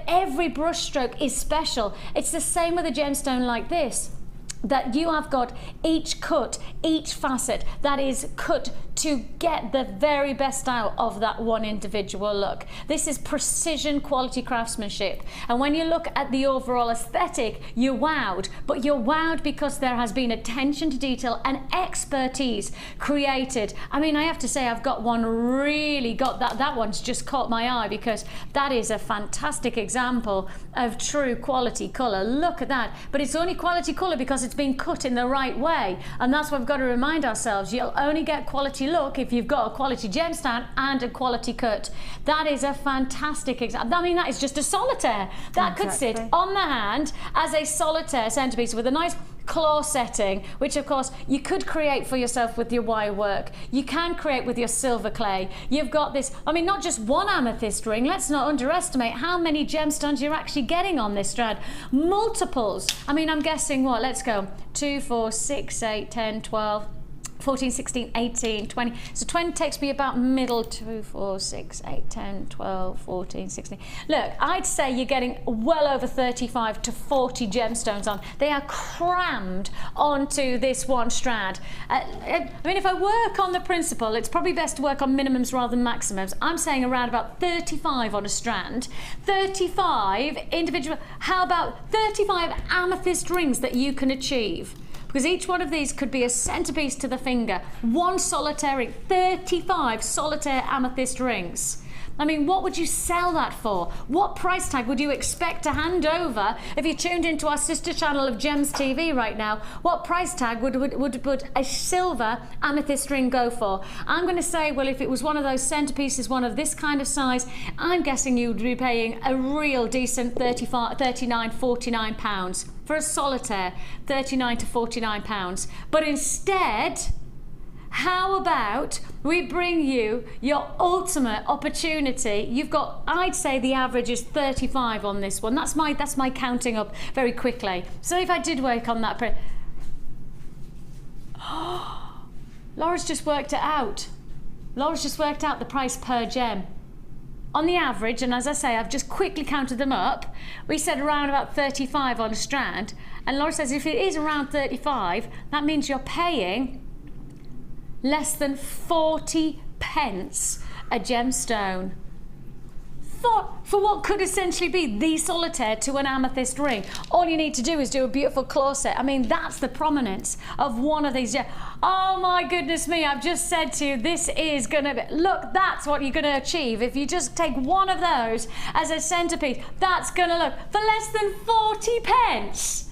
Every brush stroke is special. It's the same with a gemstone like this, that you have got each cut, each facet that is cut to get the very best out of that one individual look. This is precision quality craftsmanship. And when you look at the overall aesthetic, you're wowed, but you're wowed because there has been attention to detail and expertise created. I mean, I have to say, I've got one really that one's just caught my eye, because that is a fantastic example of true quality color. Look at that. But it's only quality color because it's been cut in the right way. And that's what we've got to remind ourselves. You'll only get quality look if you've got a quality gemstone and a quality cut. That is a fantastic example. I mean, that is just a solitaire. That could sit on the hand as a solitaire centerpiece with a nice claw setting, which of course you could create for yourself with your wire work. You can create with your silver clay. You've got this, I mean, not just one amethyst ring. Let's not underestimate how many gemstones you're actually getting on this strand. Multiples. I mean, I'm guessing what, let's go 2, 4, 6, 8, 10, 12, 14, 16, 18, 20. So 20 takes me about middle, 2, 4, 6, 8, 10, 12, 14, 16. Look, I'd say you're getting well over 35 to 40 gemstones on. They are crammed onto this one strand. I mean, if I work on the principle, it's probably best to work on minimums rather than maximums. I'm saying around about 35 on a strand. 35 individual, how about 35 amethyst rings that you can achieve? Because each one of these could be a centerpiece to the finger. One solitaire ring, 35 solitaire amethyst rings. I mean, what would you sell that for? What price tag would you expect to hand over if you tuned into our sister channel of Gems TV right now? What price tag would a silver amethyst ring go for? I'm going to say, well, if it was one of those centerpieces, one of this kind of size, I'm guessing you would be paying a real decent 39, 49 pounds. For a solitaire, 39 to 49 pounds. But instead, how about we bring you your ultimate opportunity? You've got, I'd say the average is 35 on this one. That's my counting up very quickly. So if I did work on that, Laura's just worked it out. Laura's just worked out the price per gem. On the average, and as I say, I've just quickly counted them up, we said around about 35 on a strand. And Laura says if it is around 35, that means you're paying less than 40 pence a gemstone. For what could essentially be the solitaire to an amethyst ring. All you need to do is do a beautiful claw set. I mean, that's the prominence of one of these. Oh my goodness me, I've just said to you, this is gonna be, look, that's what you're gonna achieve. If you just take one of those as a centerpiece, that's gonna look, for less than 40 pence.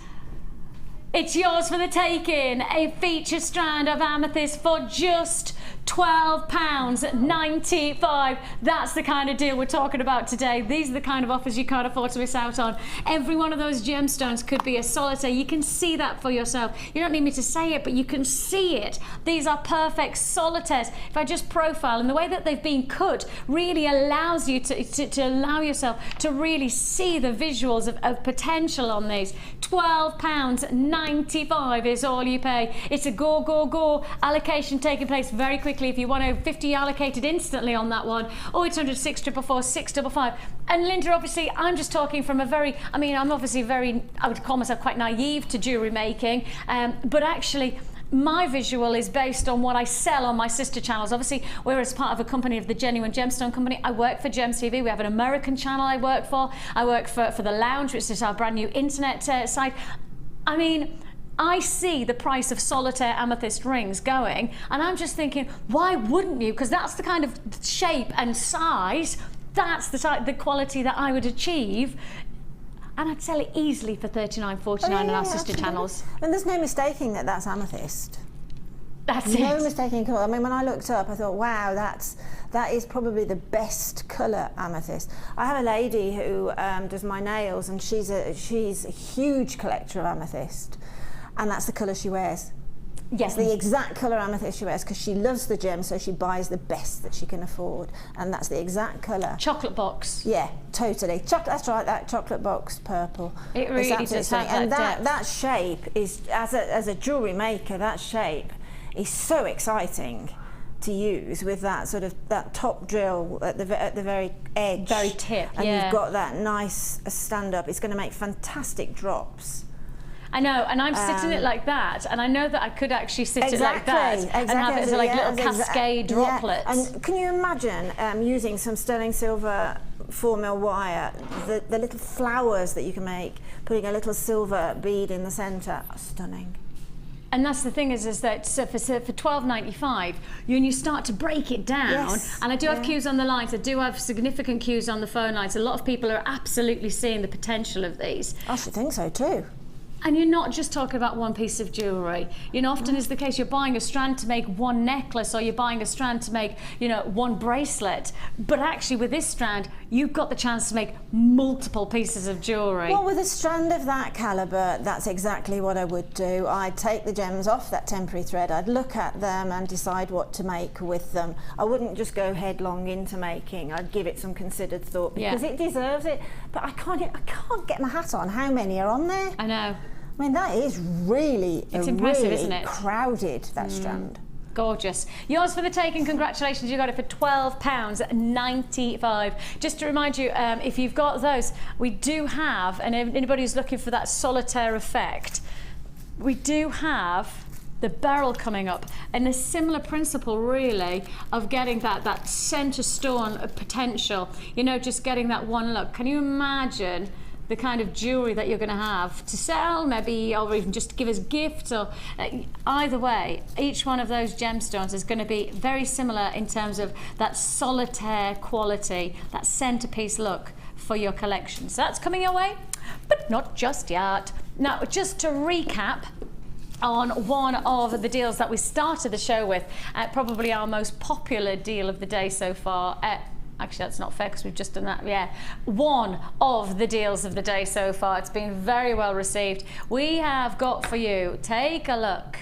It's yours for the taking. A feature strand of amethyst for just £12.95. That's the kind of deal we're talking about today. These are the kind of offers you can't afford to miss out on. Every one of those gemstones could be a solitaire. You can see that for yourself. You don't need me to say it, but you can see it. These are perfect solitaires. If I just profile, and the way that they've been cut really allows you to allow yourself to really see the visuals of potential on these. £12.95 is all you pay. It's a go allocation taking place very quickly. If you want to 50 allocated instantly on that one, 0800 644 655. And Linda, obviously, I'm just talking from a very, I mean, I'm obviously very, I would call myself quite naive to jewellery making, but actually, my visual is based on what I sell on my sister channels. Obviously, we're as part of a company of the Genuine Gemstone Company. I work for Gems TV. We have an American channel I work for. I work for The Lounge, which is our brand new internet site. I mean, I see the price of solitaire amethyst rings going, and I'm just thinking, why wouldn't you? Because that's the kind of shape and size, that's the quality that I would achieve. And I'd sell it easily for $39.49 on our sister channels. And there's no mistaking that that's amethyst. That's it. No mistaking colour. I mean, when I looked up, I thought, wow, that is probably the best colour amethyst. I have a lady who does my nails, and she's a huge collector of amethyst, and that's the colour she wears. Yes, the exact colour amethyst she wears, because she loves the gem, so she buys the best that she can afford, and that's the exact colour. Chocolate box. Yeah, totally. That's right, that chocolate box purple. It really does have and that that shape is, as a jewellery maker, that shape is so exciting to use, with that sort of that top drill at the very edge, very tip, and yeah. You've got that nice stand up. It's going to make fantastic drops. I know, and I'm sitting it like that, and I know that I could actually sit it like that and have it as like little cascade droplets. Yeah. And can you imagine using some sterling silver 4mm wire, the little flowers that you can make, putting a little silver bead in the centre? Stunning. And that's the thing is that for $12.95, you start to break it down. Yes, and I do have queues on the lines. I do have significant queues on the phone lines. A lot of people are absolutely seeing the potential of these. I should think so too. And you're not just talking about one piece of jewellery. You know, often is the case, you're buying a strand to make one necklace, or you're buying a strand to make, you know, one bracelet. But actually with this strand, you've got the chance to make multiple pieces of jewellery. Well, with a strand of that calibre, that's exactly what I would do. I'd take the gems off that temporary thread, I'd look at them and decide what to make with them. I wouldn't just go headlong into making, I'd give it some considered thought, because it deserves it. But I can't get my hat on how many are on there. I know. I mean, that is really, it's impressive, really isn't it? Crowded, that strand. Gorgeous. Yours for the taking. Congratulations, you got it for £12.95. Just to remind you, if you've got those, we do have, and anybody who's looking for that solitaire effect, we do have the beryl coming up, and a similar principle really of getting that centre stone potential, you know, just getting that one look. Can you imagine the kind of jewellery that you're going to have to sell, maybe, or even just give as gifts, or either way, each one of those gemstones is going to be very similar in terms of that solitaire quality, that centerpiece look for your collection. So that's coming your way, but not just yet. Now, just to recap on one of the deals that we started the show with, probably our most popular deal of the day so far. Actually, that's not fair because we've just done that. Yeah, one of the deals of the day so far. It's been very well received. We have got for you, take a look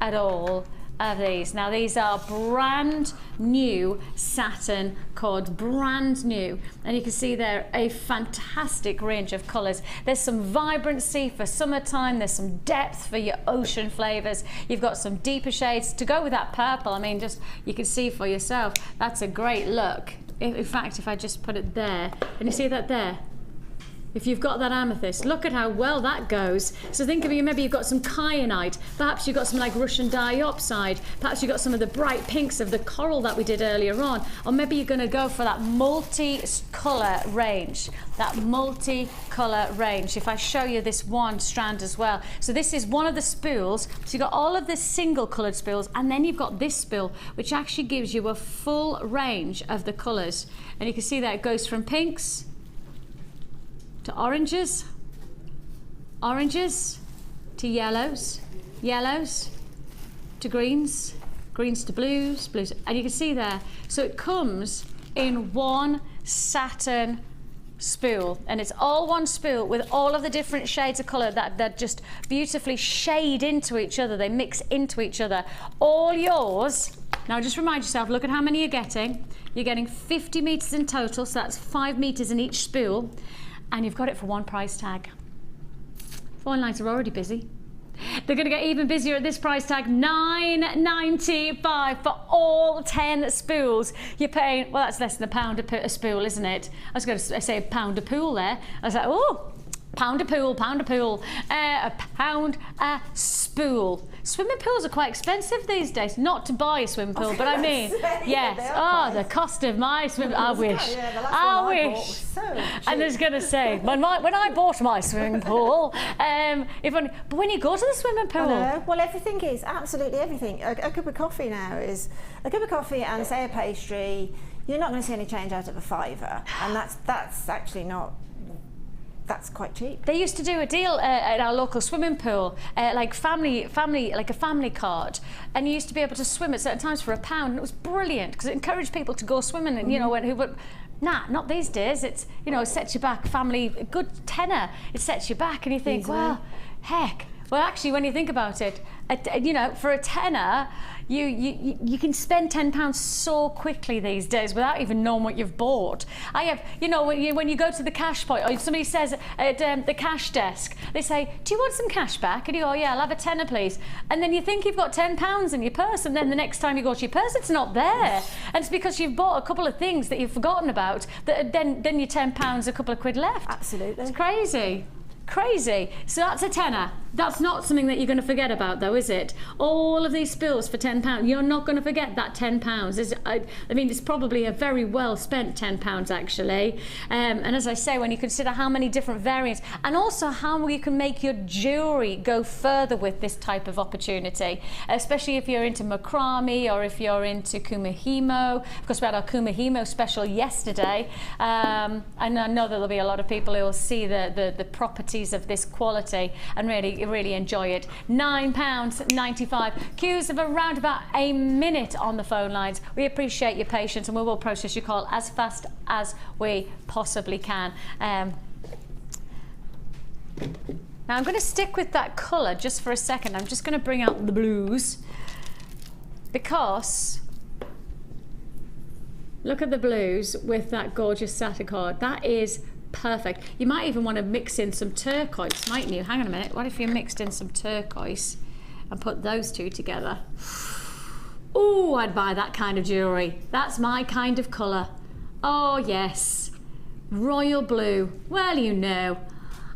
at all of these. Now, these are brand new satin cord, brand new. And you can see there a fantastic range of colours. There's some vibrancy for summertime. There's some depth for your ocean flavours. You've got some deeper shades to go with that purple. I mean, just you can see for yourself. That's a great look. In fact, if I just put it there, and you see that there? If you've got that amethyst, look at how well that goes. So think of it, maybe you've got some kyanite, perhaps you've got some like Russian diopside, perhaps you've got some of the bright pinks of the coral that we did earlier on, or maybe you're going to go for that multi-colour range. If I show you this one strand as well. So this is one of the spools. So you've got all of the single coloured spools, and then you've got this spool, which actually gives you a full range of the colours. And you can see that it goes from pinks to oranges to yellows to greens to blues, and you can see there. So it comes in one satin spool, and it's all one spool with all of the different shades of colour that just beautifully shade into each other. They mix into each other. All yours. Now just remind yourself, look at how many you're getting. You're getting 50 metres in total, so that's 5 metres in each spool. And you've got it for one price tag. Phone lines are already busy. They're going to get even busier at this price tag, $9.95 for all 10 spools. You're paying, well, that's less than £1 a spool, isn't it? I was going to say £1 a pool there. I was like, oh, £1 a pool, £1 a pool, £1 a spool. Swimming pools are quite expensive these days. Not to buy a swimming pool, but I mean, yes. Oh, the cost of my swimming. I wish. I wish. And I was going to say, when I bought my swimming pool, but when you go to the swimming pool, well, everything is absolutely everything. A cup of coffee now is a cup of coffee and say a pastry. You're not going to see any change out of a £5, and that's actually not. That's quite cheap. They used to do a deal at our local swimming pool, like like a family card, and you used to be able to swim at certain times for £1, and it was brilliant because it encouraged people to go swimming. And you know, not these days. It's, you know, it sets you back. Family, a good tenner, it sets you back, and you think, easily. Well, heck. Well, actually, when you think about it, you know, for a tenner, you can spend £10 so quickly these days without even knowing what you've bought. I have, you know, when you go to the cash point, or somebody says at the cash desk, they say, do you want some cash back? And you go, oh, yeah, I'll have a tenner, please. And then you think you've got £10 in your purse, and then the next time you go to your purse, it's not there. And it's because you've bought a couple of things that you've forgotten about, that then your £10, a couple of quid left. Absolutely. It's crazy. Crazy. So that's a tenner. That's not something that you're going to forget about, though, is it? All of these spills for £10. You're not going to forget that £10. I mean, it's probably a very well spent £10, actually. And as I say, when you consider how many different variants, and also how you can make your jewellery go further with this type of opportunity, especially if you're into macrame or if you're into kumihimo. Of course, we had our kumihimo special yesterday. And I know there'll be a lot of people who will see the properties of this quality and really enjoy it. £9.95. Queues of around about a minute on the phone lines. We appreciate your patience and we will process your call as fast as we possibly can. Now I'm going to stick with that colour just for a second. I'm just going to bring out the blues because look at the blues with that gorgeous satin card. That is perfect. You might even want to mix in some turquoise, mightn't you? Hang on a minute. What if you mixed in some turquoise and put those two together? Oh, I'd buy that kind of jewellery. That's my kind of colour. Oh yes, royal blue. Well, you know,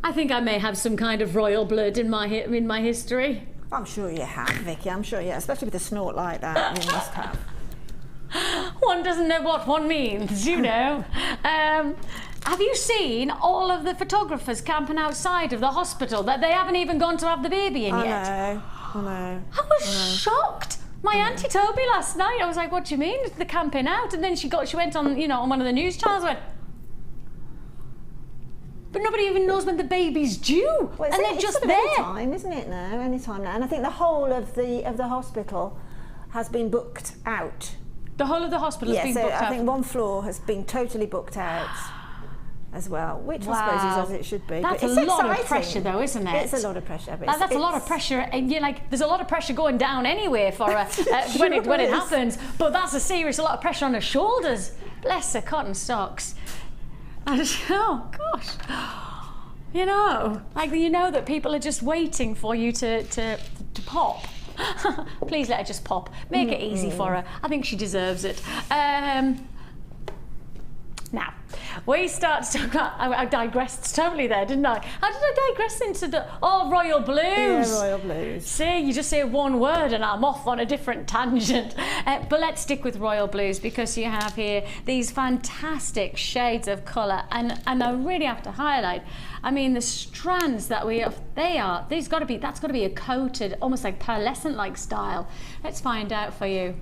I think I may have some kind of royal blood in my history. I'm sure you have, Vicky. I'm sure you have, especially with a snort like that. You must have. One doesn't know what one means, you know. Have you seen all of the photographers camping outside of the hospital that they haven't even gone to have the baby in yet? I know. I was shocked. My Auntie Toby last night, I was like, what do you mean? They're camping out. And then she went on, you know, on one of the news channels, went, but nobody even knows when the baby's due. Well, and they're just there. Any time, isn't it now? Any time now. And I think the whole of the hospital has been booked out. The whole of the hospital has been booked out? I think one floor has been totally booked out as well, which I suppose is as it should be. That's but a lot of pressure, though, isn't it? It's a lot of pressure. That's a lot of pressure. And you're like, there's a lot of pressure going down anyway for when it happens. But that's a lot of pressure on her shoulders. Bless her cotton socks. Oh gosh, you know, like you know that people are just waiting for you to pop. Please let her just pop. Make it easy for her. I think she deserves it. Now, we start to talk about, I digressed totally there, didn't I? How did I digress into the, royal blues? Yeah, royal blues. See, you just say one word and I'm off on a different tangent. But let's stick with royal blues because you have here these fantastic shades of colour. And I really have to highlight, I mean, the strands that that's got to be a coated, almost like pearlescent-like style. Let's find out for you.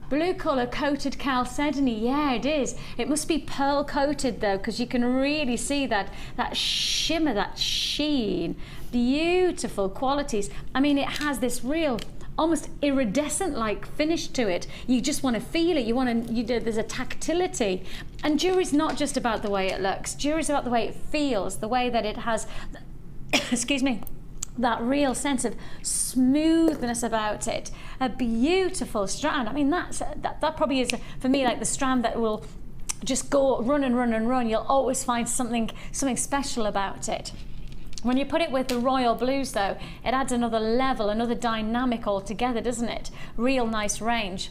Blue colour coated chalcedony, yeah it is. It must be pearl coated though, because you can really see that shimmer, that sheen. Beautiful qualities. I mean, it has this real, almost iridescent like finish to it. You just want to feel it. There's a tactility. And jewelry's not just about the way it looks. Jewelry's about the way it feels, the way that it has, excuse me, that real sense of smoothness about it. A beautiful strand. I mean, that probably is for me like the strand that will just go run and run and run. You'll always find something special about it. When you put it with the royal blues though, it adds another level, another dynamic altogether, doesn't it? Real nice range.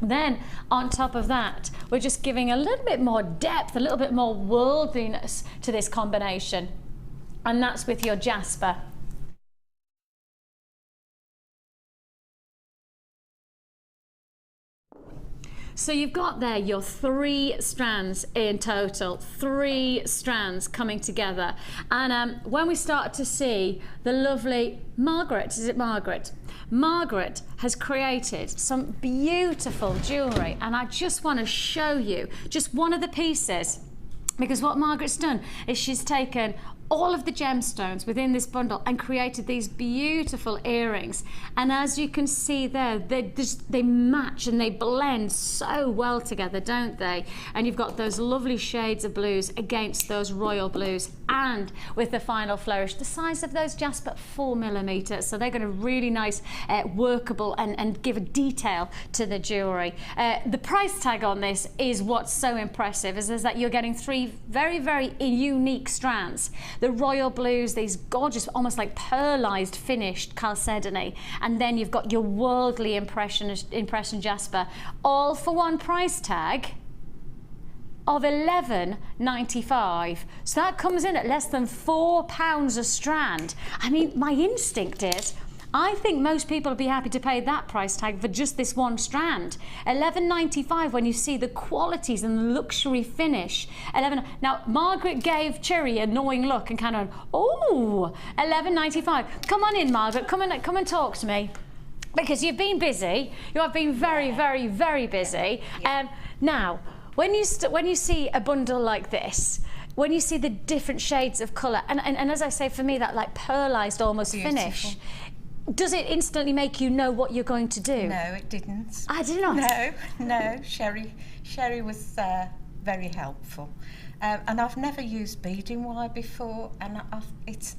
Then on top of that, we're just giving a little bit more depth, a little bit more worldliness to this combination. And that's with your jasper. So you've got there your 3 strands in total, 3 strands coming together. And when we start to see the lovely Margaret, is it Margaret? Margaret has created some beautiful jewellery, and I just want to show you just one of the pieces, because what Margaret's done is she's taken all of the gemstones within this bundle and created these beautiful earrings. And as you can see there, they match and they blend so well together, don't they? And you've got those lovely shades of blues against those royal blues, and with the final flourish, the size of those jasper 4mm, so they're going to really nice, workable and give a detail to the jewellery. The price tag on this is what's so impressive, is that you're getting 3 very, very unique strands. The royal blues, these gorgeous, almost like pearlized finished chalcedony, and then you've got your worldly impression jasper, all for one price tag of £11.95. So that comes in at less than £4 a strand. I mean, my instinct is, I think most people would be happy to pay that price tag for just this one strand. £11.95 when you see the qualities and the luxury finish. Now, Margaret gave Cherry a knowing look and kind of, oh, £11.95. Come on in, Margaret, come and talk to me. Because you've been busy. You have been very, very, very busy. Now, when you see a bundle like this, when you see the different shades of colour, and as I say, for me, that like pearlised almost finish, does it instantly make you know what you're going to do? No, it didn't. I did not. No. Sherry was very helpful. And I've never used beading wire before, and I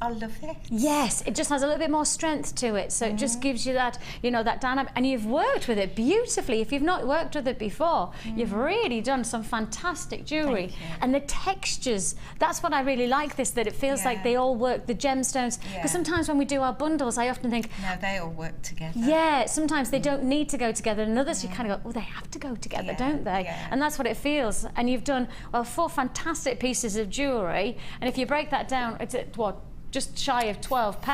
love it. Yes, it just has a little bit more strength to it, so it just gives you that, you know, that dynamic. And you've worked with it beautifully. If you've not worked with it before, you've really done some fantastic jewellery. And the textures, that's what I really like this, that it feels like they all work, the gemstones. Because sometimes when we do our bundles, I often think... No, they all work together. Yeah, sometimes they don't need to go together, and others you kind of go, oh, they have to go together, don't they? And that's what it feels. And you've done, well, 4 fantastic pieces of jewellery, and if you break that down, it's at what, just shy of £12.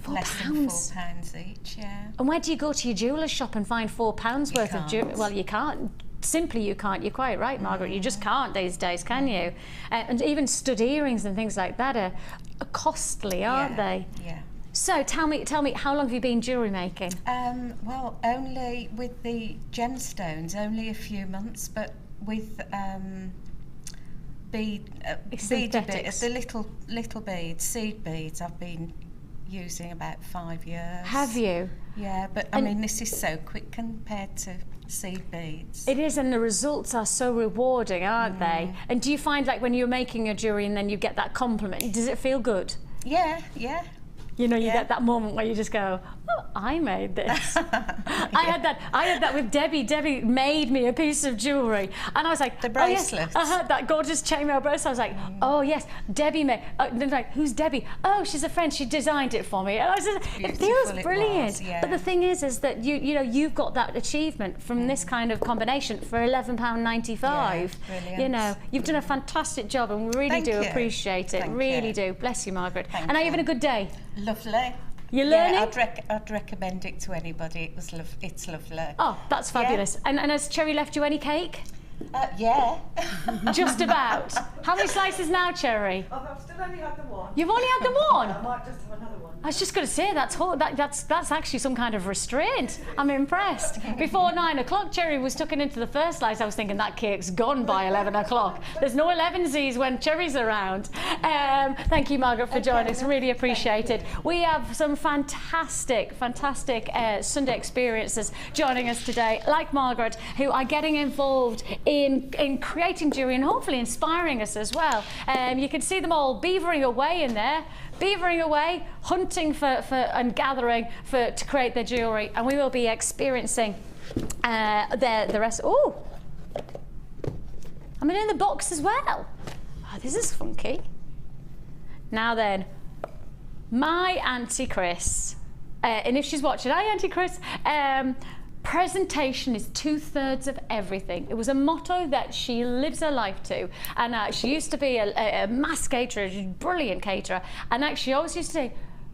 Less than £4 each, And where do you go to your jeweller's shop and find £4 worth of jewellery? Well, you can't. Simply, you can't. You're quite right, Margaret. You just can't these days, can you? And even stud earrings and things like that are costly, aren't they? Yeah. So tell me, how long have you been jewellery making? Well, only with the gemstones, only a few months, but with the little beads, seed beads, I've been using about 5 years. Have you? Yeah, but I mean, this is so quick compared to seed beads. It is, and the results are so rewarding, aren't they? And do you find, like, when you're making your jewellery and then you get that compliment, does it feel good? Yeah. You know, you get that moment where you just go, oh, I made this. I had that with Debbie. Debbie made me a piece of jewellery, and I was like, the bracelets. Oh, yes. That gorgeous chainmail bracelet. I was like, oh yes, Debbie made. They're like, who's Debbie? Oh, she's a friend. She designed it for me. And I was just, it feels brilliant. But the thing is that you know, you've got that achievement from this kind of combination for £11.95. Brilliant. You know, you've done a fantastic job, and we really do appreciate it. Really do. Bless you, Margaret. And are you having a good day? Lovely. You're learning? Yeah, I'd recommend it to anybody. It's lovely. Oh, that's fabulous. And has Cherry left you any cake? Yeah. Just about. How many slices now, Cherry? I've still only had the one. You've only had the one? I might just have another one. I was just going to say, that's actually some kind of restraint. I'm impressed. Before 9 o'clock, Cherry was tucking into the first slice. I was thinking that cake's gone by 11 o'clock. There's no 11sies when Cherry's around. Thank you, Margaret, for joining us. Really appreciate it. We have some fantastic Sunday experiences joining us today, like Margaret, who are getting involved in creating jewellery and hopefully inspiring us as well. You can see them all beavering away in there. Beavering away, hunting for and gathering to create their jewellery, and we will be experiencing the rest. Oh, I'm in the box as well. Oh, this is funky. Now then, my Auntie Chris, and if she's watching, hi Auntie Chris. Presentation is 2/3 of everything. It was a motto that she lives her life to, and she used to be a mass caterer, she's a brilliant caterer, and actually always used to say,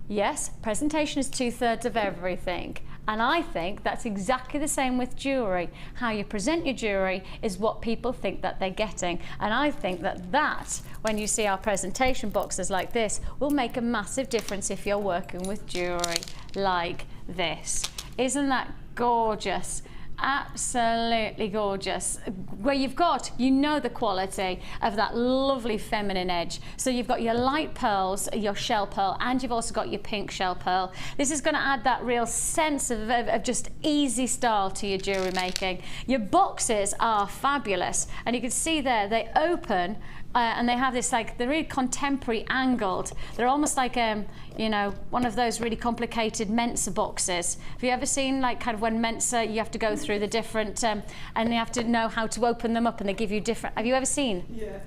yes, presentation is 2/3 of everything. And I think that's exactly the same with jewellery. How you present your jewellery is what people think that they're getting. And I think that when you see our presentation boxes like this, will make a massive difference if you're working with jewellery like this. Isn't that gorgeous? Absolutely gorgeous. Where you've got, you know, the quality of that lovely feminine edge. So you've got your light pearls, your shell pearl, and you've also got your pink shell pearl. This is going to add that real sense of just easy style to your jewellery making. Your boxes are fabulous, and you can see there they open and they have this, like, they're really contemporary angled. They're almost like you know, one of those really complicated Mensa boxes. Have you ever seen, like, kind of when Mensa, you have to go through the different and you have to know how to open them up, and they give you different. Have you ever seen? Yeah.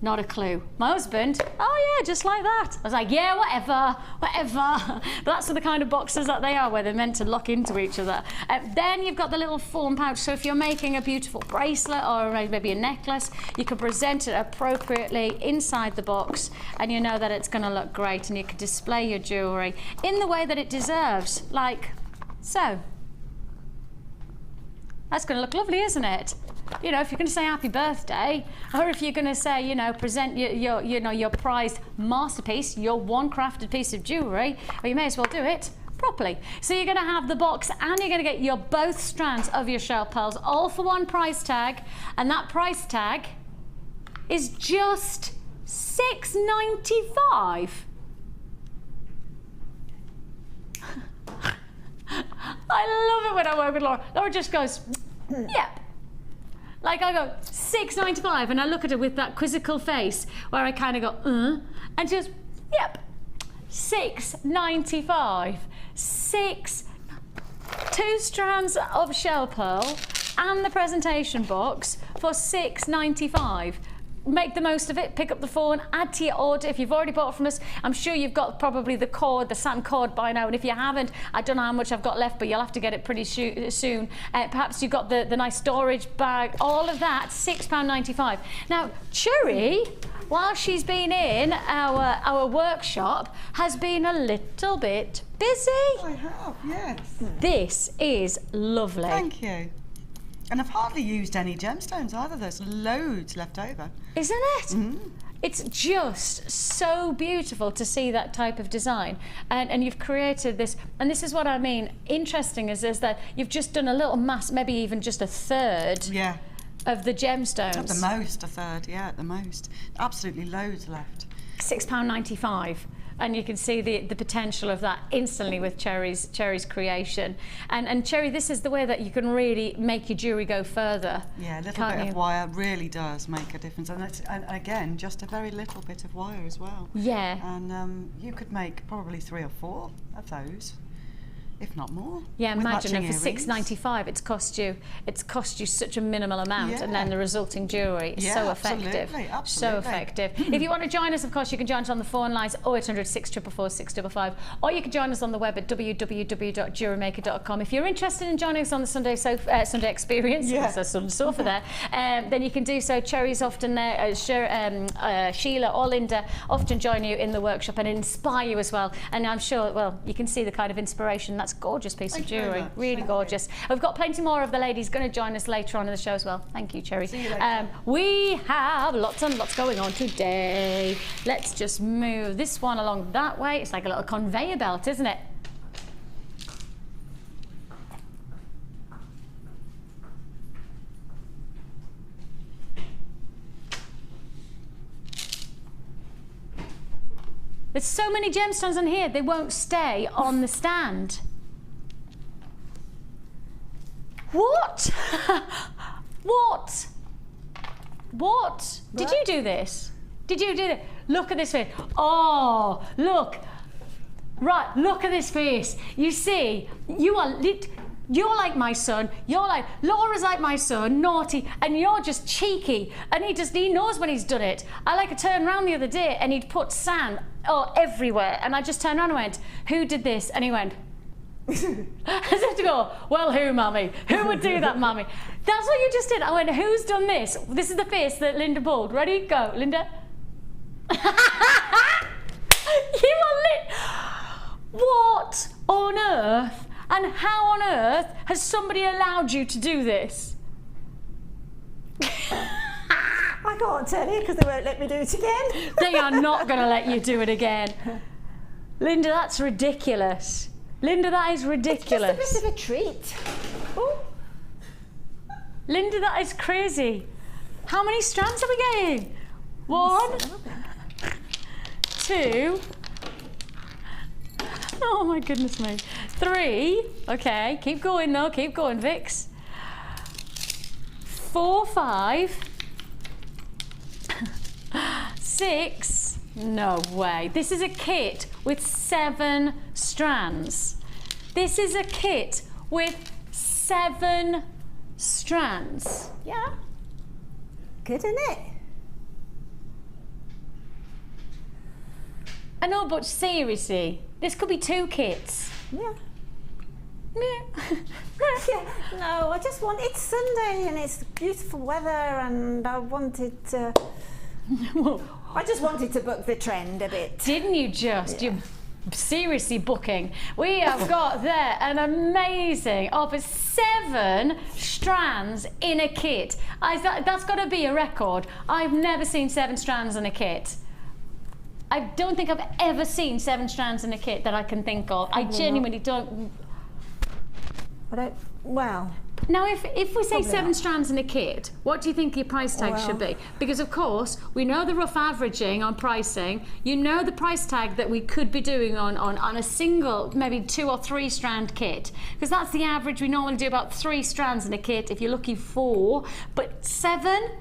Not a clue. My husband, oh yeah, just like that. I was like, yeah, whatever. But that's the kind of boxes that they are, where they're meant to lock into each other. Then you've got the little foam pouch. So if you're making a beautiful bracelet or maybe a necklace, you can present it appropriately inside the box, and you know that it's going to look great, and you can display your jewellery in the way that it deserves, like so. That's going to look lovely, isn't it? You know, if you're going to say happy birthday, or if you're going to say, you know, present your prized masterpiece, your one crafted piece of jewellery, well, you may as well do it properly. So you're going to have the box, and you're going to get your both strands of your shell pearls, all for one price tag, and that price tag is just $6.95. I love it when I work with Laura. Laura just goes, yep. Like I go, $6.95, and I look at her with that quizzical face where I kind of go, and just, yep, $6.95. 2 strands of shell pearl and the presentation box for $6.95. Make the most of it, pick up the phone, add to your order. If you've already bought from us, I'm sure you've got probably the cord, the satin cord by now, and if you haven't, I don't know how much I've got left, but you'll have to get it pretty soon. Perhaps you've got the nice storage bag, all of that, £6.95. Now, Cherry, while she's been in our workshop, has been a little bit busy. I have, yes. This is lovely. Thank you. And I've hardly used any gemstones either. There's loads left over. Isn't it? Mm. It's just so beautiful to see that type of design. And you've created this, and this is what I mean, interesting is that you've just done a little mass, maybe even just a third of the gemstones. At the most, a third, yeah, at the most. Absolutely loads left. £6.95. And you can see the potential of that instantly with Cherry's creation. And Cherry, this is the way that you can really make your jewellery go further. Yeah, a little bit of wire really does make a difference. And again, just a very little bit of wire as well. Yeah. And you could make probably 3 or 4 of those, if not more. Yeah, imagine if for $6.95 it's cost you such a minimal amount, and then the resulting jewellery is so effective. Absolutely. So effective. If you want to join us, of course, you can join us on the phone lines 0800 644 655, or you can join us on the web at www.jewellerymaker.com. If you're interested in joining us on the Sunday experience, there's a Sunday sofa there, then you can do so. Cherry's often there, Sheila or Linda often join you in the workshop and inspire you as well. And I'm sure, well, you can see the kind of inspiration. That's a gorgeous piece of jewellery, really gorgeous. We've got plenty more of the ladies going to join us later on in the show as well. Thank you, Cherry. See you later. We have lots and lots going on today. Let's just move this one along that way. It's like a little conveyor belt, isn't it? There's so many gemstones on here, they won't stay on the stand. What? What? What? Did you do this? Did you do it? Look at this face. Oh, look. Right, look at this face. You see, you're like my son. Laura's like my son, naughty, and you're just cheeky. And he knows when he's done it. I like to turn around the other day and he'd put sand everywhere. And I just turned around and went, who did this? And he went, I said to go, well, who, Mummy? Who would do that, Mummy? That's what you just did. I went, who's done this? This is the face that Linda pulled. Ready? Go, Linda. You are lit. What on earth and how on earth has somebody allowed you to do this? I can't tell you because they won't let me do it again. They are not going to let you do it again. Linda, that's ridiculous. Linda, that is ridiculous. It's just a bit of a treat. Ooh. Linda, that is crazy. How many strands are we getting? 1, 2. Oh my goodness me. 3. Okay, keep going though. Keep going, Vix. 4, 5. 6. No way. This is a kit with 7 strands. This is a kit with 7 strands. Yeah. Good, isn't it? I know, but seriously, this could be 2 kits. Yeah. Yeah. Yeah. No, I just want, it's Sunday and it's beautiful weather and I wanted to, I just wanted to book the trend a bit. Didn't you just? Yeah. You're seriously booking. We have got there an amazing of 7 strands in a kit. That's got to be a record. I've never seen 7 strands in a kit. I don't think I've ever seen 7 strands in a kit that I can think of. I genuinely don't. Well. Now, if we say 7 strands in a kit, what do you think your price tag should be? Because, of course, we know the rough averaging on pricing. You know the price tag that we could be doing on a single, maybe 2 or 3 strand kit. Because that's the average. We normally do about 3 strands in a kit, if you're looking 4. But 7,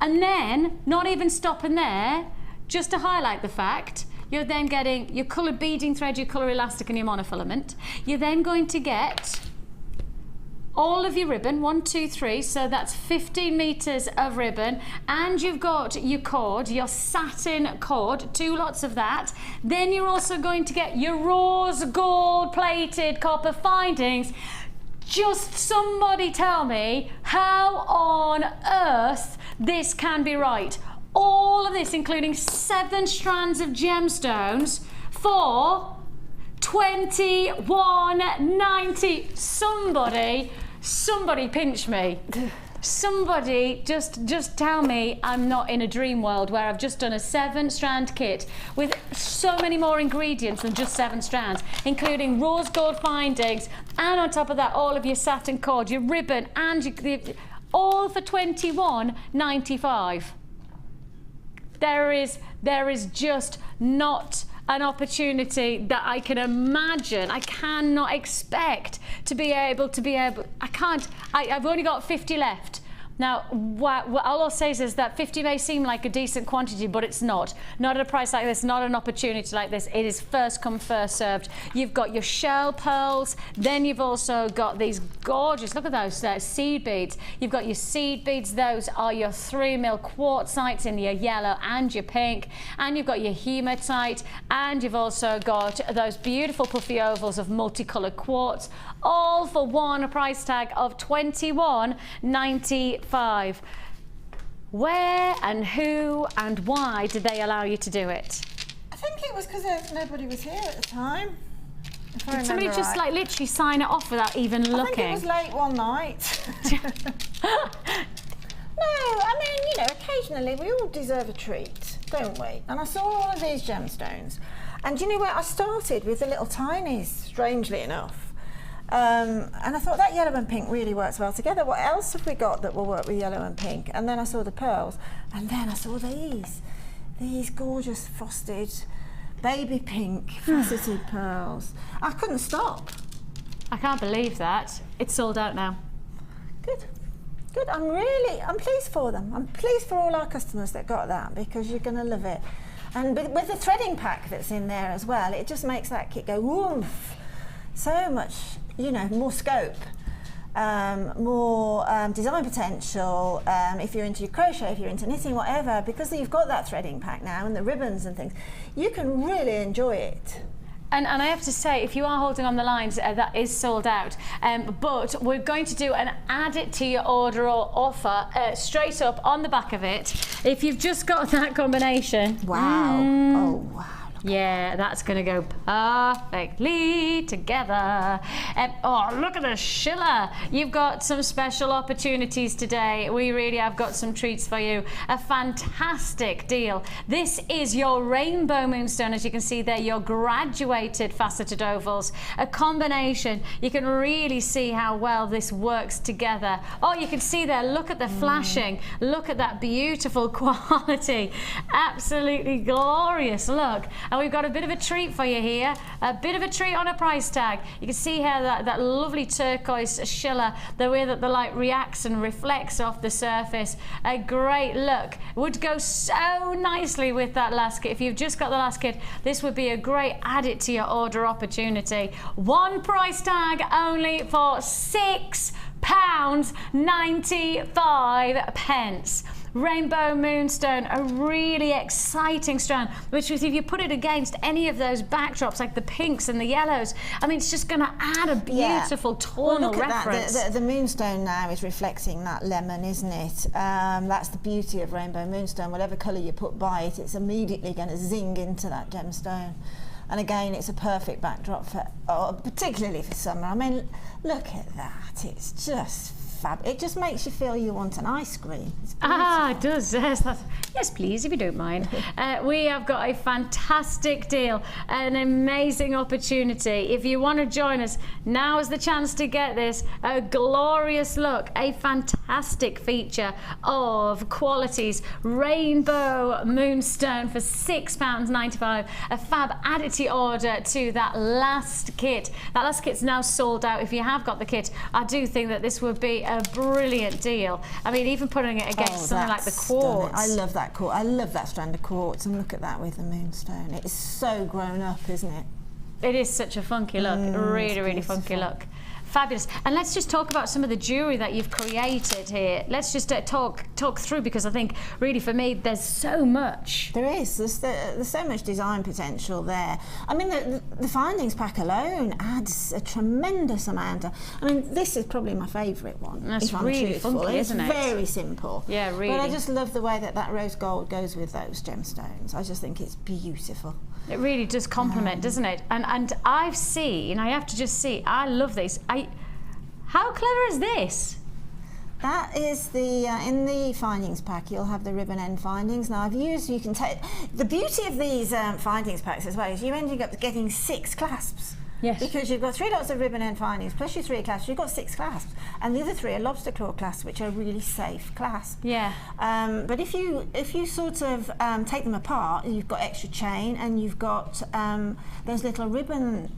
and then, not even stopping there, just to highlight the fact, you're then getting your coloured beading thread, your colour elastic and your monofilament. You're then going to get all of your ribbon, 1, 2, 3, so that's 15 meters of ribbon, and you've got your cord, your satin cord, 2 lots of that. Then you're also going to get your rose gold plated copper findings. Just somebody tell me how on earth this can be right. All of this, including 7 strands of gemstones for $21.90. Somebody pinch me. Somebody just tell me I'm not in a dream world where I've just done a 7 strand kit with so many more ingredients than just 7 strands, including rose gold findings, and on top of that all of your satin cord, your ribbon, and all for $21.95. There is just not an opportunity that I can imagine. I cannot expect to be able, I can't, I've only got 50 left. Now, what all I'll say is that 50 may seem like a decent quantity, but it's not. Not at a price like this, not an opportunity like this. It is first come, first served. You've got your shell pearls, then you've also got these gorgeous, look at those seed beads. You've got your seed beads, those are your 3mm quartzites in your yellow and your pink, and you've got your hematite, and you've also got those beautiful puffy ovals of multicoloured quartz, all for one price tag of $21.95. Where and who and why did they allow you to do it? I think it was because nobody was here at the time. Did somebody just like literally sign it off without even looking? I think it was late one night. No, I mean, you know, occasionally we all deserve a treat, don't we? And I saw all of these gemstones. And you know where I started with the little tinies, strangely enough. And I thought that yellow and pink really works well together. What else have we got that will work with yellow and pink? And then I saw the pearls, and then I saw these gorgeous frosted baby pink faceted pearls. I couldn't stop. I can't believe that. It's sold out now. Good. Good. I'm pleased for them. I'm pleased for all our customers that got that, because you're going to love it. And with the threading pack that's in there as well, it just makes that kit go woof. So much, you know, more scope, more design potential, if you're into crochet, if you're into knitting, whatever, because you've got that threading pack now and the ribbons and things, you can really enjoy it. And I have to say, if you are holding on the lines, that is sold out. But we're going to do an add it to your order or offer straight up on the back of it. If you've just got that combination. Wow. Oh, wow. Yeah, that's going to go perfectly together. Oh, look at the schiller. You've got some special opportunities today. We really have got some treats for you. A fantastic deal. This is your rainbow moonstone, as you can see there, your graduated faceted ovals. A combination. You can really see how well this works together. Oh, you can see there, look at the flashing. Look at that beautiful quality. Absolutely glorious look. And we've got a bit of a treat for you here, a bit of a treat on a price tag. You can see here that lovely turquoise schiller, the way that the light reacts and reflects off the surface. A great look. Would go so nicely with that last kit. If you've just got the last kit, this would be a great add it to your order opportunity. One price tag only for £6.95. Rainbow Moonstone, a really exciting strand, which if you put it against any of those backdrops, like the pinks and the yellows, I mean, it's just going to add a beautiful tonal reference. That. The Moonstone now is reflecting that lemon, isn't it? That's the beauty of Rainbow Moonstone. Whatever colour you put by it, it's immediately going to zing into that gemstone. And again, it's a perfect backdrop for, particularly for summer. I mean, look at that. It's just fab. It just makes you feel you want an ice cream. It does. Yes, please, if you don't mind. We have got a fantastic deal, an amazing opportunity. If you want to join us, now is the chance to get this. A glorious look, a fantastic feature of qualities. Rainbow Moonstone for £6.95. A fab added to your order to that last kit. That last kit's now sold out. If you have got the kit, I do think that this would be a brilliant deal. I mean, even putting it against something like the quartz. I love that quartz. I love that strand of quartz, and look at that with the Moonstone. It is so grown up, isn't it? It is such a funky look. Really funky look. Fabulous. And let's just talk about some of the jewellery that you've created here. Let's just talk through, because I think really for me there's so much. There is. There's so much design potential there. I mean, the findings pack alone adds a tremendous amount. I mean, this is probably my favourite one. That's really funky, isn't it? It's very simple. Yeah, really. But I just love the way that rose gold goes with those gemstones. I just think it's beautiful. It really does complement, doesn't it? And I've seen, I have to just see, I love these. How clever is this? That is the, in the findings pack, you'll have the ribbon end findings. Now you can take, the beauty of these findings packs as well is you're ending up getting 6 clasps. Yes. Because you've got 3 lots of ribbon end findings plus your 3 clasps, you've got 6 clasps. And the other 3 are lobster claw clasps, which are really safe clasps. Yeah. But if you sort of take them apart, you've got extra chain, and you've got those little ribbon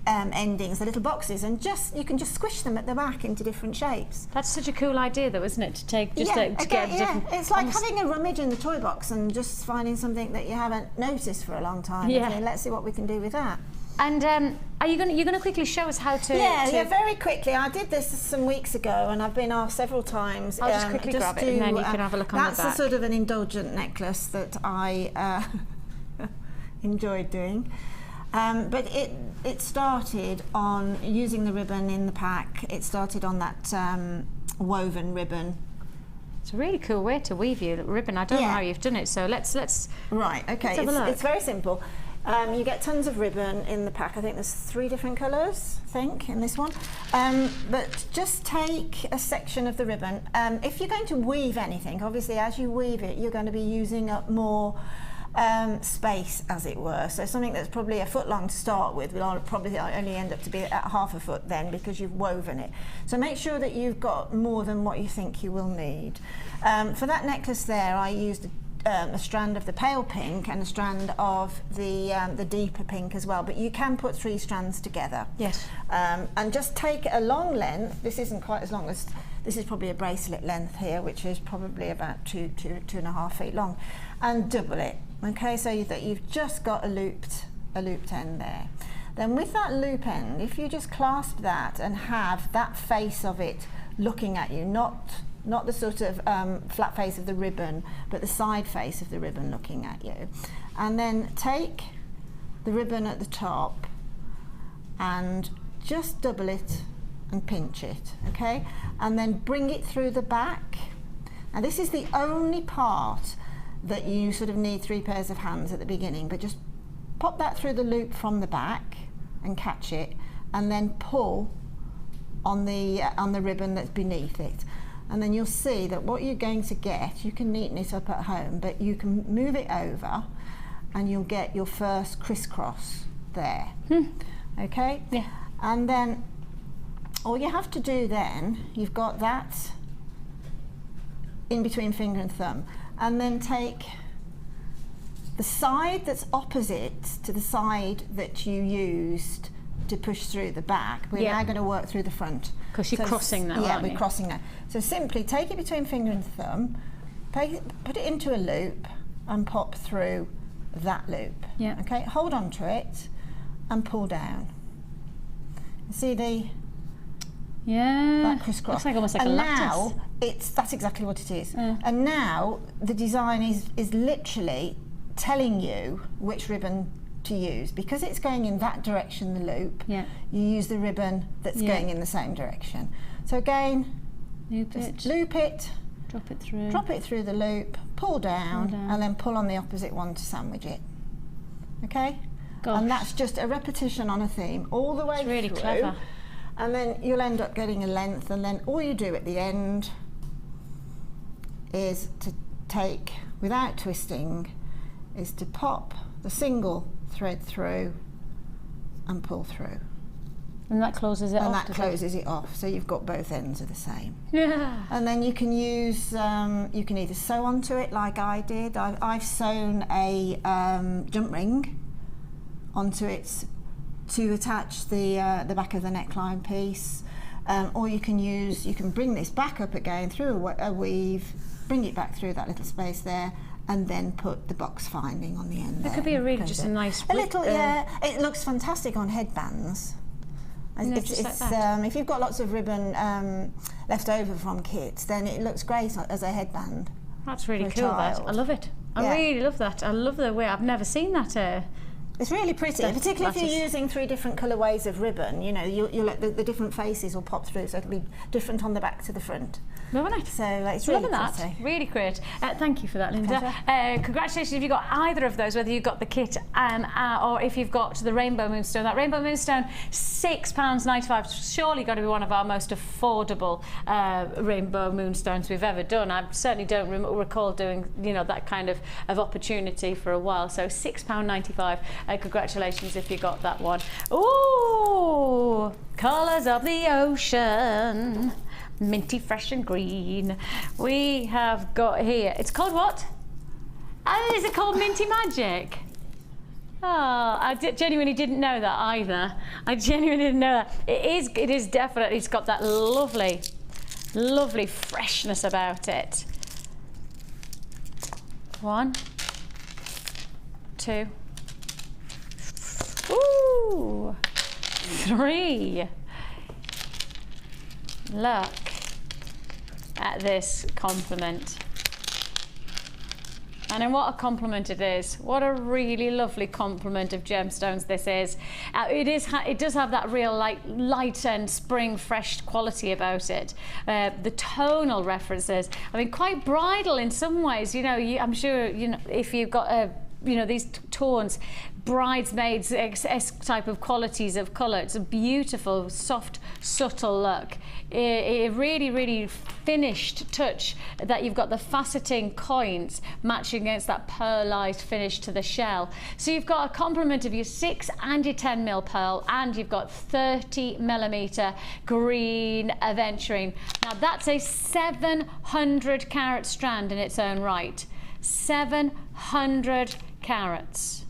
endings, the little boxes, and you can just squish them at the back into different shapes. That's such a cool idea, though, isn't it? To take to get different. It's like having a rummage in the toy box and just finding something that you haven't noticed for a long time. Yeah. Okay, let's see what we can do with that. And you're going to quickly show us how to? Yeah, very quickly. I did this some weeks ago, and I've been asked several times. I'll just quickly grab it, and then you can have a look on the back. That's a sort of an indulgent necklace that I enjoyed doing. But it started on using the ribbon in the pack. It started on that woven ribbon. It's a really cool way to weave your ribbon. I don't know how you've done it, so let's. Right. Okay. Let's have a look. It's very simple. You get tons of ribbon in the pack. I think there's 3 different colours, I think, in this one. But just take a section of the ribbon. If you're going to weave anything, obviously as you weave it, you're going to be using up more space, as it were. So something that's probably a foot long to start with will probably only end up to be at half a foot then, because you've woven it. So make sure that you've got more than what you think you will need. For that necklace there, I used a strand of the pale pink and a strand of the deeper pink as well, but you can put 3 strands together. Yes. And just take a long length. This isn't quite as long as, this is probably a bracelet length here, which is probably about 2.5 feet long, and double it. Okay, so that you've just got a looped end there. Then with that loop end, if you just clasp that and have that face of it looking at you, not the sort of flat face of the ribbon, but the side face of the ribbon looking at you. And then take the ribbon at the top and just double it and pinch it, okay? And then bring it through the back. Now this is the only part that you sort of need 3 pairs of hands at the beginning, but just pop that through the loop from the back and catch it, and then pull on the ribbon that's beneath it. And then you'll see that what you're going to get, you can neaten it up at home, but you can move it over and you'll get your first crisscross there. Okay? Yeah. And then all you have to do then, you've got that in between finger and thumb, and then take the side that's opposite to the side that you used to push through the back. We're now going to work through the front. Because you're crossing now, yeah, we're crossing now. So simply take it between finger and thumb, put it into a loop and pop through that loop. Yeah. Okay, hold on to it and pull down. See the... Yeah. That crisscross. Looks like almost like and a lattice. now That's exactly what it is. And now the design is literally telling you which ribbon to use. Because it's going in that direction, the loop, you use the ribbon that's going in the same direction. So again, loop it, drop it through the loop, pull down, and then pull on the opposite one to sandwich it. Okay? Gosh. And that's just a repetition on a theme all the way through. It's really clever. And then you'll end up getting a length, and then all you do at the end is to take, without twisting, is to pop the single thread through and pull through. And that closes it off. And that closes it off, so you've got both ends are the same. Yeah. And then you can use, you can either sew onto it like I did. I've sewn a jump ring onto it to attach the back of the neckline piece, or you can bring this back up again through a weave, bring it back through that little space there, and then put the box finding on the end. That could be a really just a nice. A little, it looks fantastic on headbands. If you've got lots of ribbon left over from kits, then it looks great as a headband. That's really cool. That I love it. I really love that. I love the way. I've never seen that. It's really pretty, particularly if you're using 3 different colourways of ribbon. You know, you'll let the different faces will pop through, so it'll be different on the back to the front. Loving it. So it's really that. pretty. Really great. Thank you for that, Linda. Congratulations if you got either of those, whether you got the kit or if you've got the Rainbow Moonstone. That Rainbow Moonstone, £6.95. Surely got to be one of our most affordable Rainbow Moonstones we've ever done. I certainly don't recall doing that kind of opportunity for a while. So £6.95. Congratulations if you got that one. Ooh, colours of the ocean. Minty, fresh and green. We have got here, it's called what? Is it called Minty Magic? Oh, I genuinely didn't know that either. I genuinely didn't know that. It is definitely, it's got that lovely, lovely freshness about it. 1, 2, ooh, 3. Look at this compliment. And then what a compliment it is. What a really lovely compliment of gemstones this is. It does have that real light and spring fresh quality about it. The tonal references, I mean, quite bridal in some ways. I'm sure if you've got these tones, bridesmaids type of qualities of colour. It's a beautiful, soft, subtle look. A really, really finished touch that you've got the faceting coins matching against that pearlized finish to the shell. So you've got a complement of your 6 and your 10mm pearl, and you've got 30mm green aventurine. Now that's a 700 carat strand in its own right. 700 carats.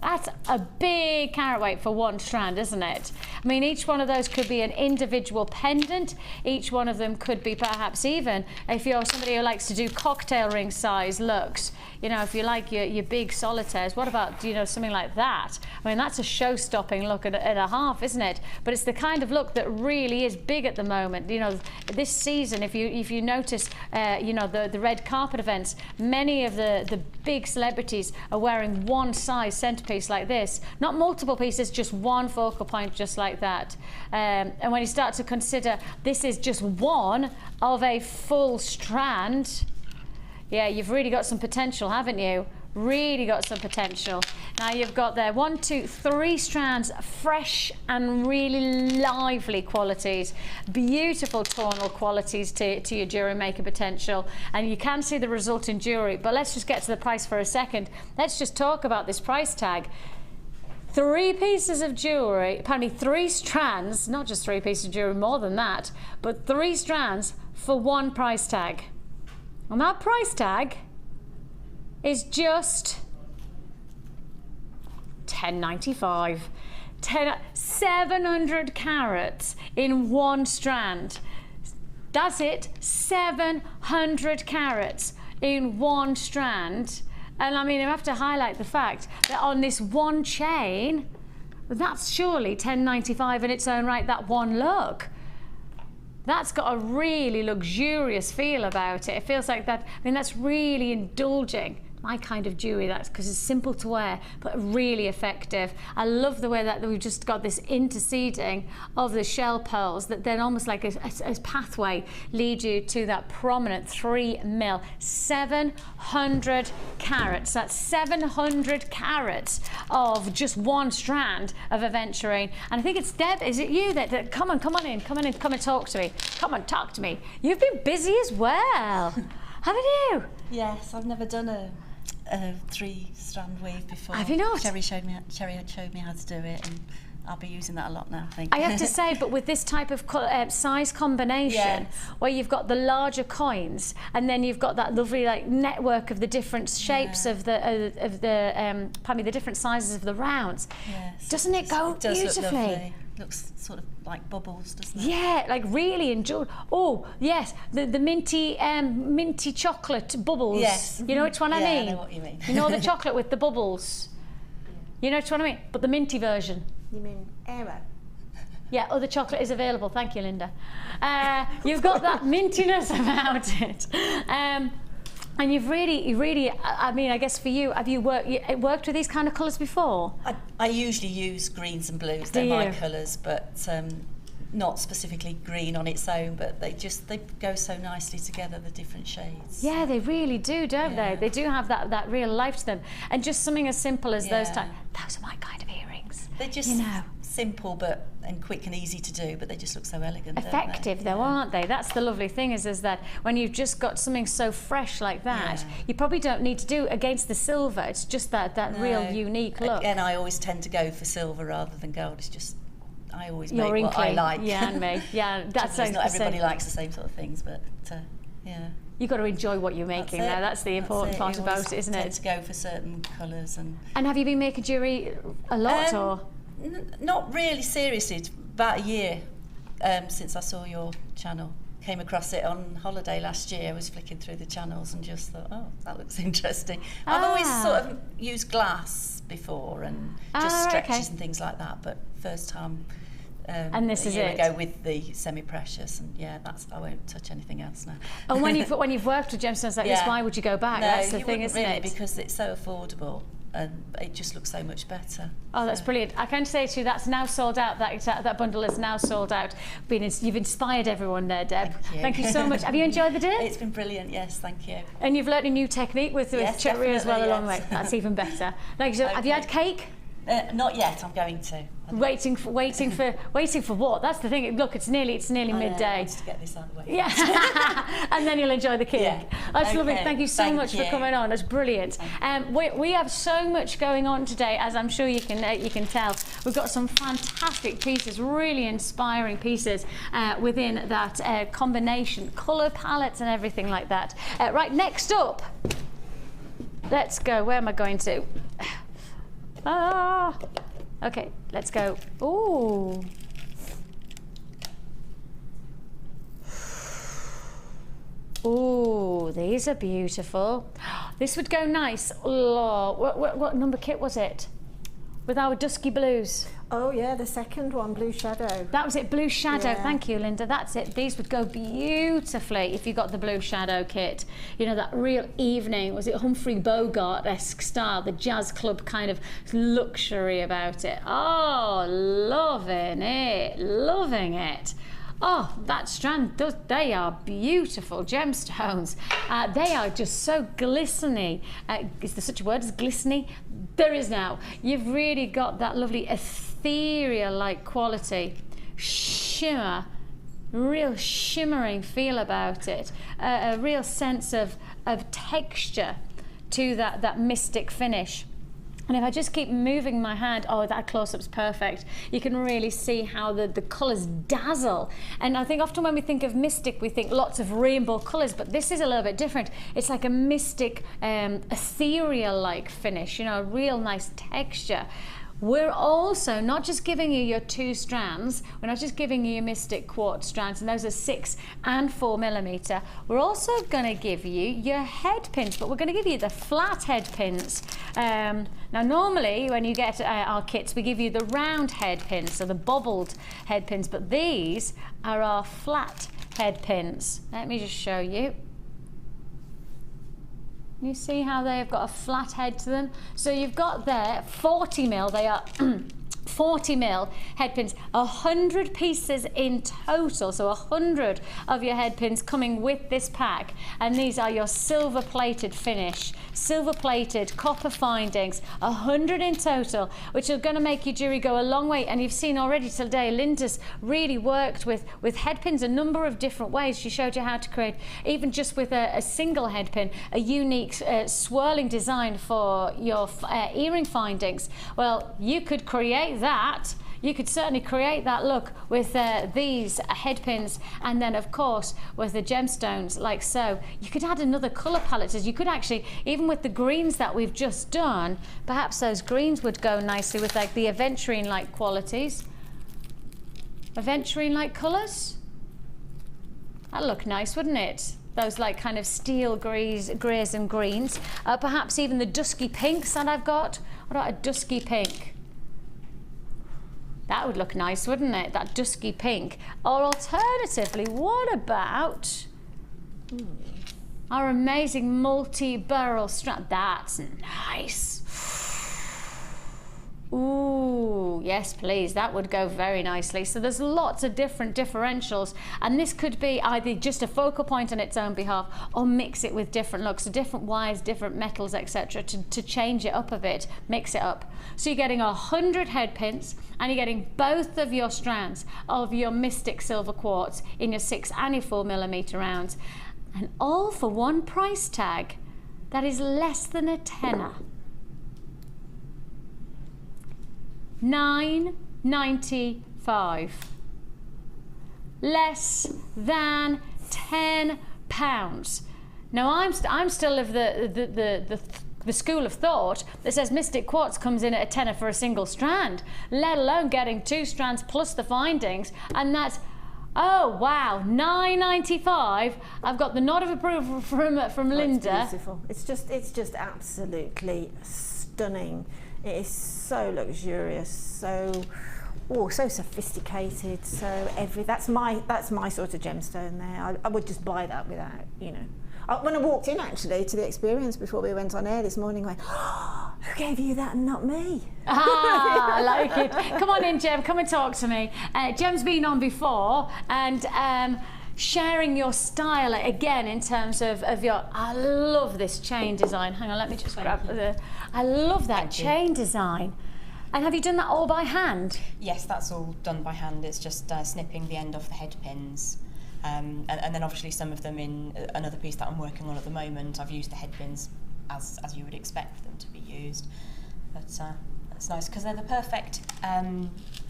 That's a big carat weight for one strand, isn't it? I mean, each one of those could be an individual pendant. Each one of them could be perhaps even, if you're somebody who likes to do cocktail ring size looks, if you like your big solitaires, what about, something like that? I mean, that's a show-stopping look and a half, isn't it? But it's the kind of look that really is big at the moment. This season, if you notice, the red carpet events, many of the big celebrities are wearing one size centerpiece like this, not multiple pieces, just one focal point, just like that. And when you start to consider this is just one of a full strand, yeah, you've really got some potential, haven't you? Really got some potential. Now you've got there 1, 2, 3 strands, fresh and really lively qualities, beautiful tonal qualities to your jewellery maker potential, and you can see the result in jewellery. But let's just get to the price for a second. Let's just talk about this price tag. 3 pieces of jewellery, apparently 3 strands, not just 3 pieces of jewellery, more than that, but 3 strands for 1 price tag. And that price tag is just $10.95. 700 carats in 1 strand. That's it, 700 carats in 1 strand. And I mean, I have to highlight the fact that on this one chain, that's surely $10.95 in its own right, that one look. That's got a really luxurious feel about it. It feels like that, I mean, that's really indulging. My kind of jewellery, that's because it's simple to wear but really effective. I love the way that we've just got this interceding of the shell pearls that then almost like a pathway lead you to that prominent 3mm, 700 carats. That's 700 carats of just one strand of aventurine. And I think it's Deb, is it you that come on in, come and talk to me. Come on, talk to me. You've been busy as well, haven't you? Yes, I've never done a 3-strand weave before. Have you not? Cherry showed me how to do it, and I'll be using that a lot now, I think. I have to say, but with this type of size combination, where you've got the larger coins, and then you've got that lovely like network of the different shapes of the pardon me, the different sizes of the rounds. Yes, doesn't it go does beautifully? Look lovely. Looks sort of like bubbles, doesn't it? Yeah, like really enjoy. Oh yes, the minty chocolate bubbles. Yes. You know which one I mean? I know what you mean. You know the chocolate with the bubbles. You know which one I mean? But the minty version. You mean Aero? Yeah, other chocolate is available. Thank you, Linda. You've got that mintiness about it. And you've really, I mean, I guess for you, have you worked with these kind of colours before? I usually use greens and blues. They're my colours, but not specifically green on its own, but they go so nicely together, the different shades. Yeah, they really do, don't they? They do have that real life to them. And just something as simple as those are my kind of earrings. They're just simple and quick and easy to do, but they just look so elegant. Effective though, aren't they? That's the lovely thing is that when you've just got something so fresh like that, you probably don't need to do against the silver. It's just that real unique look. And I always tend to go for silver rather than gold. It's just I always You're make what I like. Yeah, and me. Yeah, that's not everybody likes the same sort of things, but yeah. You've got to enjoy what you're making now. That's the important part about it, isn't it? To go for certain colours and have you been making jewellery a lot or? Not really seriously. It's about a year since I saw your channel. Came across it on holiday last year. I was flicking through the channels and just thought, oh, that looks interesting. I've always sort of used glass before and just stretches and things like that, but first time and this is a year ago with the semi-precious, and I won't touch anything else now. And when you've worked with gemstones like this, why would you go back? No, that's the thing, isn't really, it? Because it's so affordable. And it just looks so much better. Oh, that's brilliant. I can say to you that's now sold out. That bundle is now sold out. You've inspired everyone there, Deb. Thank you so much. Have you enjoyed the day? It's been brilliant, yes, thank you. And you've learnt a new technique with jewellery as well along the way. That's even better. Thank you. Okay. Have you had cake? Not yet, I'm going to. Waiting for what? That's the thing. Look, it's nearly midday. I want to get this out of the way. Yeah, and then you'll enjoy the cake. Yeah. That's lovely. Thank you so much for coming on. That's brilliant. We have so much going on today, as I'm sure you can tell. We've got some fantastic pieces, really inspiring pieces within that combination, colour palettes and everything like that. Right, next up, let's go. Where am I going to? Okay, let's go. Ooh. Ooh, these are beautiful. This would go nice. Oh, what number kit was it? With our dusky blues. Oh yeah, the second one, Blue Shadow. That was it, Blue Shadow. Yeah. Thank you, Linda. That's it. These would go beautifully if you got the Blue Shadow kit. You know, that real evening, was it Humphrey Bogart-esque style, the jazz club kind of luxury about it. Oh, loving it, loving it. Oh, that strand, they are beautiful gemstones. They are just so glistening. Is there such a word as glistening? There is now. You've really got that lovely ethereal-like quality. Shimmer, real shimmering feel about it. A real sense of texture to that mystic finish. And if I just keep moving my hand, oh, that close-up's perfect. You can really see how the colours dazzle. And I think often when we think of mystic, we think lots of rainbow colours, but this is a little bit different. It's like a mystic, ethereal-like finish, you know, a real nice texture. We're also not just giving you your 2 strands, we're not just giving you your mystic quartz strands, and those are 6 and 4mm. We're also going to give you your head pins, but we're going to give you the flat head pins. Now normally when you get our kits, we give you the round head pins, so the bobbled head pins, but these are our flat head pins. Let me just show you. You see how they have got a flat head to them? So you've got there 40 mil, they are 40 mil head pins, 100 pieces in total, so 100 of your head pins coming with this pack, and these are your silver plated finish, silver plated copper findings, 100 in total, which are going to make your jewelry go a long way. And you've seen already today Linda's really worked with head pins a number of different ways. She showed you how to create, even just with a single head pin, a unique swirling design for your earring findings. Well, you could create that. You could certainly create that look with these head pins, and then of course with the gemstones like so. You could add another colour palette. You could actually, even with the greens that we've just done, perhaps those greens would go nicely with like the aventurine like qualities. Aventurine like colours. That'd look nice, wouldn't it? Those like kind of steel greys and greens. Perhaps even the dusky pinks that I've got. What about a dusky pink? That would look nice, wouldn't it? That dusky pink. Or alternatively, what about our amazing multi-burl strap? That's nice. Ooh, yes, please. That would go very nicely. So there's lots of different differentials, and this could be either just a focal point on its own behalf, or mix it with different looks, so different wires, different metals, etc., to change it up a bit, mix it up. So you're getting 100 head pins, and you're getting both of your strands of your Mystic Silver Quartz in your 6 and your 4mm rounds, and all for one price tag that is less than a tenner. $9.95. Less than £10. Now I'm still of the school of thought that says Mystic Quartz comes in at a tenner for a single strand, let alone getting 2 strands plus the findings, and that's, oh wow, $9.95. I've got the nod of approval from Linda. It's beautiful. It's just absolutely stunning. It is so luxurious, so sophisticated, so that's my sort of gemstone there. I would just buy that without, you know. When I walked in actually to the experience before we went on air this morning, I went, oh, who gave you that and not me? Ah, I like it. Come on in, Jem, come and talk to me. Jem's been on before, and sharing your style again in terms of your, I love this chain design. Hang on, let me just grab I love that chain design. And have you done that all by hand? Yes, that's all done by hand. It's just snipping the end off the head pins. And then obviously some of them in another piece that I'm working on at the moment, I've used the head pins as you would expect them to be used. But it's nice because they're the perfect,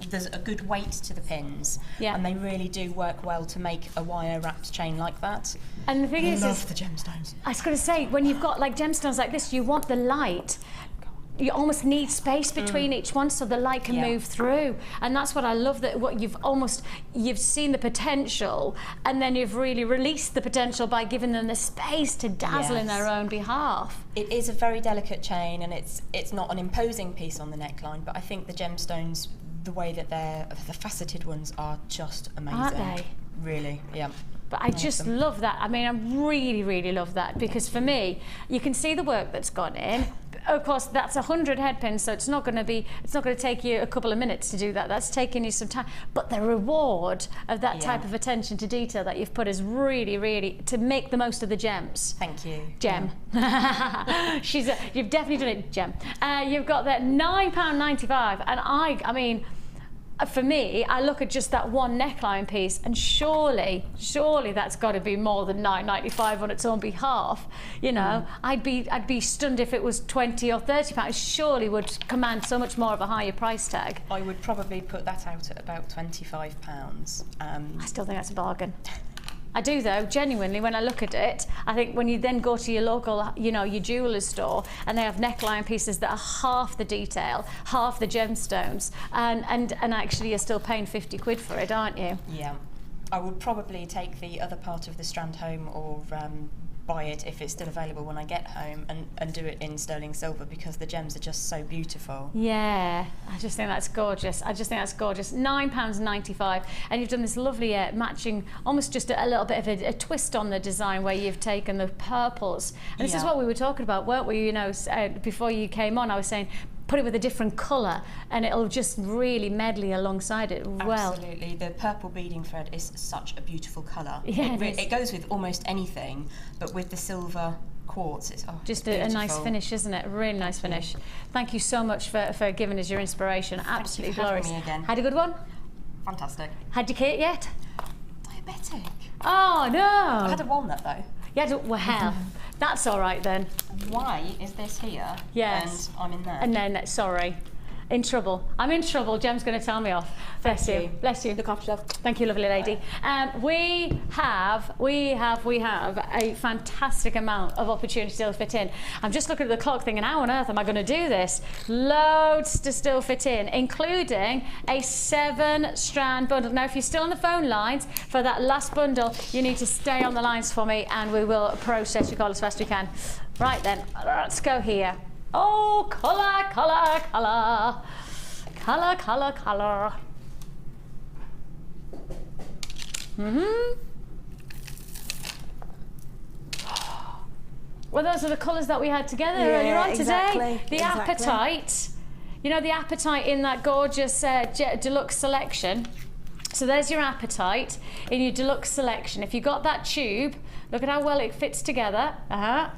there's a good weight to the pins, and they really do work well to make a wire wrapped chain like that. And the thing is the gemstones. I was going to say, when you've got like gemstones like this, you want the light. You almost need space between each one so the light can move through, and that's what I love, that what you've seen the potential, and then you've really released the potential by giving them the space to dazzle in their own behalf. It is a very delicate chain, and it's not an imposing piece on the neckline, but I think the gemstones, the way that the faceted ones are just amazing. Aren't they? Really, yeah. But I just love that. I mean, I really, really love that, because for me, you can see the work that's gone in. Of course, that's 100 head pins, so it's not going to take you a couple of minutes to do that. That's taking you some time. But the reward of that type of attention to detail that you've put is really, really to make the most of the gems. Thank you, Gem. You've definitely done it, Gem. You've got that £9.95, and I mean, for me, I look at just that one neckline piece, and surely that's got to be more than £9.95 on its own behalf. You know, I'd be stunned if it was £20 or £30. Surely would command so much more of a higher price tag. I would probably put that out at about £25. I still think that's a bargain. I do though, genuinely, when I look at it. I think when you then go to your local, you know, your jeweller's store, and they have neckline pieces that are half the detail, half the gemstones, and actually you're still paying 50 quid for it, aren't you? Yeah. I would probably take the other part of the strand home, or buy it if it's still available when I get home, and do it in sterling silver, because the gems are just so beautiful. Yeah, I just think that's gorgeous. I just think that's gorgeous. £9.95, and you've done this lovely matching, almost just a little bit of a twist on the design, where you've taken the purples. And this is what we were talking about, weren't we? You know, before you came on, I was saying, put it with a different colour and it'll just really medley alongside it well. Absolutely, the purple beading thread is such a beautiful colour. Yeah, it goes with almost anything, but with the silver quartz, it's just a nice finish, isn't it? A really nice finish. Thank you so much for giving us your inspiration. Absolutely glorious. Me again. Had a good one? Fantastic. Had your cake yet? Diabetic. Oh no! I had a walnut though. Yeah, well, that's all right then. Why is this here? Yes. And I'm in there. And then, sorry, in trouble. I'm in trouble. Jem's going to tell me off. Bless you. Bless you. Look after yourself. Thank you, lovely lady. We have a fantastic amount of opportunity to still fit in. I'm just looking at the clock thinking, how on earth am I going to do this? Loads to still fit in, including a 7-strand bundle. Now, if you're still on the phone lines for that last bundle, you need to stay on the lines for me and we will process your call as fast as we can. Right then, let's go here. Oh, colour, colour, colour. Colour, colour, colour. Well, those are the colours that we had together earlier on today. The Apatite, you know, the Apatite in that gorgeous deluxe selection. So there's your Apatite in your deluxe selection. If you got that tube, look at how well it fits together.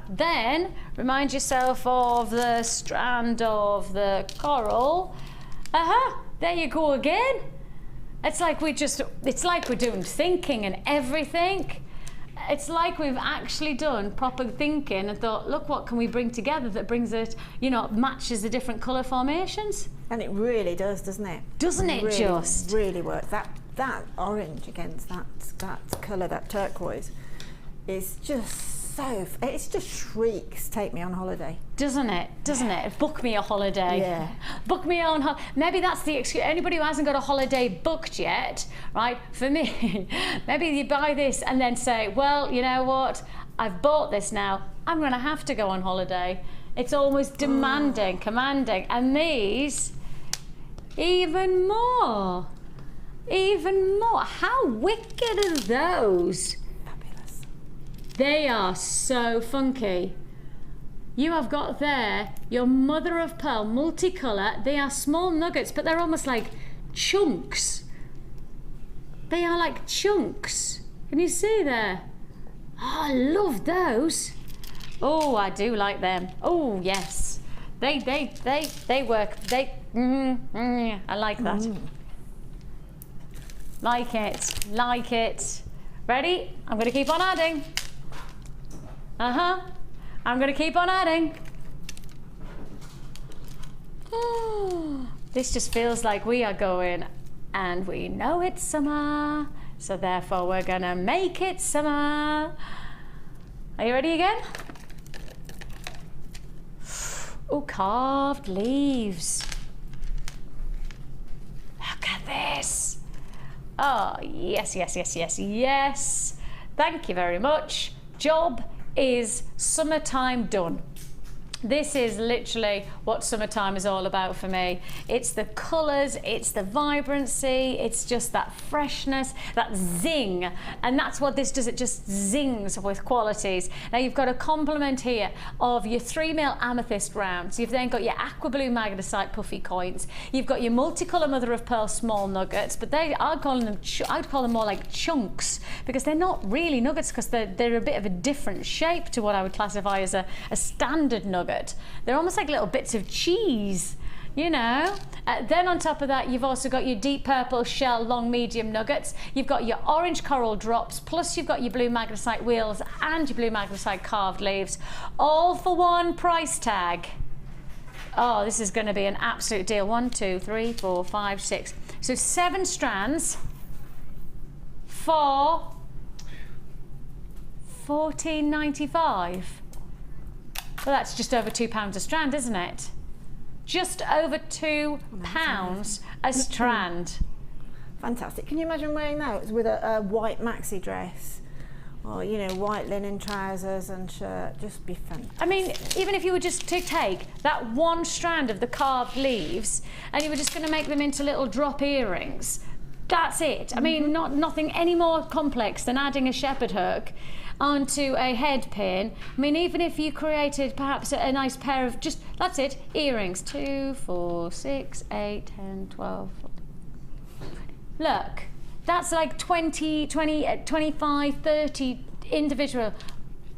Then remind yourself of the strand of the coral. There you go again. It's like we're doing thinking and everything. It's like we've actually done proper thinking and thought, look, what can we bring together that brings it, you know, matches the different colour formations. And it really does, doesn't it? Doesn't it really, just? Really works. That orange against that colour, that turquoise, is just it just shrieks, take me on holiday. Doesn't it? Doesn't it? Book me a holiday. Yeah. Book me on holiday. Maybe that's the excuse. Anybody who hasn't got a holiday booked yet, right? For me, maybe you buy this and then say, well, you know what? I've bought this now. I'm going to have to go on holiday. It's almost demanding, commanding. And these, even more. Even more. How wicked are those? They are so funky. You have got there your mother of pearl multicolour. They are small nuggets, but they're almost like chunks. They are like chunks. Can you see there? Oh, I love those. Oh, I do like them. Oh, yes. They work. I like that. Like it. Like it. Ready? I'm going to keep on adding. I'm going to keep on adding. This just feels like we are going, and we know it's summer, so therefore we're going to make it summer. Are you ready again? Oh, carved leaves. Look at this. Oh, yes, yes, yes, yes, yes. Thank you very much. Job is summertime done. This is literally what summertime is all about for me. It's the colours, it's the vibrancy, it's just that freshness, that zing. And that's what this does, it just zings with qualities. Now you've got a complement here of your 3mm amethyst rounds. You've then got your aqua blue magnesite puffy coins. You've got your multicolour mother of pearl small nuggets, but I'd call them more like chunks, because they're not really nuggets, because they're a bit of a different shape to what I would classify as a standard nugget. They're almost like little bits of cheese, you know. Then on top of that, you've also got your deep purple shell long medium nuggets. You've got your orange coral drops, plus you've got your blue magnesite wheels and your blue magnesite carved leaves, all for one price tag. Oh, this is going to be an absolute deal. 1, 2, 3, 4, 5, 6. So 7 strands for $14.95. Well, that's just over £2 a strand, isn't it? Just over £2 a strand. Fantastic. Can you imagine wearing those with a white maxi dress or you know, white linen trousers and shirt, just be fun. I mean, even if you were just to take that one strand of the carved leaves and you were just going to make them into little drop earrings, that's it. I mean, nothing any more complex than adding a shepherd hook onto a head pin. I mean, even if you created perhaps a nice pair of just, that's it, earrings. 2, 4, 6, 8, 10, 12. Look, that's like 20, 25, 30 individual.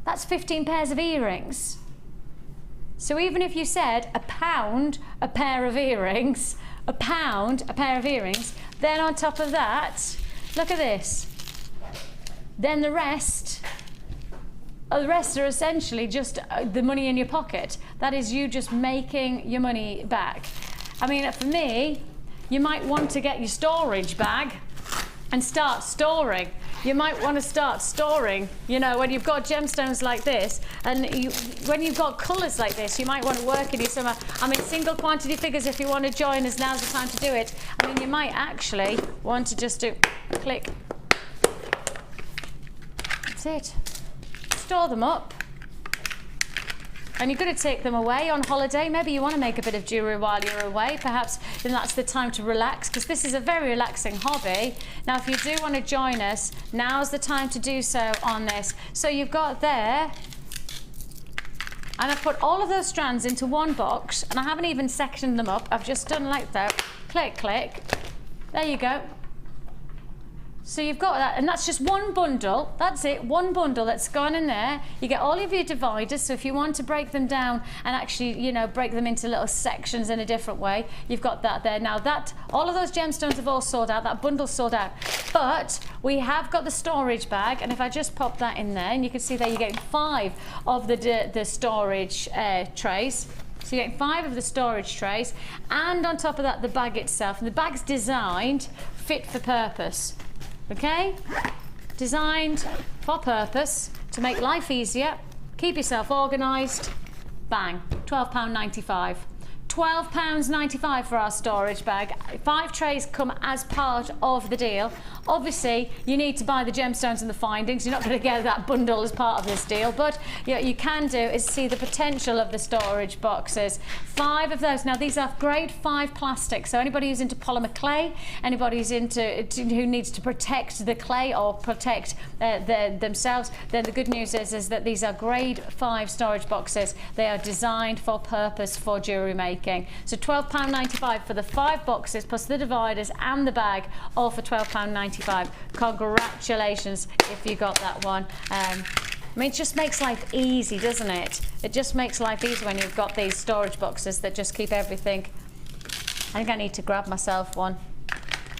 That's 15 pairs of earrings. So even if you said £1 a pair of earrings, £1 a pair of earrings, then on top of that, look at this. Then the rest are essentially just the money in your pocket. That is you just making your money back. I mean, for me, you might want to get your storage bag and start storing. You might want to start storing, you know, when you've got gemstones like this, and when you've got colours like this, you might want to work in your summer. I mean, single quantity figures, if you want to join us, now's the time to do it. I mean, you might actually want to just do click. That's it. Store them up. And you're going to take them away on holiday. Maybe you want to make a bit of jewellery while you're away. Perhaps then that's the time to relax, because this is a very relaxing hobby. Now, if you do want to join us, now's the time to do so on this. So you've got there, and I've put all of those strands into one box, and I haven't even sectioned them up. I've just done like that. Click, click. There you go. So you've got that, and that's just one bundle. That's it, one bundle that's gone in there. You get all of your dividers, so if you want to break them down and actually, you know, break them into little sections in a different way, you've got that there. Now that, all of those gemstones have all sold out, that bundle's sold out. But we have got the storage bag, and if I just pop that in there, and you can see there you're getting 5 of the storage trays. So you're getting 5 of the storage trays, and on top of that, the bag itself. And the bag's designed fit for purpose. Okay, designed for purpose to make life easier, keep yourself organised. Bang, £12.95. £12.95 for our storage bag. 5 trays come as part of the deal. Obviously, you need to buy the gemstones and the findings. You're not going to get that bundle as part of this deal, but what you can do is see the potential of the storage boxes. 5 of those. Now, these are grade 5 plastic, so anybody who's into polymer clay, anybody who's who needs to protect the clay or protect themselves, then the good news is that these are grade 5 storage boxes. They are designed for purpose for jewellery making. So £12.95 for the 5 boxes plus the dividers and the bag, all for £12.95. Congratulations if you got that one. I mean, it just makes life easy, doesn't it? It just makes life easy when you've got these storage boxes that just keep everything. I think I need to grab myself one.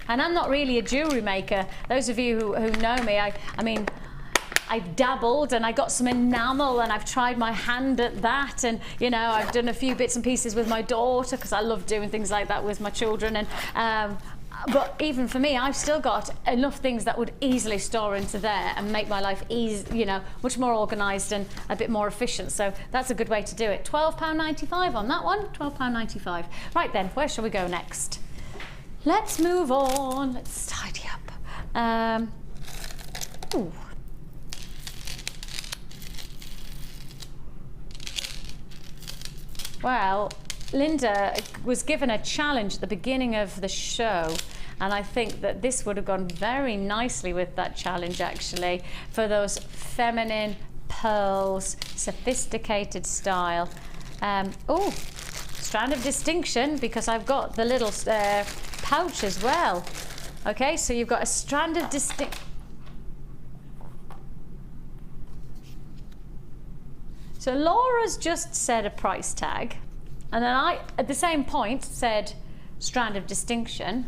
And I'm not really a jewellery maker. Those of you who know me, I mean, I've dabbled and I got some enamel and I've tried my hand at that, and you know, I've done a few bits and pieces with my daughter because I love doing things like that with my children, and but even for me, I've still got enough things that would easily store into there and make my life easy, you know, much more organised and a bit more efficient. So that's a good way to do it. £12.95 on that one, £12.95. Right then, where shall we go next? Let's move on. Let's tidy up. Ooh. Well, Linda was given a challenge at the beginning of the show, and I think that this would have gone very nicely with that challenge, actually, for those feminine pearls, sophisticated style. Oh, strand of distinction, because I've got the little pouch as well. Okay, so you've got a strand of distinction. So Laura's just said a price tag, and then I, at the same point, said strand of distinction.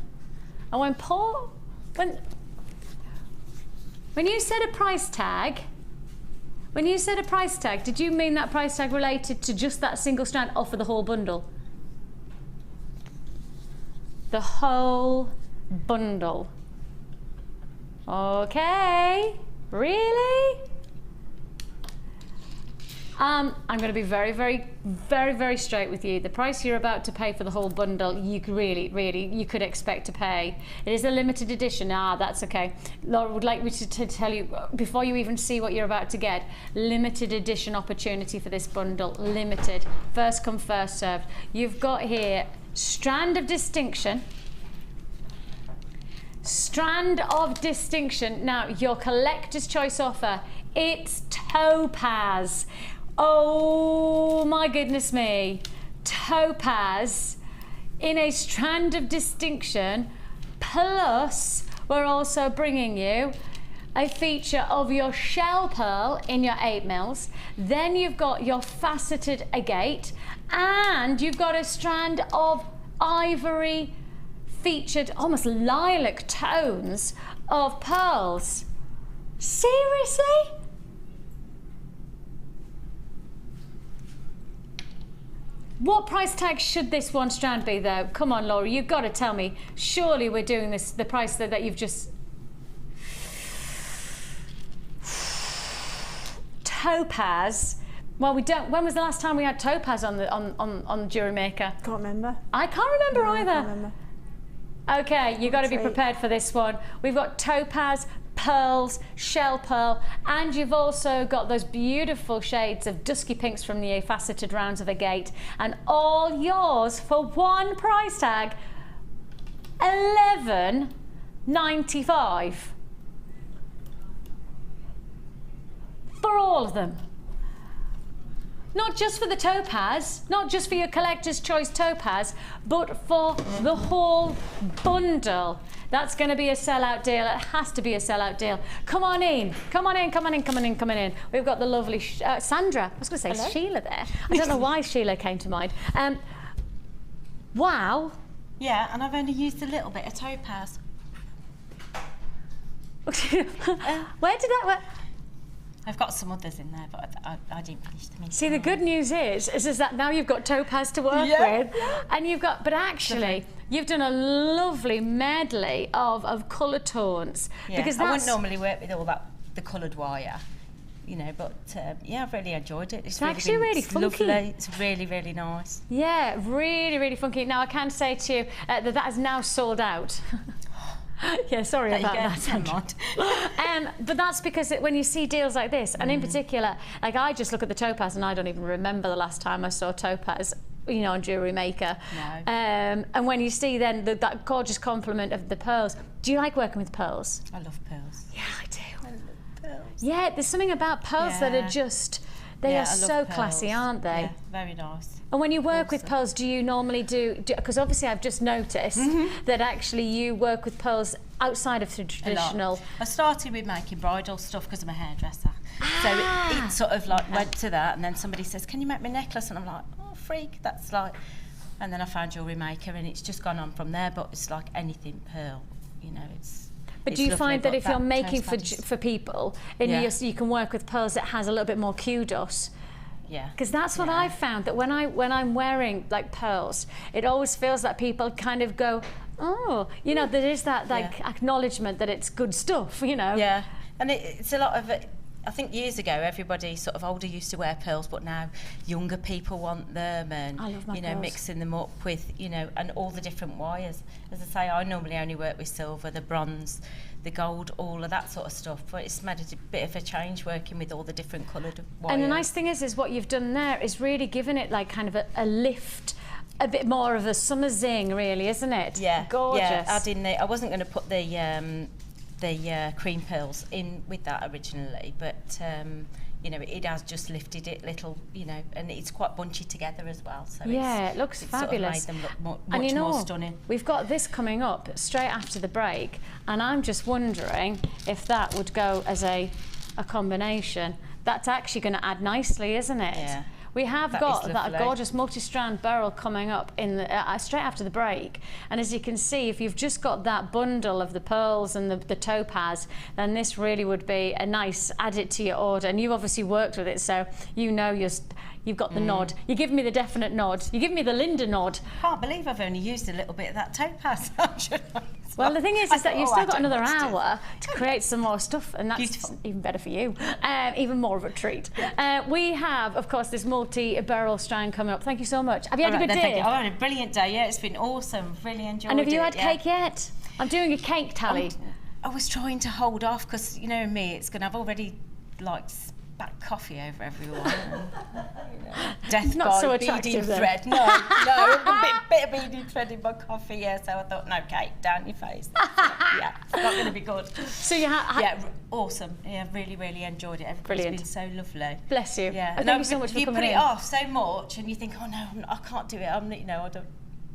And when Paul, when you said a price tag, did you mean that price tag related to just that single strand or for the whole bundle? The whole bundle. Okay, really? I'm going to be very straight with you. The price you're about to pay for the whole bundle, you could you could expect to pay. It is a limited edition. That's okay. Laura would like me to tell you, before you even see what you're about to get, limited edition opportunity for this bundle. Limited. First come, first served. You've got here Strand of Distinction. Strand of Distinction. Now, your collector's choice offer, it's topaz. Oh my goodness me. Topaz in a Strand of Distinction, plus we're also bringing you a feature of your shell pearl in your 8mm. Then you've got your faceted agate, and you've got a strand of ivory featured, almost lilac tones of pearls. Seriously? What price tag should this one strand be though? Come on, Laura, you've got to tell me. Surely we're doing this, the price that you've just... Topaz. Well, we don't. When was the last time we had topaz on Jewellery Maker? Can't remember. I can't remember either. I can't remember. Okay, you've got to be prepared for this one. We've got topaz, pearls, shell pearl, and you've also got those beautiful shades of dusky pinks from the faceted rounds of agate, and all yours for one price tag, $11.95. For all of them. Not just for the topaz, not just for your collector's choice topaz, but for the whole bundle. That's going to be a sellout deal. It has to be a sellout deal. Come on in. Come on in, come on in, come on in, come on in. We've got the lovely Sandra. I was going to say Hello? Sheila there. I don't know why Sheila came to mind. Wow. Yeah, and I've only used a little bit of topaz. Where did that... I've got some others in there, but I didn't finish them. See, the good news is that now you've got topaz to work with, and you've got, but actually, you've done a lovely medley of colour tones. Yeah, because I wouldn't normally work with all that, the coloured wire, you know, but yeah, I've really enjoyed it. It's actually really funky. Lovely. It's really, really nice. Yeah, really, really funky. Now, I can say to you that is now sold out. Yeah, sorry about that. But that's because when you see deals like this, and in particular, like I just look at the topaz and I don't even remember the last time I saw topaz, you know, on Jewellery Maker. No. And when you see then that gorgeous complement of the pearls, do you like working with pearls? I love pearls. Yeah, I do. I love pearls. Yeah, there's something about pearls that are just, they are so classy, aren't they? Yeah, very nice. And when you work with pearls, do you normally do, because obviously I've just noticed that actually you work with pearls outside of the traditional. I started with making bridal stuff because I'm a hairdresser. So it sort of like went to that, and then somebody says, can you make me a necklace? And I'm like, oh, freak, that's like... And then I found Jewellery Maker, and it's just gone on from there, but it's like anything pearl, you know, it's... But do you find that if you're making for people, and you can work with pearls that has a little bit more kudos? Yeah. Because that's what I've found, that when I'm wearing like pearls, it always feels that people kind of go, oh, you know, there is that like acknowledgement that it's good stuff, you know. Yeah, and it's a lot of it. I think years ago everybody sort of older used to wear pearls, but now younger people want them, and I love my you know, pearls. mixing them up with, you know, and all the different wires. As I say, I normally only work with silver, the bronze, the gold, all of that sort of stuff, but it's made a bit of a change working with all the different coloured wires. And the nice thing is what you've done there is really given it like kind of a lift, a bit more of a summer zing, really, isn't it? Yeah, gorgeous. Yeah, adding I wasn't going to put the cream pearls in with that originally, but you know, it has just lifted it little, you know, and it's quite bunchy together as well. So yeah, it looks fabulous. Sort of made them look much more stunning. We've got this coming up straight after the break, and I'm just wondering if that would go as a combination. That's actually going to add nicely, isn't it? Yeah. We have got that gorgeous multi-strand beryl coming up in the, straight after the break, and as you can see, if you've just got that bundle of the pearls and the topaz, then this really would be a nice add it to your order. And you've obviously worked with it, so you know you've got the nod. You're giving me the definite nod. You're giving me the Linda nod. I can't believe I've only used a little bit of that topaz. Well, the thing is that you've still got another hour to Oh, create some more stuff, and that's beautiful. Even better for you. Even more of a treat. We have, of course, this multi-barrel strand coming up. Thank you so much. Have you had a good day? I've had a brilliant day. Yeah, it's been awesome. Really enjoyed it. And have you had cake yet? I'm doing a cake tally. I was trying to hold off because, you know me, it's going to have already, like, spat coffee over everyone. Death Not by so beading attractive then. thread. No, a bit of beading thread in my coffee, yeah, so I thought, no, Kate, down your face. Yeah, it's not going to be good. So you yeah, awesome. Yeah, really, really enjoyed it. Everybody's been so lovely. Bless you. Yeah. Thank you so much for you coming put it in. off so much and you think, oh no, I can't do it. I don't.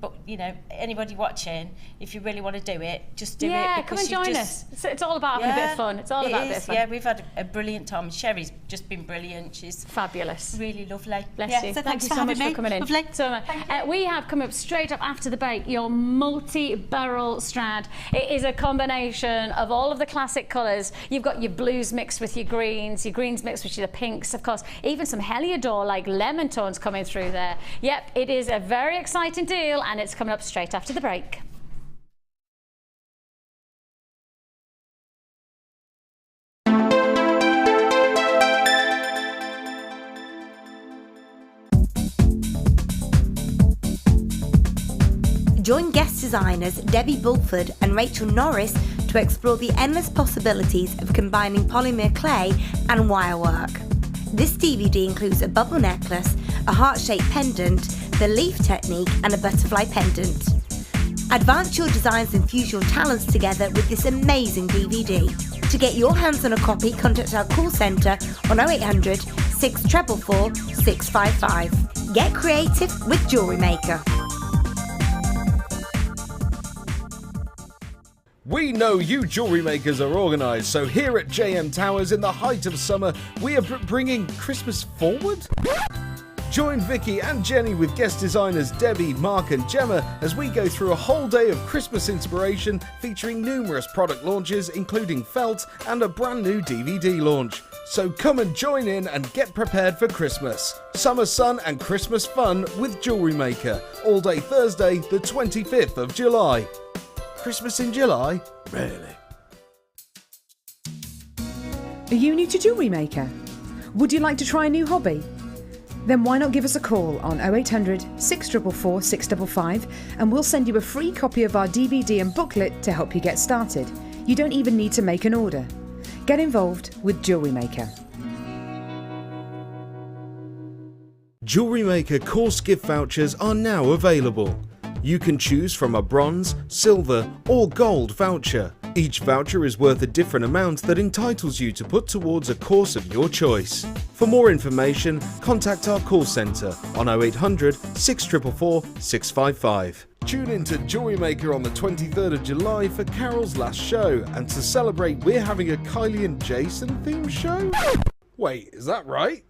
But, you know, anybody watching, if you really want to do it, just do it. Yeah, come and join us. It's all about having a bit of fun. It's all about a bit of fun. Yeah, we've had a brilliant time. Sherry's just been brilliant. She's fabulous. Really lovely. Bless you. So Thank you so much for coming in. Lovely. So, we have come up straight up after the break your multi-barrel strand. It is a combination of all of the classic colours. You've got your blues mixed with your greens mixed with your pinks, of course. Even some Heliodor like lemon tones coming through there. Yep, it is a very exciting deal, and it's coming up straight after the break. Join guest designers Debbie Bulford and Rachel Norris to explore the endless possibilities of combining polymer clay and wirework. This DVD includes a bubble necklace, a heart-shaped pendant, the leaf technique and a butterfly pendant. Advance your designs and fuse your talents together with this amazing DVD. To get your hands on a copy, contact our call centre on 0800 644 655. Get creative with Jewellery Maker. We know you jewellery makers are organised, so here at JM Towers in the height of summer, we are bringing Christmas forward? Join Vicki and Jenny with guest designers Debbie, Mark and Gemma as we go through a whole day of Christmas inspiration featuring numerous product launches including felt and a brand new DVD launch. So come and join in and get prepared for Christmas. Summer sun and Christmas fun with Jewellery Maker. All day Thursday, the 25th of July. Christmas in July? Really? Are you new to Jewellery Maker? Would you like to try a new hobby? Then why not give us a call on 0800 644 655 and we'll send you a free copy of our DVD and booklet to help you get started. You don't even need to make an order. Get involved with Jewellery Maker. Jewellery Maker course gift vouchers are now available. You can choose from a bronze, silver or gold voucher. Each voucher is worth a different amount that entitles you to put towards a course of your choice. For more information, contact our call centre on 0800 644 655. Tune in to Jewellery Maker on the 23rd of July for Carol's last show, and to celebrate we're having a Kylie and Jason themed show? Wait, is that right?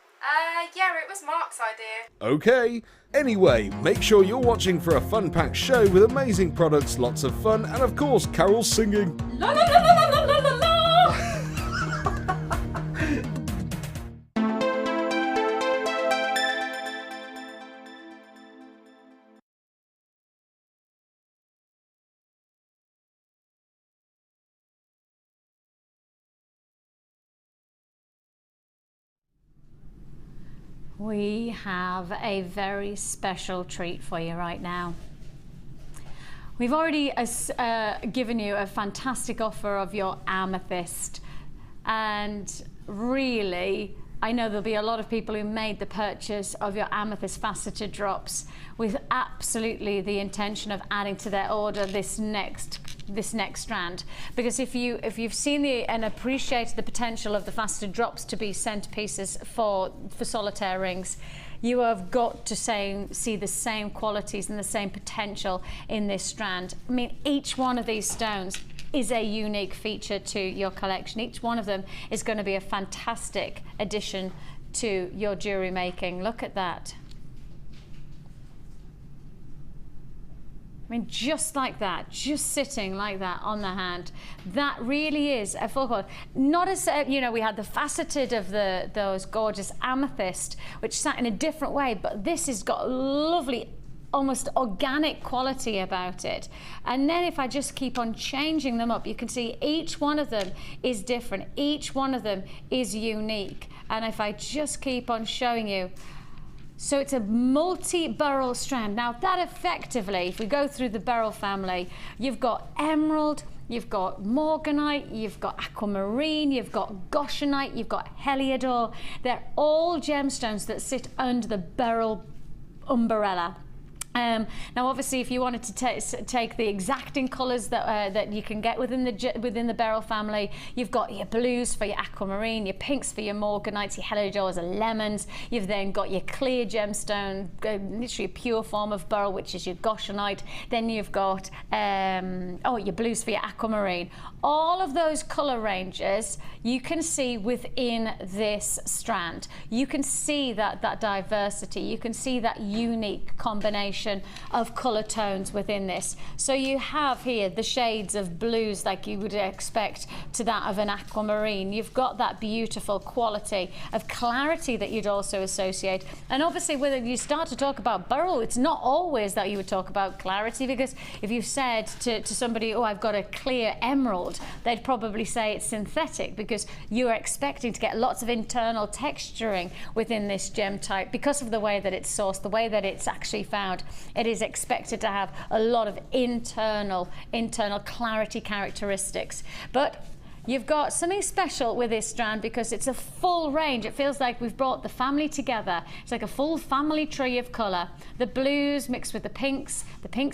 Yeah, it was Mark's idea. Okay. Anyway, make sure you're watching for a fun-packed show with amazing products, lots of fun, and of course, Carol singing. La la la la la la la la. We have a very special treat for you right now. We've already given you a fantastic offer of your amethyst, and really I know there'll be a lot of people who made the purchase of your amethyst faceted drops with absolutely the intention of adding to their order this next strand, because if you've seen and appreciated the potential of the faceted drops to be centerpieces for solitaire rings, you have got to see the same qualities and the same potential in this strand. I mean, each one of these stones is a unique feature to your collection. Each one of them is going to be a fantastic addition to your jewellery making. Look at that. I mean, just like that, just sitting like that on the hand. That really is a full quality. Not as, you know, we had the faceted of those gorgeous amethyst, which sat in a different way, but this has got lovely, almost organic quality about it. And then if I just keep on changing them up, you can see each one of them is different. Each one of them is unique. And if I just keep on showing you, so it's a multi-beryl strand. Now that effectively, if we go through the beryl family, you've got emerald, you've got morganite, you've got aquamarine, you've got goshenite, you've got heliodor. They're all gemstones that sit under the beryl umbrella. Now obviously if you wanted to take the exacting colours that you can get within the beryl family, you've got your blues for your aquamarine, your pinks for your morganites, your heliodors and lemons. You've then got your clear gemstone, literally a pure form of beryl, which is your goshenite. Then you've got your blues for your aquamarine. All of those colour ranges you can see within this strand. You can see that diversity, you can see that unique combination of colour tones within this. So you have here the shades of blues like you would expect to that of an aquamarine. You've got that beautiful quality of clarity that you'd also associate. And obviously when you start to talk about beryl, it's not always that you would talk about clarity, because if you said to somebody, oh, I've got a clear emerald, they'd probably say it's synthetic, because you are expecting to get lots of internal texturing within this gem type because of the way that it's sourced, the way that it's actually found. It is expected to have a lot of internal clarity characteristics. But you've got something special with this strand because it's a full range. It feels like we've brought the family together. It's like a full family tree of colour. The blues mixed with the pinks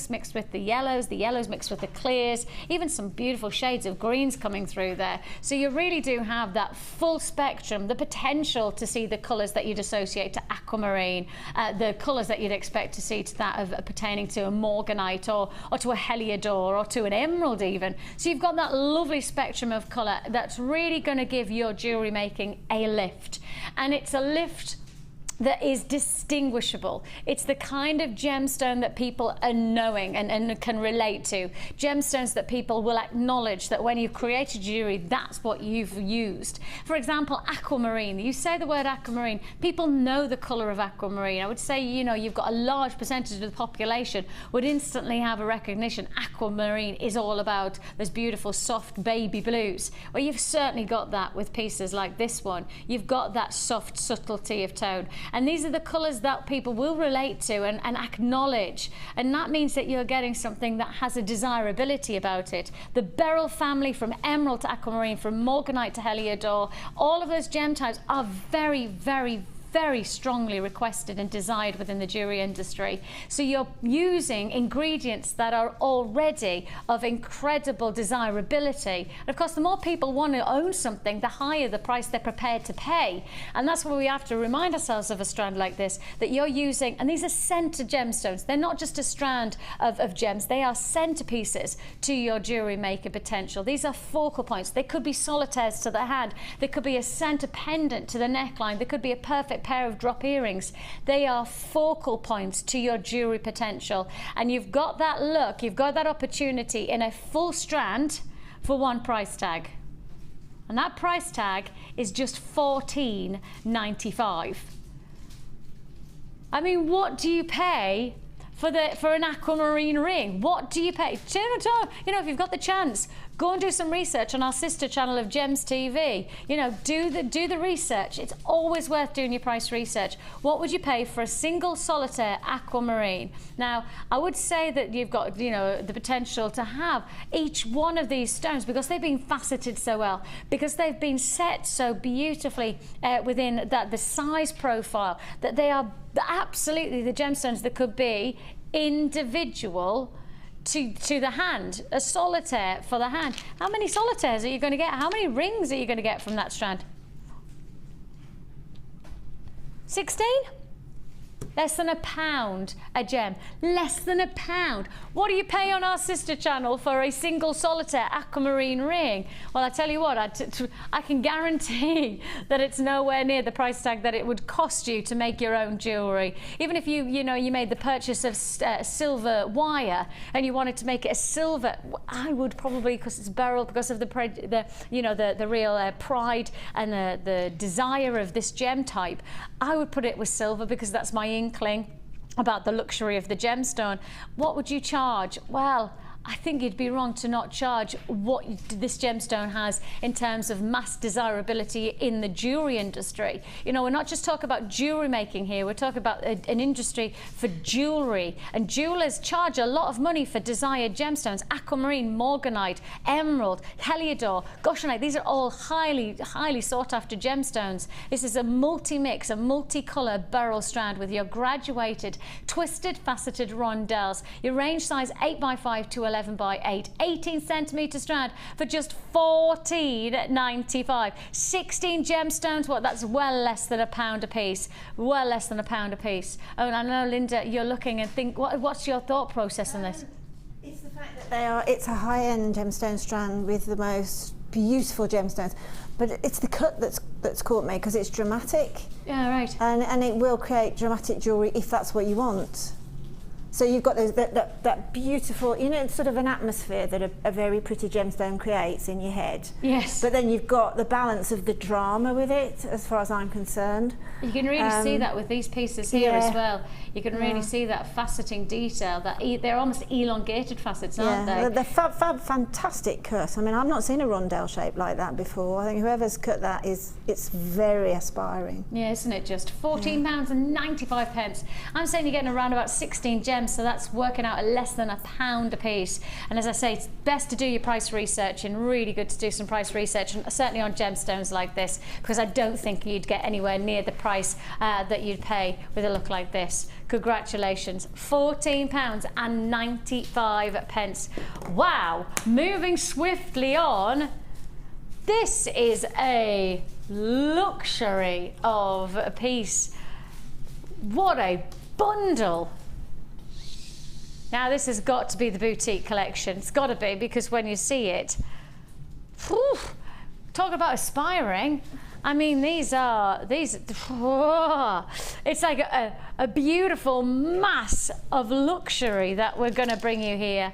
mixed with the yellows mixed with the clears, even some beautiful shades of greens coming through there. So you really do have that full spectrum, the potential to see the colours that you'd associate to aquamarine, the colours that you'd expect to see to that of pertaining to a morganite or to a heliodor or to an emerald even. So you've got that lovely spectrum of colour that's really going to give your jewellery making a lift. And it's a lift that is distinguishable. It's the kind of gemstone that people are knowing and can relate to. Gemstones that people will acknowledge that when you've created jewellery, that's what you've used. For example, aquamarine. You say the word aquamarine, people know the colour of aquamarine. I would say, you know, you've got a large percentage of the population would instantly have a recognition. Aquamarine is all about those beautiful soft baby blues. Well, you've certainly got that with pieces like this one. You've got that soft subtlety of tone. And these are the colours that people will relate to and acknowledge. And that means that you're getting something that has a desirability about it. The beryl family, from emerald to aquamarine, from morganite to heliodor, all of those gem types are very, very, very strongly requested and desired within the jewellery industry. So you're using ingredients that are already of incredible desirability. And of course, the more people want to own something, the higher the price they're prepared to pay. And that's where we have to remind ourselves of a strand like this, that you're using, and these are centre gemstones. They're not just a strand of gems, they are centerpieces to your jewellery maker potential. These are focal points. They could be solitaires to the hand. They could be a centre pendant to the neckline. They could be a perfect pair of drop earrings. They are focal points to your jewellery potential. And you've got that look, you've got that opportunity in a full strand for one price tag. And that price tag is just $14.95. I mean, what do you pay for an aquamarine ring? What do you pay? You know, if you've got the chance, go and do some research on our sister channel of Gems TV. You know, do the research. It's always worth doing your price research. What would you pay for a single solitaire aquamarine? Now, I would say that you've got, you know, the potential to have each one of these stones, because they've been faceted so well, because they've been set so beautifully within the size profile, that they are absolutely the gemstones that could be individual to the hand, a solitaire for the hand. How many solitaires are you going to get? How many rings are you going to get from that strand? 16? Less than £1 a gem. Less than £1. What do you pay on our sister channel for a single solitaire aquamarine ring? Well, I tell you what, I can guarantee that it's nowhere near the price tag that it would cost you to make your own jewellery. Even if you made the purchase of silver wire and you wanted to make it a silver, I would probably, because it's beryl, because of the real pride and the desire of this gem type, I would put it with silver because that's my inkling about the luxury of the gemstone. What would you charge? Well, I think you'd be wrong to not charge what this gemstone has in terms of mass desirability in the jewellery industry. You know, we're not just talking about jewellery making here, we're talking about an industry for jewellery. And jewellers charge a lot of money for desired gemstones. Aquamarine, morganite, emerald, heliodor, goshenite, these are all highly, highly sought after gemstones. This is a multi-mix, a multicolour beryl strand with your graduated, twisted, faceted rondelles. Your range size 8x5 to 11x8, 18cm strand for just $14.95. 16 gemstones, what, that's well less than £1 a piece. Well less than £1 a piece. Oh, and I know, Linda, you're looking and think, what's your thought process on this? It's the fact that it's a high-end gemstone strand with the most beautiful gemstones, but it's the cut that's caught me, because it's dramatic. Yeah, right. And it will create dramatic jewellery if that's what you want. So you've got that beautiful, you know, it's sort of an atmosphere that a very pretty gemstone creates in your head. Yes. But then you've got the balance of the drama with it, as far as I'm concerned. You can really see that with these pieces here as well. You can really see that faceting detail, that they're almost elongated facets, aren't they? They're fantastic cut. I mean, I've not seen a rondelle shape like that before. I think whoever's cut that it's very aspiring. Yeah, isn't it just? £14.95. I'm saying you're getting around about 16 gems, so that's working out at less than £1 a piece. And as I say, it's best to do your price research, and really good to do some price research, and certainly on gemstones like this, because I don't think you'd get anywhere near the price that you'd pay with a look like this. Congratulations, £14.95. Wow, moving swiftly on. This is a luxury of a piece. What a bundle. Now this has got to be the boutique collection. It's got to be, because when you see it, whew, talk about aspiring. I mean, it's like a beautiful mass of luxury that we're going to bring you here.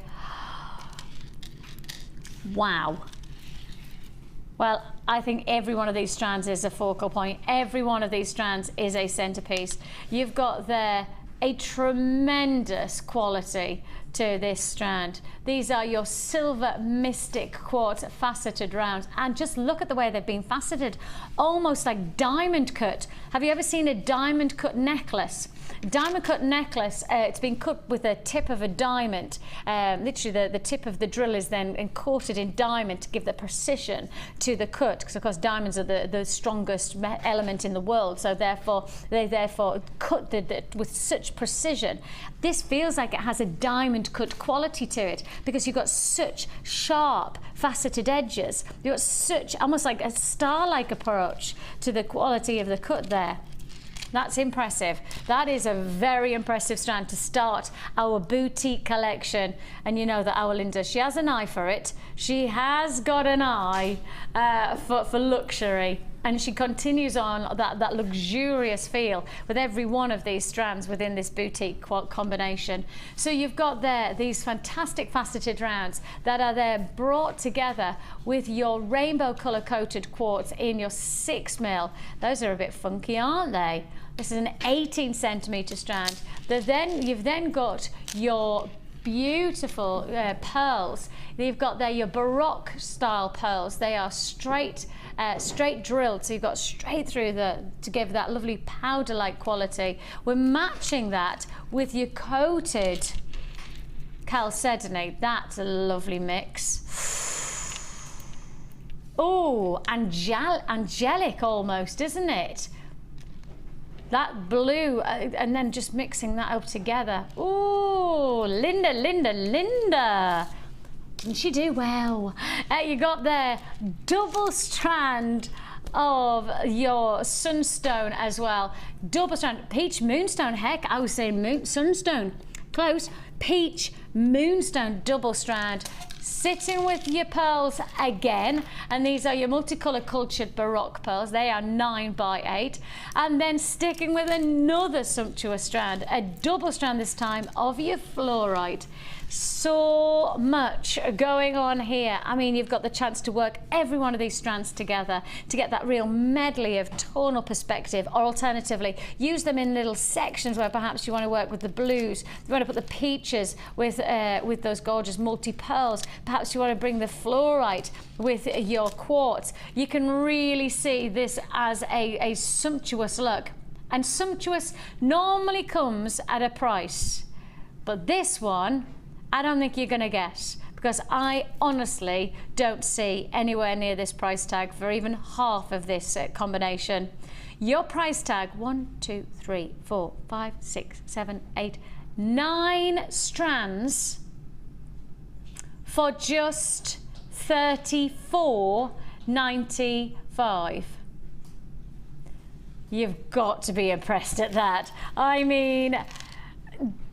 Wow. Well, I think every one of these strands is a focal point. Every one of these strands is a centerpiece. You've got there a tremendous quality to this strand. These are your silver mystic quartz faceted rounds, and just look at the way they've been faceted, almost like diamond cut. Have you ever seen a diamond cut necklace? Diamond cut necklace, it's been cut with the tip of a diamond. Literally the tip of the drill is then coated in diamond to give the precision to the cut, because of course diamonds are the strongest element in the world, so they therefore cut with such precision. This feels like it has a diamond cut quality to it, because you've got such sharp faceted edges. You've got such, almost like a star-like approach to the quality of the cut there. That's impressive. That is a very impressive strand to start our boutique collection. And you know that our Linda, she has an eye for it. She has got an eye for luxury. And she continues on that luxurious feel with every one of these strands within this boutique combination. So you've got there these fantastic faceted rounds that are there brought together with your rainbow colour coated quartz in your 6mm. Those are a bit funky, aren't they? This is an 18cm strand. You've then got your beautiful pearls. You've got there your Baroque style pearls. They are straight drilled, so you've got straight through to give that lovely powder-like quality. We're matching that with your coated chalcedony. That's a lovely mix. Oh, angelic almost, isn't it? That blue, and then just mixing that up together. Ooh, Linda, Linda, Linda. Didn't she do well? You got there double strand of your sunstone as well. Double strand, peach moonstone. Heck, I was saying sunstone. Close. Peach moonstone double strand. Sitting with your pearls again, and these are your multicolour cultured baroque pearls. They are 9 by 8, and then sticking with another sumptuous strand, a double strand this time of your fluorite. So much going on here. I mean, you've got the chance to work every one of these strands together to get that real medley of tonal perspective, or alternatively use them in little sections where perhaps you want to work with the blues, you want to put the peaches with those gorgeous multi-pearls, perhaps you want to bring the fluorite with your quartz. You can really see this as a sumptuous look, and sumptuous normally comes at a price, but this one I don't think you're going to guess, because I honestly don't see anywhere near this price tag for even half of this combination. Your price tag, 1, 2, 3, 4, 5, 6, 7, 8, 9 strands for just $34.95. You've got to be impressed at that. I mean,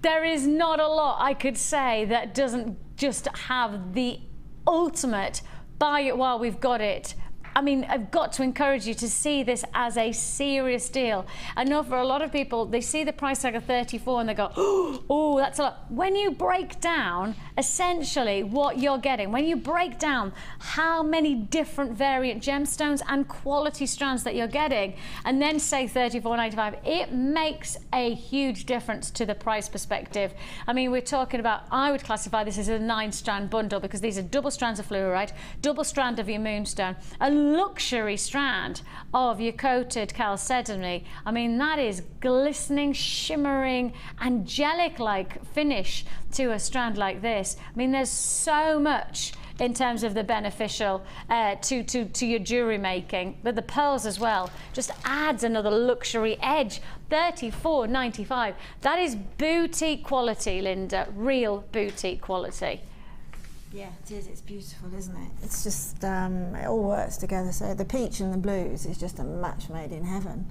there is not a lot I could say that doesn't just have the ultimate buy it while we've got it. I mean, I've got to encourage you to see this as a serious deal. I know for a lot of people, they see the price tag of 34 and they go, oh, that's a lot. When you break down essentially what you're getting, when you break down how many different variant gemstones and quality strands that you're getting, and then say $34.95, it makes a huge difference to the price perspective. I mean, we're talking about, I would classify this as a 9-strand bundle, because these are double strands of fluorite, double strand of your moonstone, a luxury strand of your coated chalcedony. I mean, that is glistening, shimmering, angelic-like finish to a strand like this. I mean, there's so much in terms of the beneficial to your jewelry making, but the pearls as well just adds another luxury edge. $34.95. That is boutique quality, Linda, real boutique quality. Yeah, it is. It's beautiful, isn't it? It's just, it all works together. So the peach and the blues is just a match made in heaven.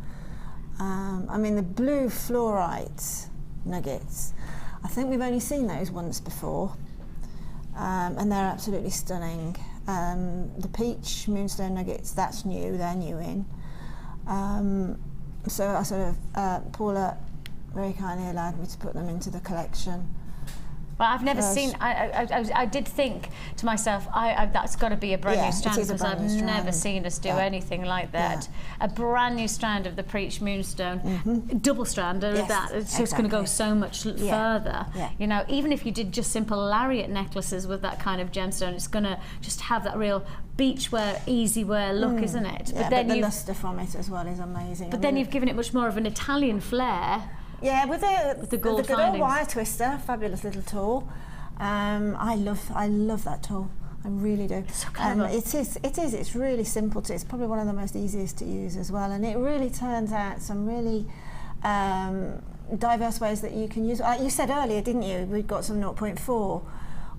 I mean, the blue fluorite nuggets, I think we've only seen those once before, and they're absolutely stunning. The peach moonstone nuggets, that's new, they're new in. So I sort of, Paula very kindly allowed me to put them into the collection. Well, I've never seen, I did think to myself, that's got to be a brand new strand, because I've never seen us do anything like that. A brand new strand of the peach moonstone, double strand of that, it's just going to go so much further. You know, even if you did just simple lariat necklaces with that kind of gemstone, it's going to just have that real beach wear, easy wear look, isn't it? Yeah, but then the lustre from it as well is amazing. But then you've given it much more of an Italian flair. Yeah, with the gold good old findings. wire twister, fabulous little tool. I love that tool. I really do. So clever. It is. It's really simple to. It's probably one of the most easiest to use as well, and it really turns out some really diverse ways that you can use. You said earlier, didn't you? We've got some 0.4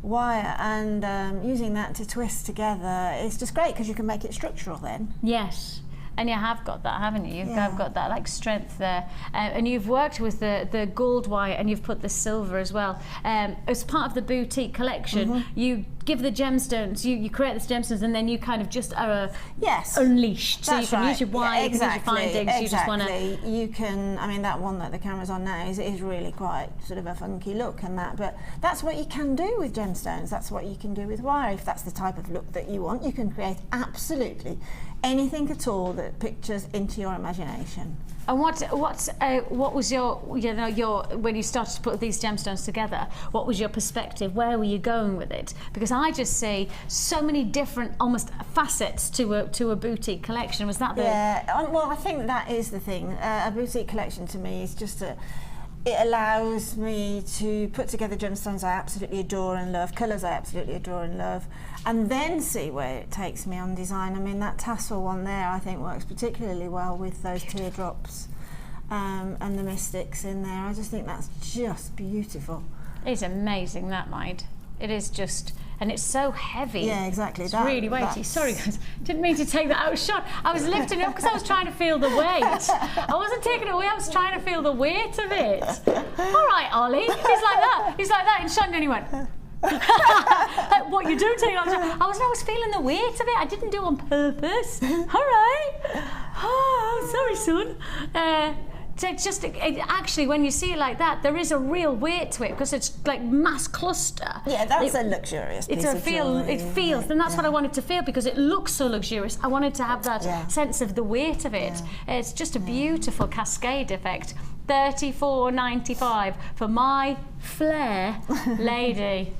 wire, and using that to twist together, it's just great because you can make it structural then. Yes. And you have got that, haven't you? You've got that like strength there. And you've worked with the gold wire, and you've put the silver as well. As part of the boutique collection, you give the gemstones, you create the gemstones, and then you kind of just are unleashed. So you can use your wire, you can use your findings, you just want to... You can, I mean, that one that the camera's on now is really quite sort of a funky look and that, but that's what you can do with gemstones. That's what you can do with wire. If that's the type of look that you want, you can create absolutely anything at all that pictures into your imagination. And what was your when you started to put these gemstones together, what was your perspective? Where were you going with it? Because I just see so many different almost facets to a boutique collection. Was that the... Yeah, well, I think that is the thing. A boutique collection to me is just it allows me to put together gemstones I absolutely adore and love, colours I absolutely adore and love, and then see where it takes me on design. I mean, that tassel one there I think works particularly well with those teardrops and the mystics in there. I just think that's just beautiful. It's amazing, that mind. It is just and it's so heavy. Yeah, exactly. It's really weighty. Sorry guys, didn't mean to take that out of shot. I was lifting it up because I was trying to feel the weight. I wasn't taking it away, I was trying to feel the weight of it. All right, Ollie. He's like that. He's like that in shot, and he went. Like, what you do take it out of shot? I was feeling the weight of it. I didn't do it on purpose. All right. Oh, sorry, son. So actually, when you see it like that, there is a real weight to it because it's like mass cluster. Yeah, that's a luxurious piece of jewellery. It feels, and that's what I wanted to feel because it looks so luxurious. I wanted to have that sense of the weight of it. It's just a beautiful cascade effect. $34.95 for my flair lady.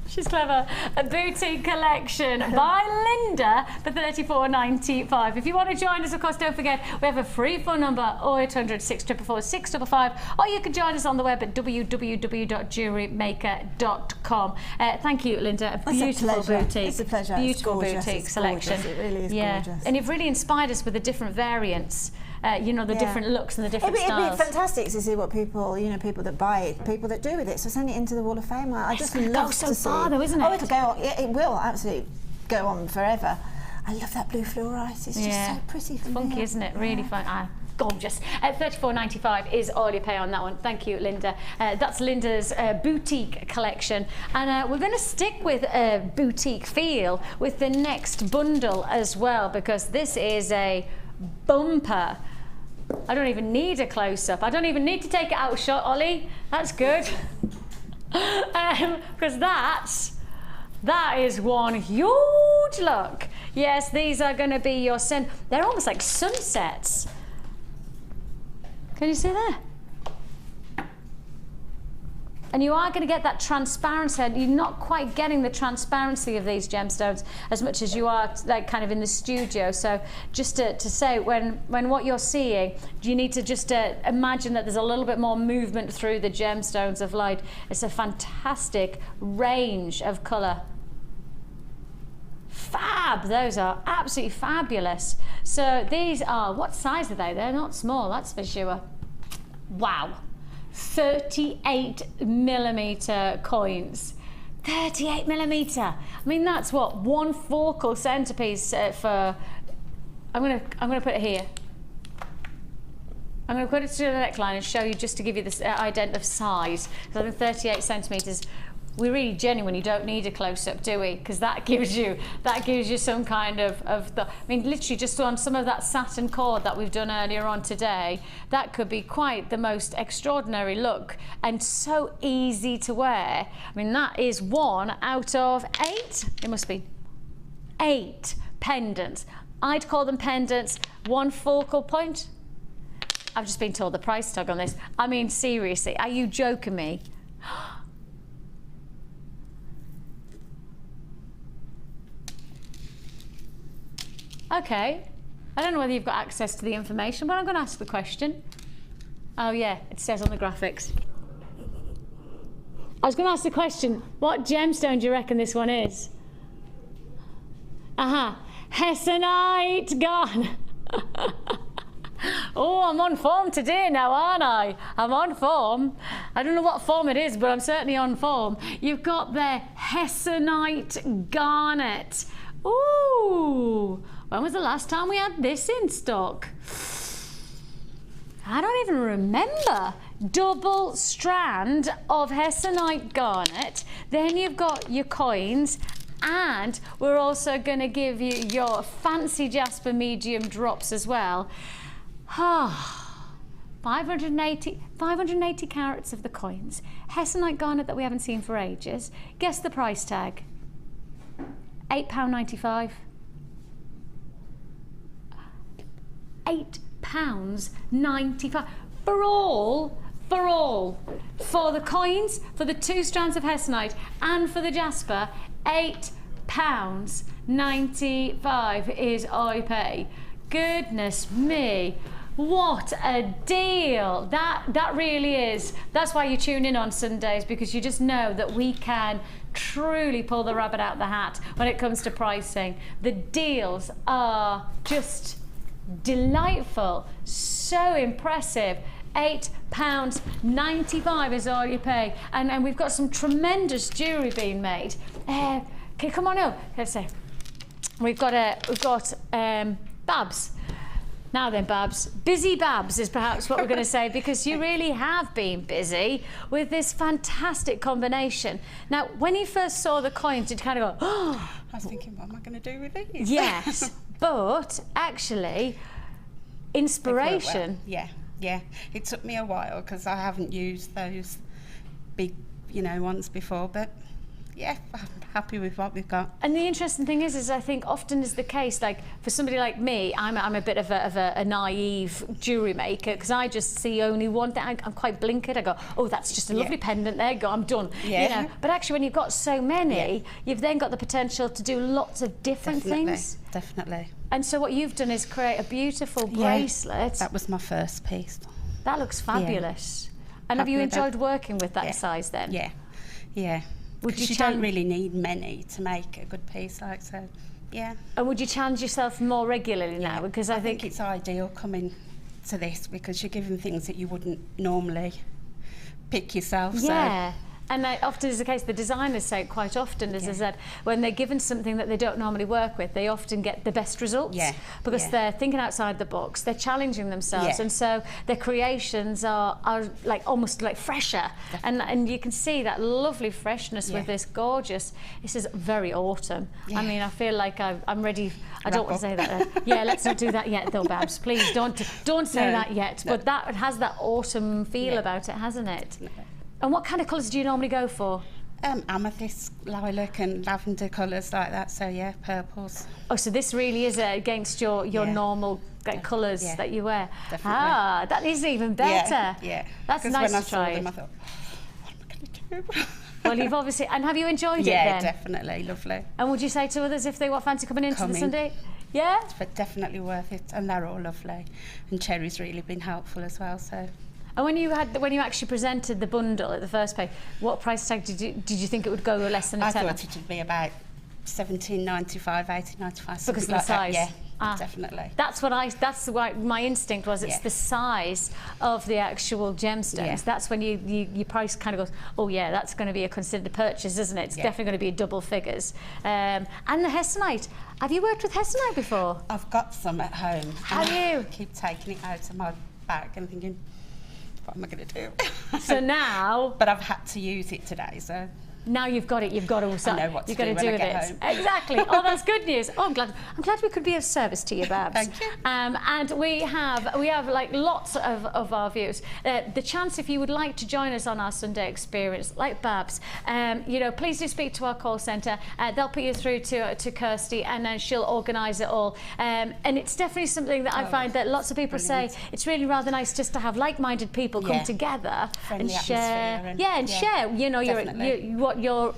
She's clever. A boutique collection by Linda for $34.95. If you want to join us, of course, don't forget we have a free phone number 0800 644 655, or you can join us on the web at www.jewellerymaker.com. Thank you, Linda. A beautiful boutique. It's a pleasure. Beautiful boutique selection. Gorgeous. It really is gorgeous. And you've really inspired us with the different variants. You know, the different looks and the different styles. It'd be fantastic to see what people, you know, people that buy it, people that do with it. So send it into the Wall of Fame. I just love to see. It's so far though, isn't it? Oh, it'll go on. Yeah, it will absolutely go on forever. I love that blue fluorite. It's just so pretty for me. Funky, isn't it? Really fun. Gorgeous. $34.95 is all you pay on that one. Thank you, Linda. That's Linda's boutique collection, and we're going to stick with a boutique feel with the next bundle as well, because this is a bumper. I don't even need a close-up. I don't even need to take it out shot, Ollie. That's good. Because that is one huge look. Yes, these are going to be your they're almost like sunsets. Can you see that? And you are going to get that transparency. You're not quite getting the transparency of these gemstones as much as you are like kind of in the studio. So just to say, when what you're seeing, you need to just imagine that there's a little bit more movement through the gemstones of light. It's a fantastic range of colour. Fab! Those are absolutely fabulous. So these are, what size are they? They're not small, that's for sure. Wow. 38mm coins. 38mm. I mean, that's what, one focal centerpiece for. I'm gonna put it here. I'm going to put it to the neckline and show you, just to give you this ident of size. Because I think 38 centimeters. We really genuinely don't need a close-up, do we? Because that gives you some kind of I mean, literally just on some of that satin cord that we've done earlier on today, that could be quite the most extraordinary look and so easy to wear. I mean, that is 1 out of 8. It must be 8 pendants. I'd call them pendants. 1 focal point. I've just been told the price tag on this. I mean, seriously, are you joking me? Okay, I don't know whether you've got access to the information, but I'm going to ask the question. Oh yeah, it says on the graphics. I was going to ask the question, what gemstone do you reckon this one is? Hessonite garnet. Oh, I'm on form today now, aren't I? I'm on form. I don't know what form it is, but I'm certainly on form. You've got the Hessonite garnet. Ooh. When was the last time we had this in stock? I don't even remember. Double strand of Hessonite garnet. Then you've got your coins, and we're also going to give you your fancy jasper medium drops as well. 580 carats of the coins. Hessonite garnet that we haven't seen for ages. Guess the price tag. £8.95. £8.95 for the coins, for the 2 strands of Hessonite, and for the jasper. £8.95 is all I pay. Goodness me, what a deal! That really is. That's why you tune in on Sundays, because you just know that we can truly pull the rabbit out of the hat when it comes to pricing. The deals are just delightful, so impressive. £8.95 is all you pay. And we've got some tremendous jewellery being made. Can you come on up? Let's say we've got Babs. Now then, Babs. Busy Babs is perhaps what we're going to say, because you really have been busy with this fantastic combination. Now, when you first saw the coins, did you kind of go, oh? I was thinking, what am I going to do with these? Yes, but actually, inspiration. Well. Yeah. It took me a while because I haven't used those big, ones before, but yeah, I'm happy with what we've got. And the interesting thing is I think often is the case, like for somebody like me, I'm a bit of a naive jewellery maker, because I just see only one thing. I'm quite blinkered. I go, oh, that's just a lovely pendant. There you go, I'm done. Yeah. But actually, when you've got so many, you've then got the potential to do lots of different things. Definitely. And so what you've done is create a beautiful bracelet. That was my first piece. That looks fabulous. And have you enjoyed working with that size then? Yeah. You don't really need many to make a good piece, so yeah. And would you challenge yourself more regularly now? Because I think it's ideal coming to this, because you're given things that you wouldn't normally pick yourself. Yeah. And often is the case, the designers say quite often, as I said, when they're given something that they don't normally work with, they often get the best results because they're thinking outside the box, they're challenging themselves, and so their creations are like almost like fresher. And you can see that lovely freshness with this gorgeous. This is very autumn. I mean, I feel like I'm ready. I don't want to say that. Yeah, let's not do that yet, though, Babs. Please don't say that yet. But that has that autumn feel about it, hasn't it? And what kind of colours do you normally go for? Amethyst, lilac and lavender colours like that, so yeah, purples. Oh, so this really is against your normal colours that you wear? Definitely. Ah, that is even better. Yeah. That's nice when to try. I saw them, I thought, what am I going to do? Well, you've obviously, and have you enjoyed it then? Yeah, definitely, lovely. And would you say to others if they want fancy coming into the Sunday? Yeah? It's definitely worth it, and they're all lovely. And Cherry's really been helpful as well, so. And when you actually presented the bundle at the first page, what price tag did you think it would go less than a tenner? I thought it would be about £17.95, £18.95. Because of the size. Yeah, definitely. That's what my instinct was. It's the size of the actual gemstones. Yeah. That's when your price kind of goes, oh yeah, that's going to be a considered purchase, isn't it? It's definitely going to be double figures. And the hessonite. Have you worked with hessonite before? I've got some at home. Have you? I keep taking it out of my bag and thinking, what am I going to do? So now... But I've had to use it today, so... Now you've got it, you've got to I know what to do when I get home. Exactly. Oh, that's good news. Oh, I'm glad we could be of service to you, Babs. Thank you. And we have like lots of our viewers. The chance, if you would like to join us on our Sunday experience, like Babs, please do speak to our call centre. They'll put you through to Kirsty, and then she'll organise it all. And it's definitely something that I find that lots of people say it's really rather nice just to have like-minded people come together and share. Share.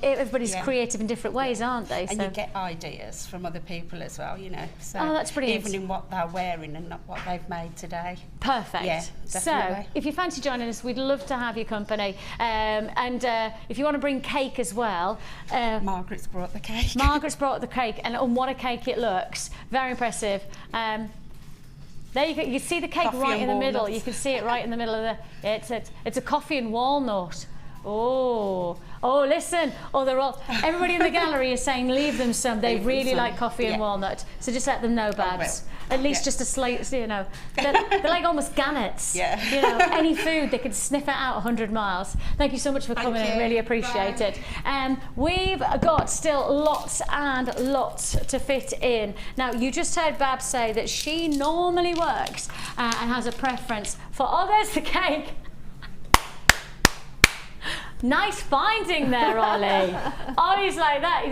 Everybody's creative in different ways, aren't they? And you get ideas from other people as well, So oh, that's brilliant. Even in what they're wearing and not what they've made today. Perfect. Yeah, definitely. So, if you fancy joining us, we'd love to have your company. And if you want to bring cake as well. Margaret's brought the cake. Margaret's brought the cake, and what a cake it looks. Very impressive. There you go. You see the cake right in the middle. You can see it right in the middle of it's a coffee and walnut. Oh, listen. They're all... Everybody in the gallery is saying leave them some. They really like coffee and walnut. So just let them know, Babs. At least just a slight, They're like almost gannets. Yeah. Any food, they could sniff it out 100 miles. Thank you so much for coming in. Really appreciate it. We've got still lots and lots to fit in. Now, you just heard Babs say that she normally works and has a preference for... Oh, there's the cake. Nice finding there, Ollie. Ollie's like that.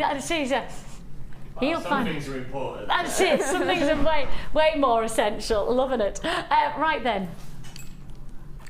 He'll some things are important. That's it. Some things are way more essential. Loving it. Right then.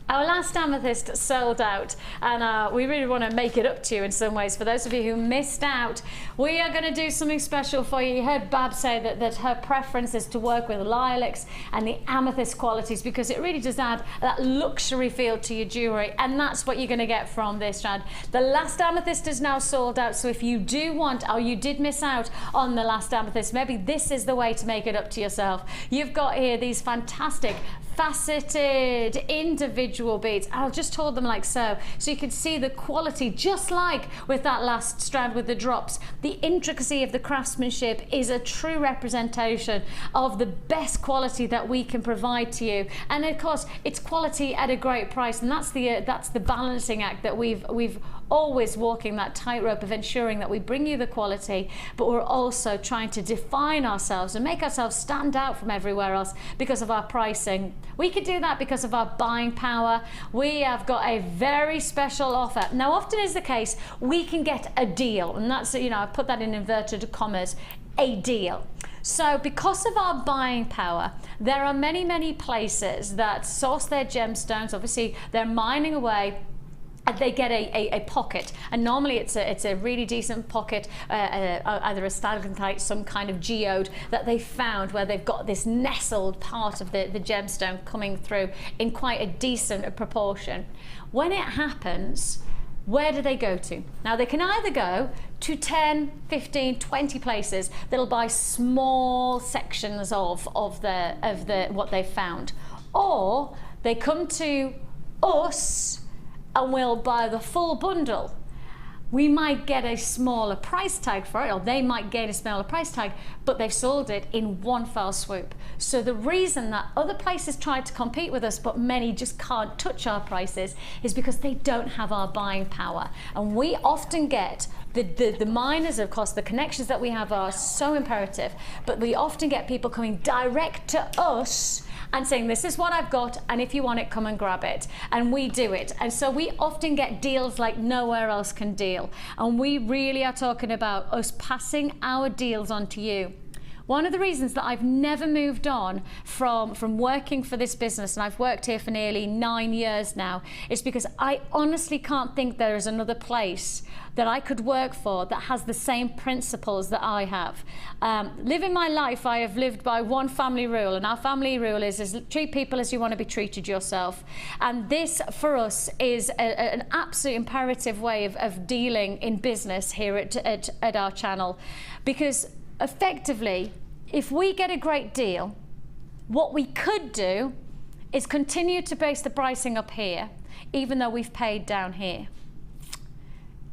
Our last amethyst sold out, and we really want to make it up to you in some ways. For those of you who missed out, we are going to do something special for you. You heard Bab say that her preference is to work with lilacs and the amethyst qualities, because it really does add that luxury feel to your jewellery, and that's what you're going to get from this strand. The last amethyst is now sold out, so if you do want, or you did miss out on the last amethyst, maybe this is the way to make it up to yourself. You've got here these fantastic faceted individual beads. I'll just hold them like so you can see the quality, just like with that last strand with the drops. The intricacy of the craftsmanship is a true representation of the best quality that we can provide to you, and of course it's quality at a great price, and that's the balancing act that we've always walking that tightrope of ensuring that we bring you the quality, but we're also trying to define ourselves and make ourselves stand out from everywhere else because of our pricing. We could do that because of our buying power. We have got a very special offer. Now, often is the case, we can get a deal, and that's, you know, I put that in inverted commas, a deal. So because of our buying power, there are many places that source their gemstones. Obviously, they're mining away, and they get a pocket, and normally it's a really decent pocket, either a stalactite, some kind of geode that they found where they've got this nestled part of the gemstone coming through in quite a decent proportion. When it happens, where do they go to? Now, they can either go to 10, 15, 20 places that'll buy small sections of what they've found, or they come to us and we'll buy the full bundle. We might get a smaller price tag for it, or they might get a smaller price tag, but they've sold it in one fell swoop. So the reason that other places try to compete with us, but many just can't touch our prices, is because they don't have our buying power. And we often get the miners, of course, the connections that we have are so imperative, but we often get people coming direct to us and saying, this is what I've got, and if you want it, come and grab it. And we do it. And so we often get deals like nowhere else can deal. And we really are talking about us passing our deals on to you. One of the reasons that I've never moved on from working for this business, and I've worked here for nearly 9 years now, is because I honestly can't think there is another place that I could work for that has the same principles that I have. Living my life, I have lived by one family rule, and our family rule is treat people as you want to be treated yourself. And this, for us, is an absolute imperative way of dealing in business here at our channel. Because effectively, if we get a great deal, what we could do is continue to base the pricing up here, even though we've paid down here.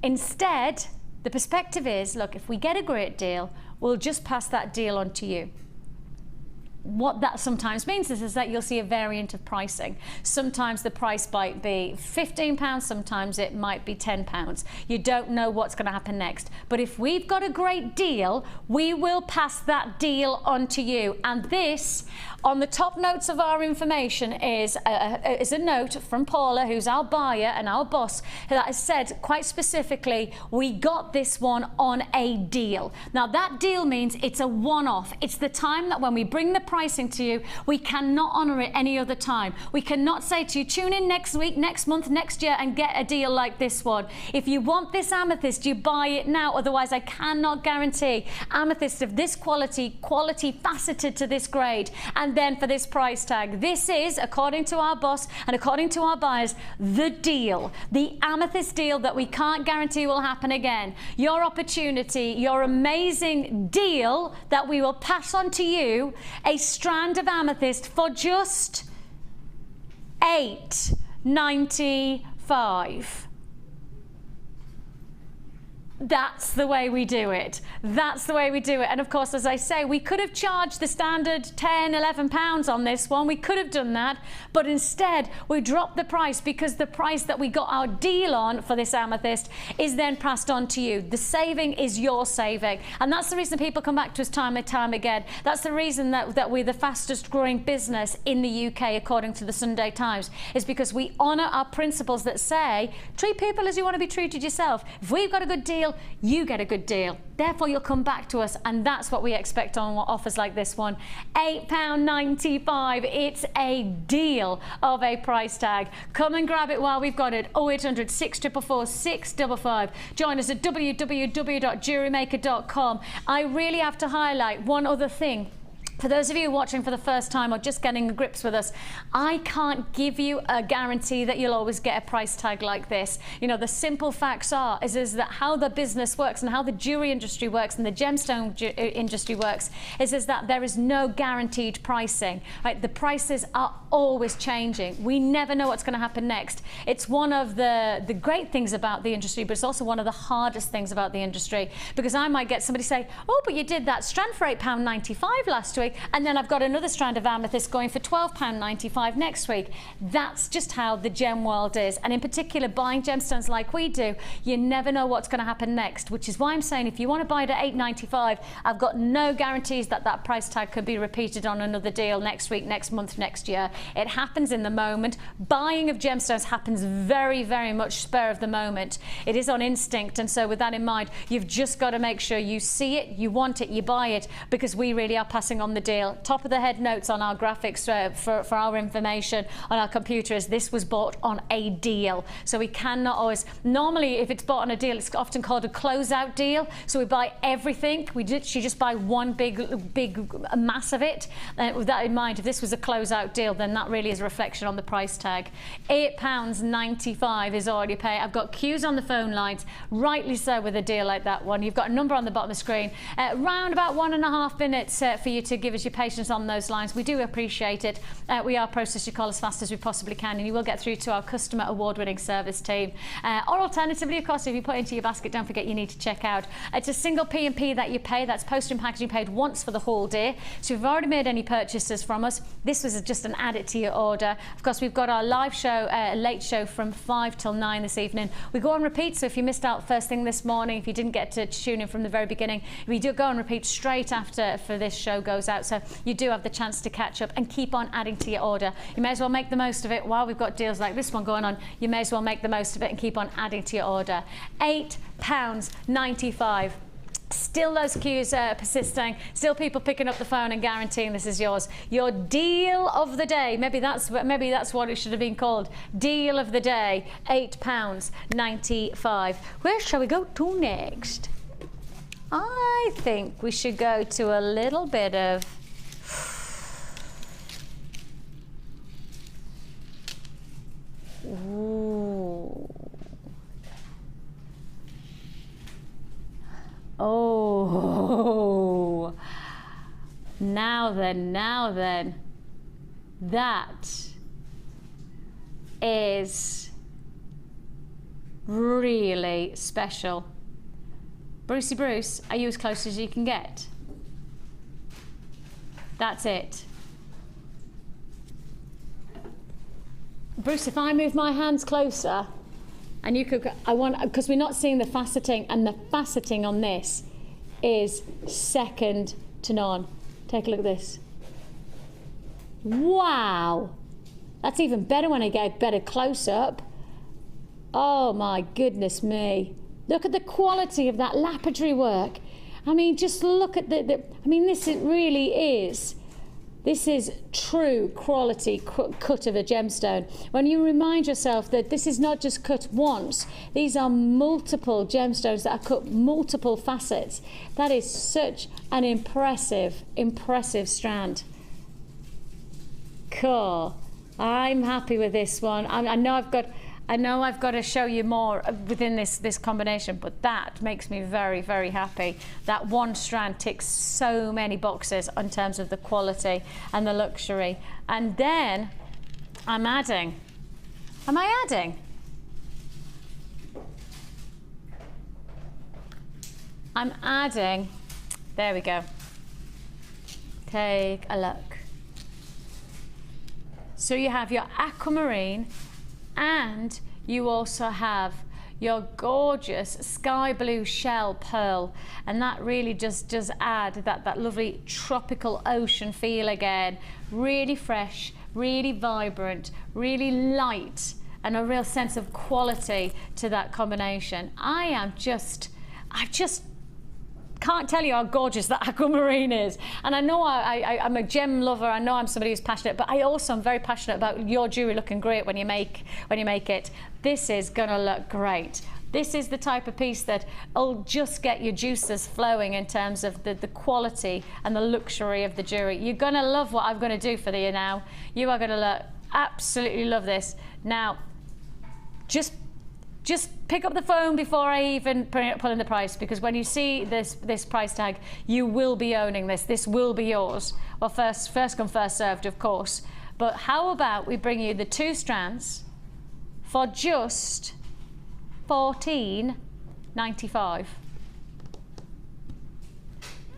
Instead, the perspective is, look, if we get a great deal, we'll just pass that deal on to you. What that sometimes means is that you'll see a variant of pricing. Sometimes the price might be £15, sometimes it might be £10. You don't know what's going to happen next. But if we've got a great deal, we will pass that deal on to you. And this, on the top notes of our information, is a note from Paula, who's our buyer and our boss, that has said quite specifically, we got this one on a deal. Now, that deal means it's a one-off. It's the time that when we bring the pricing to you, we cannot honour it any other time. We cannot say to you, tune in next week, next month, next year, and get a deal like this one. If you want this amethyst, you buy it now. Otherwise, I cannot guarantee amethyst of this quality faceted to this grade, and then for this price tag. This is, according to our boss and according to our buyers, the deal, the amethyst deal that we can't guarantee will happen again. Your opportunity, your amazing deal that we will pass on to you, a strand of amethyst for just $8.95. That's the way we do it. That's the way we do it. And of course, as I say, we could have charged the standard £10, £11 on this one. We could have done that, but instead we dropped the price because the price that we got our deal on for this amethyst is then passed on to you. The saving is your saving. And that's the reason people come back to us time and time again. That's the reason that we're the fastest growing business in the UK, according to the Sunday Times, is because we honour our principles that say, treat people as you want to be treated yourself. If we've got a good deal, you get a good deal. Therefore, you'll come back to us, and that's what we expect on offers like this one. £8.95. It's a deal of a price tag. Come and grab it while we've got it. 0800 644 655. Join us at www.jewellerymaker.com. I really have to highlight one other thing. For those of you watching for the first time or just getting to grips with us, I can't give you a guarantee that you'll always get a price tag like this. You know, the simple facts is that how the business works and how the jewelry industry works and the gemstone industry works is that there is no guaranteed pricing. Right? The prices are always changing. We never know what's going to happen next. It's one of the great things about the industry, but it's also one of the hardest things about the industry, because I might get somebody say, oh, but you did that strand for £8.95 last week, and then I've got another strand of amethyst going for £12.95 next week. That's just how the gem world is. And in particular, buying gemstones like we do, you never know what's going to happen next, which is why I'm saying if you want to buy it at £8.95, I've got no guarantees that that price tag could be repeated on another deal next week, next month, next year. It happens in the moment. Buying of gemstones happens very, very much spur of the moment. It is on instinct, and so with that in mind, you've just got to make sure you see it, you want it, you buy it, because we really are passing on the deal. Top of the head notes on our graphics for our information on our computer is this was bought on a deal. So we cannot always, normally if it's bought on a deal, it's often called a closeout deal. So we buy everything. We literally just buy one big mass of it. With that in mind, if this was a closeout deal, then that really is a reflection on the price tag. £8.95 is all you pay. I've got queues on the phone lines, rightly so with a deal like that one. You've got a number on the bottom of the screen. Round about 1.5 minutes for you to give us your patience on those lines. We do appreciate it. We are process your call as fast as we possibly can, and you will get through to our customer award-winning service team. Or alternatively, of course, if you put it into your basket, don't forget you need to check out. It's a single P&P that you pay. That's postage and packaging paid once for the whole day. So if you've already made any purchases from us, this was just an add it to your order. Of course, we've got our live show, late show from 5 till 9 this evening. We go on repeat, so if you missed out first thing this morning, if you didn't get to tune in from the very beginning, we do go on repeat straight after for this show goes out, so you do have the chance to catch up and keep on adding to your order. You may as well make the most of it while we've got deals like this one going on. You may as well make the most of it and keep on adding to your order. £8.95. Still those queues persisting, still people picking up the phone and guaranteeing this is yours. Your deal of the day, maybe that's what it should have been called. Deal of the day, £8.95. Where shall we go to next? I think we should go to a little bit of ooh. Oh, now then, that is really special. Brucey Bruce, are you as close as you can get? That's it. Bruce, if I move my hands closer, and you could, because we're not seeing the faceting, and the faceting on this is second to none. Take a look at this. Wow, that's even better when I get better close up. Oh my goodness me. Look at the quality of that lapidary work. I mean, just look at I mean, this really is. This is true quality cut of a gemstone. When you remind yourself that this is not just cut once, these are multiple gemstones that are cut multiple facets. That is such an impressive strand. Cool. I'm happy with this one. I know I've got to show you more within this combination, but that makes me very, very happy. That one strand ticks so many boxes in terms of the quality and the luxury. And then I'm adding. Am I adding? I'm adding. There we go. Take a look. So you have your aquamarine, and you also have your gorgeous sky blue shell pearl, and that really just does add that lovely tropical ocean feel again. Really fresh, really vibrant, really light, and a real sense of quality to that combination. I just can't tell you how gorgeous that aquamarine is. And I know I'm a gem lover. I know I'm somebody who's passionate, but I also am very passionate about your jewelry looking great when you make it. This is gonna look great. This is the type of piece that will just get your juices flowing in terms of the quality and the luxury of the jewelry. You're gonna love what I'm gonna do for you now. You are gonna absolutely love this. Now, just pick up the phone before I even pull in the price, because when you see this price tag, you will be owning this. This will be yours. Well, first come, first served, of course. But how about we bring you the 2 strands for just $14.95.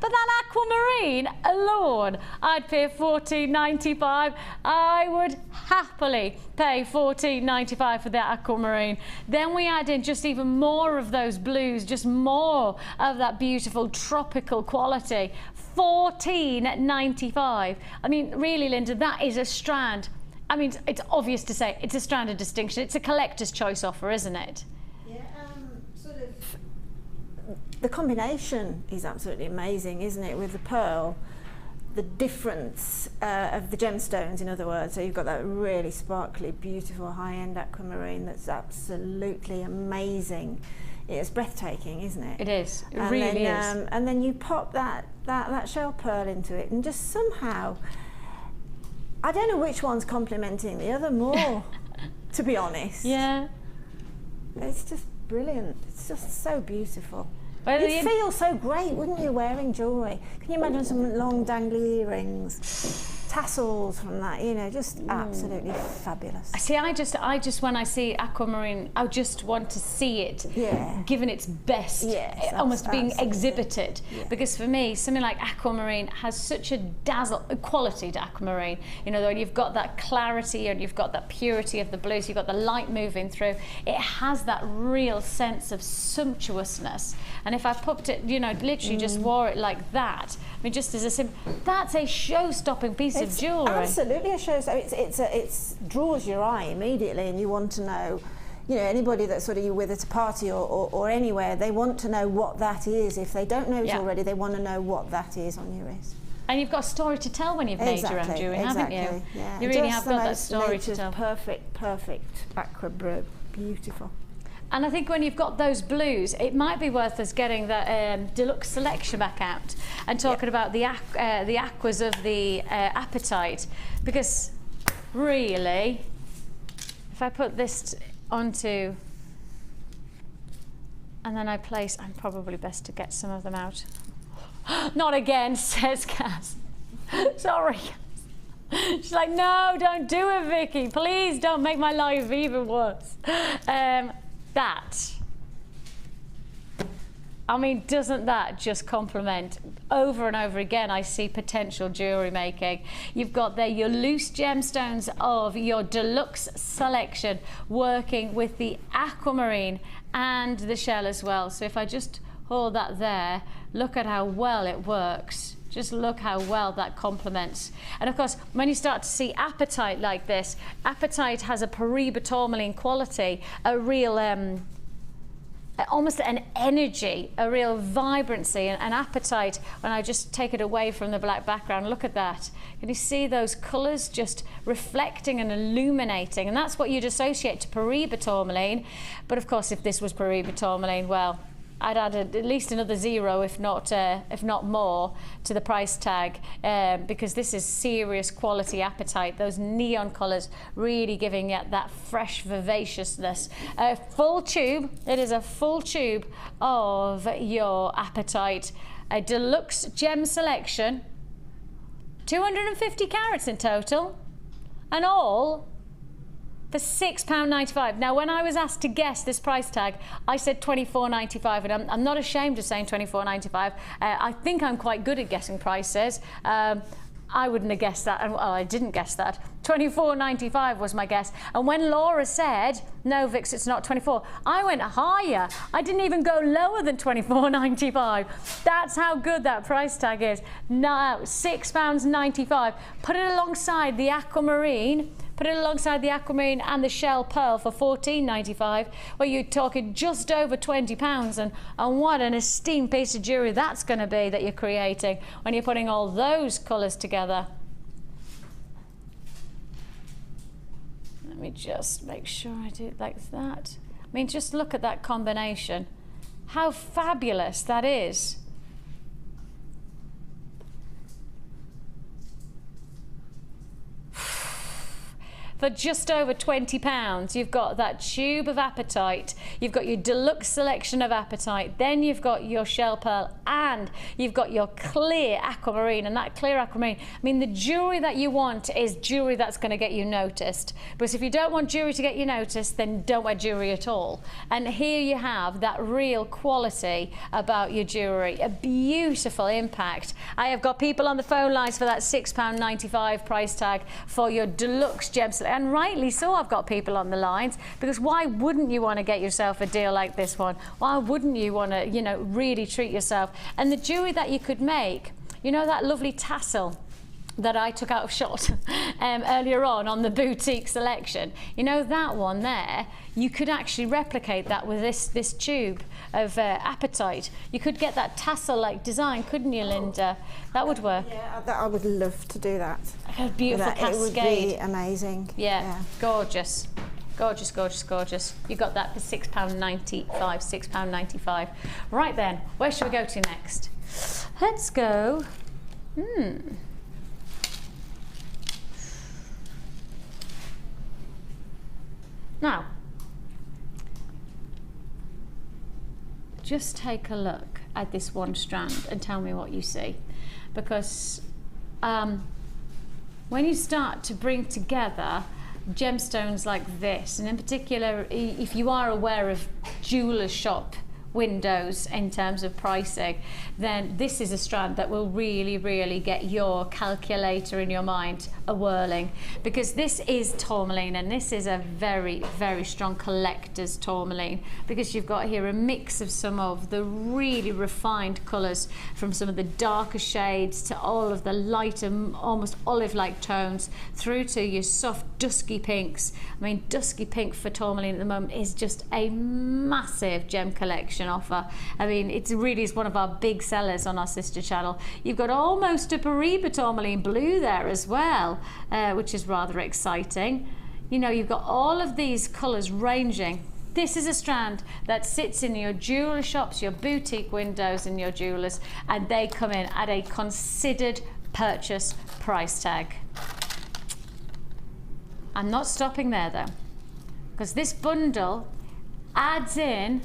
For that aquamarine alone, I'd pay $14.95. I would happily pay $14.95 for that aquamarine. Then we add in just even more of those blues, just more of that beautiful tropical quality. $14.95. I mean, really, Linda, that is a strand. I mean, it's obvious to say it's a strand of distinction. It's a collector's choice offer, isn't it? The combination is absolutely amazing, isn't it, with the pearl, the difference of the gemstones, in other words. So you've got that really sparkly, beautiful, high-end aquamarine that's absolutely amazing. It's breathtaking, isn't it? It is. It really is. And then you pop that shell pearl into it, and just somehow, I don't know which one's complementing the other more, to be honest. Yeah. It's just brilliant. It's just so beautiful. Well, You'd feel so great, wouldn't you, wearing jewellery? Can you imagine some long dangly earrings, tassels from that, you know, just absolutely fabulous. See, I just when I see aquamarine, I just want to see it given its best, almost being exhibited. Yeah. Because for me, something like aquamarine has such a quality to aquamarine. You know, you've got that clarity and you've got that purity of the blues, you've got the light moving through. It has that real sense of sumptuousness. And if I popped it, you know, literally just wore it like that, I mean, just as a that's a show-stopping piece of jewellery. Absolutely a show-stopping. It draws your eye immediately, and you want to know, you know, anybody that sort of you're with at a party or anywhere, they want to know what that is. If they don't know it already, they want to know what that is on your wrist. And you've got a story to tell when you've made your own jewellery, haven't you? Yeah. You really have got that story to tell. Perfect aqua brew. Beautiful. And I think when you've got those blues, it might be worth us getting the deluxe selection back out and talking about the aquas of the apatite, because really, if I put this onto, and then I place, I'm probably best to get some of them out. Not again, says Cass. Sorry. She's like, no, don't do it, Vicky. Please don't make my life even worse. That, I mean, doesn't that just complement? Over and over again, I see potential jewellery making. You've got there your loose gemstones of your deluxe selection working with the aquamarine and the shell as well. So if I just hold that there, look at how well it works. Just look how well that complements. And of course, when you start to see apatite like this, apatite has a peribetormaline quality, a real, almost an energy, a real vibrancy. And apatite, when I just take it away from the black background, look at that. Can you see those colours just reflecting and illuminating? And that's what you'd associate to peribetormaline. But of course, if this was peribetormaline, well, I'd add at least another 0, if not more, to the price tag, because this is serious quality apatite. Those neon colours really giving it that fresh vivaciousness. Full tube. It is a full tube of your apatite. A deluxe gem selection. 250 carats in total, and all for £6.95. Now, when I was asked to guess this price tag, I said $24.95, and I'm not ashamed of saying $24.95. I think I'm quite good at guessing prices. I wouldn't have guessed that, and well, I didn't guess that. $24.95 was my guess. And when Laura said, no, Vix, it's not 24, I went higher. I didn't even go lower than $24.95. That's how good that price tag is. Now, £6.95. Put it alongside the aquamarine. Put it alongside the aquamarine and the shell pearl for $14.95, well, you're talking just over £20, and what an esteemed piece of jewellery that's going to be that you're creating when you're putting all those colours together. Let me just make sure I do it like that. I mean, just look at that combination. How fabulous that is. for just over £20. You've got that tube of apatite, you've got your deluxe selection of apatite, then you've got your shell pearl, and you've got your clear aquamarine. And that clear aquamarine, I mean, the jewellery that you want is jewellery that's going to get you noticed. But if you don't want jewellery to get you noticed, then don't wear jewellery at all. And here you have that real quality about your jewellery, a beautiful impact. I have got people on the phone lines for that £6.95 price tag for your deluxe gem selection. And rightly so, I've got people on the lines, because why wouldn't you want to get yourself a deal like this one? Why wouldn't you want to, you know, really treat yourself? And the jewellery that you could make, you know, that lovely tassel that I took out of shot earlier on the boutique selection, you know, that one there, you could actually replicate that with this tube of apatite. You could get that tassel-like design, couldn't you, Linda? That would work. Yeah, I would love to do that. A beautiful cascade. It would be amazing. Yeah, gorgeous. Gorgeous, gorgeous, gorgeous. You got that for £6.95, £6.95. Right then, where should we go to next? Let's go. Now, just take a look at this one strand and tell me what you see, because when you start to bring together gemstones like this, and in particular, if you are aware of jeweller's shop windows in terms of pricing, then this is a strand that will really, really get your calculator in your mind a whirling, because this is tourmaline, and this is a very, very strong collector's tourmaline, because you've got here a mix of some of the really refined colours, from some of the darker shades to all of the lighter, almost olive-like tones, through to your soft dusky pinks. I mean, dusky pink for tourmaline at the moment is just a massive gem collection offer. I mean, it really is one of our big sellers on our sister channel. You've got almost a Paribas tourmaline blue there as well, which is rather exciting. You know, you've got all of these colours ranging. This is a strand that sits in your jewellery shops, your boutique windows and your jewellers, and they come in at a considered purchase price tag. I'm not stopping there though, because this bundle adds in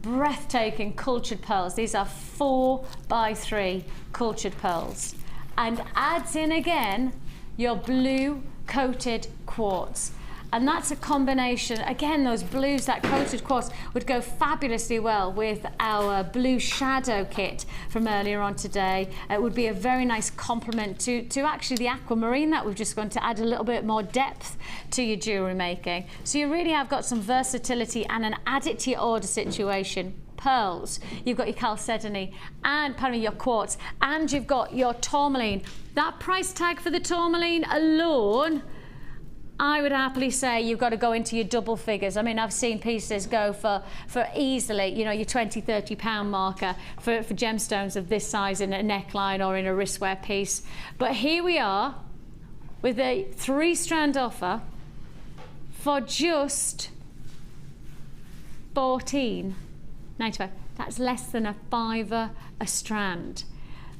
breathtaking cultured pearls. These are 4x3 cultured pearls, and adds in again your blue coated quartz. And that's a combination, again, those blues, that coated quartz would go fabulously well with our blue shadow kit from earlier on today. It would be a very nice complement to actually the aquamarine that we've just gone to add a little bit more depth to your jewellery making. So you really have got some versatility and an add it to your order situation. Pearls, you've got your chalcedony and your quartz, and you've got your tourmaline. That price tag for the tourmaline alone, I would happily say you've got to go into your double figures. I mean, I've seen pieces go for easily, you know, your £20–30 marker for gemstones of this size in a neckline or in a wristwear piece. But here we are with a 3-strand offer for just £14.95. That's less than a £5 a strand.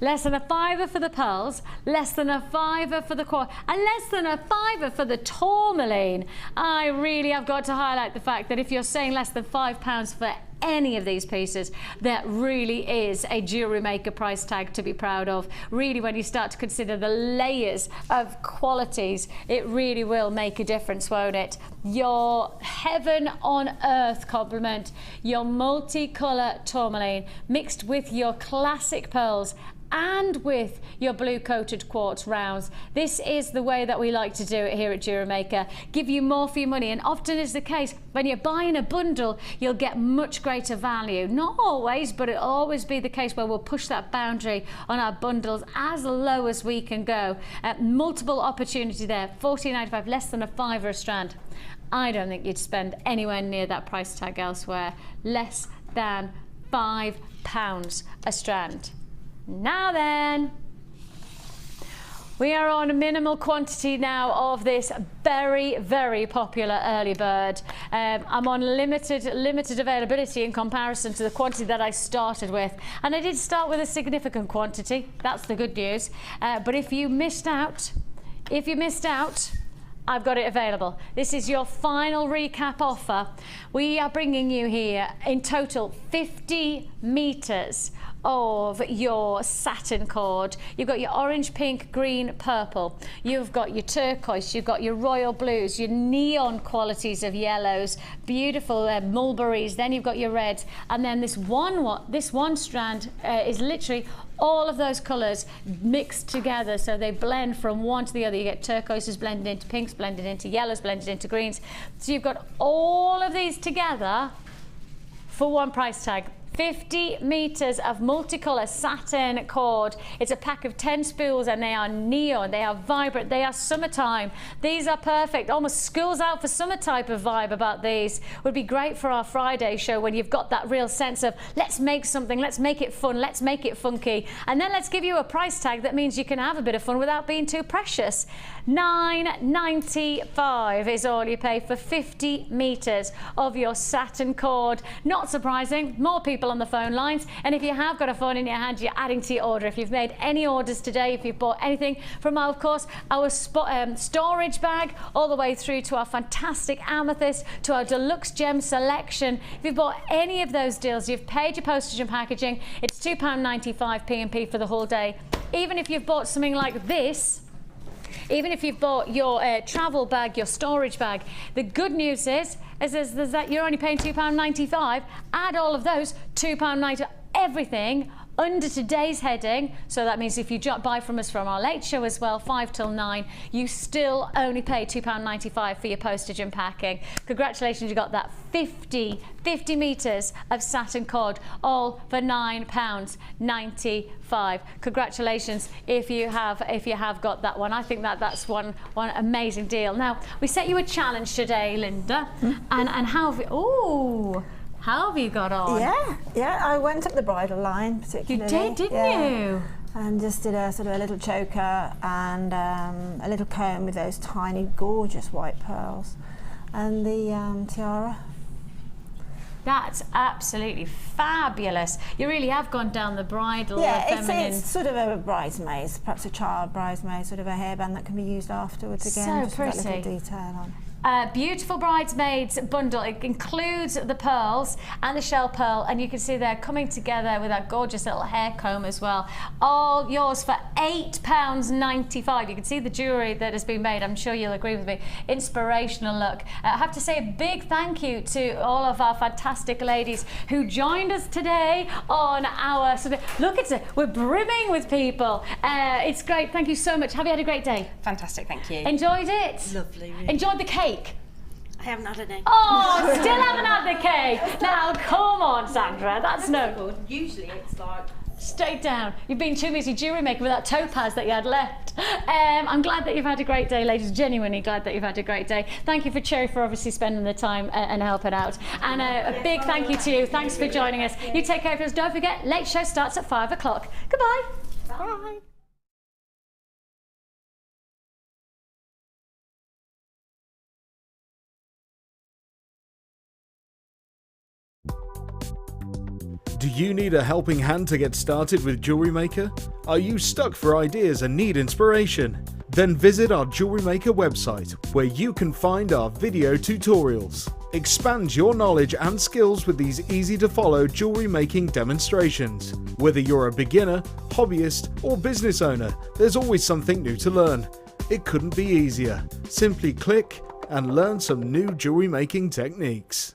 Less than a £5 for the pearls, less than a £5 for the quartz, and less than a £5 for the tourmaline. I really have got to highlight the fact that if you're saying less than £5 for any of these pieces, that really is a Jewellery Maker price tag to be proud of. Really, when you start to consider the layers of qualities, it really will make a difference, won't it? Your heaven on earth complement, your multicolour tourmaline mixed with your classic pearls and with your blue coated quartz rounds. This is the way that we like to do it here at Jewellery Maker. Give you more for your money, and often is the case when you're buying a bundle, you'll get much greater value. Not always, but it'll always be the case where we'll push that boundary on our bundles as low as we can go. Multiple opportunity there. £14.95, less than a £5 a strand. I don't think you'd spend anywhere near that price tag elsewhere. Less than £5 a strand. Now then, we are on a minimal quantity now of this very, very popular early bird. I'm on limited availability in comparison to the quantity that I started with, and I did start with a significant quantity. That's the good news. But if you missed out, I've got it available. This is your final recap offer. We are bringing you here in total 50 meters of your satin cord. You've got your orange, pink, green, purple. You've got your turquoise, you've got your royal blues, your neon qualities of yellows, beautiful mulberries, then you've got your reds, and then this one strand is literally all of those colours mixed together, so they blend from one to the other. You get turquoises blended into pinks, blended into yellows, blended into greens. So you've got all of these together for one price tag. 50 meters of multicolour satin cord. It's a pack of 10 spools and they are neon, they are vibrant, they are summertime. These are perfect, almost school's out for summer type of vibe about these. Would be great for our Friday show when you've got that real sense of let's make something, let's make it fun, let's make it funky. And then let's give you a price tag that means you can have a bit of fun without being too precious. $9.95 is all you pay for 50 meters of your satin cord. Not surprising, more people on the phone lines, and if you have got a phone in your hand, you're adding to your order. If you've made any orders today, if you've bought anything from our, of course, our storage bag, all the way through to our fantastic amethyst, to our deluxe gem selection, if you've bought any of those deals, you've paid your postage and packaging. It's £2.95 P&P for the whole day. Even if you've bought something like this, even if you've bought your travel bag, your storage bag, the good news is that you're only paying £2.95. Add all of those, £2.90, everything under today's heading. So that means if you buy from us from our late show as well, 5 till 9, you still only pay £2.95 for your postage and packing. Congratulations, you got that 50 meters of satin cord, all for £9.95. Congratulations if you have got that one. I think that's one amazing deal. Now, we set you a challenge today, Linda, and how have you, how have you got on? Yeah, I went up the bridal line particularly. You did, didn't you? And just did a sort of a little choker and a little comb with those tiny, gorgeous white pearls, and the tiara. That's absolutely fabulous. You really have gone down the bridal, feminine. It's sort of a bridesmaid, perhaps a child bridesmaid, sort of a hairband that can be used afterwards again. So just pretty. With that little detail on. Beautiful bridesmaids bundle. It includes the pearls and the shell pearl, and you can see they're coming together with that gorgeous little hair comb as well. All yours for £8.95. You can see the jewellery that has been made. I'm sure you'll agree with me. Inspirational look. I have to say a big thank you to all of our fantastic ladies who joined us today on our look at it. We're brimming with people. It's great. Thank you so much. Have you had a great day? Fantastic, thank you. Enjoyed it? Lovely. Really. Enjoyed the cake? I haven't had any. Oh, still haven't had the cake. Now, come on, Sandra. That's no good. Usually it's like straight down. You've been too busy jewellery making with that topaz that you had left. I'm glad that you've had a great day, ladies. Genuinely glad that you've had a great day. Thank you for Cherry for obviously spending the time and helping out. And a big thank you to you. Thanks for joining us. You take care of us. Don't forget, late show starts at 5 o'clock. Goodbye. Bye. Do you need a helping hand to get started with Jewellery Maker? Are you stuck for ideas and need inspiration? Then visit our Jewellery Maker website, where you can find our video tutorials. Expand your knowledge and skills with these easy-to-follow jewellery making demonstrations. Whether you're a beginner, hobbyist, or business owner, there's always something new to learn. It couldn't be easier. Simply click and learn some new jewellery making techniques.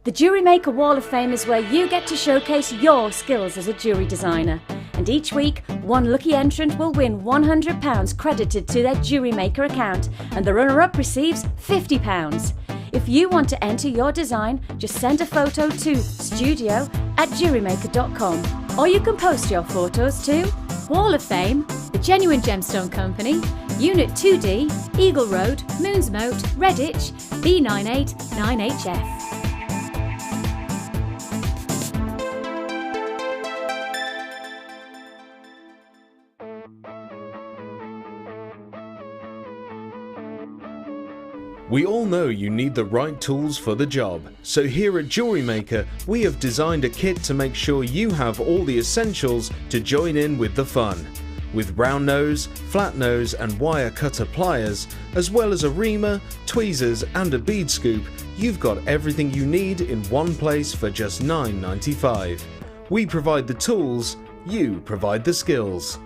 The Jewellery Maker Wall of Fame is where you get to showcase your skills as a jewellery designer. And each week, one lucky entrant will win £100 credited to their Jewellery Maker account, and the runner-up receives £50. If you want to enter your design, just send a photo to studio@jewellerymaker.com, or you can post your photos to Wall of Fame, The Genuine Gemstone Company, Unit 2D, Eagle Road, Moonsmote, Redditch, B989HF. We all know you need the right tools for the job, so here at Jewellery Maker we have designed a kit to make sure you have all the essentials to join in with the fun. With round nose, flat nose and wire cutter pliers, as well as a reamer, tweezers and a bead scoop, you've got everything you need in one place for just $9.95. We provide the tools, you provide the skills.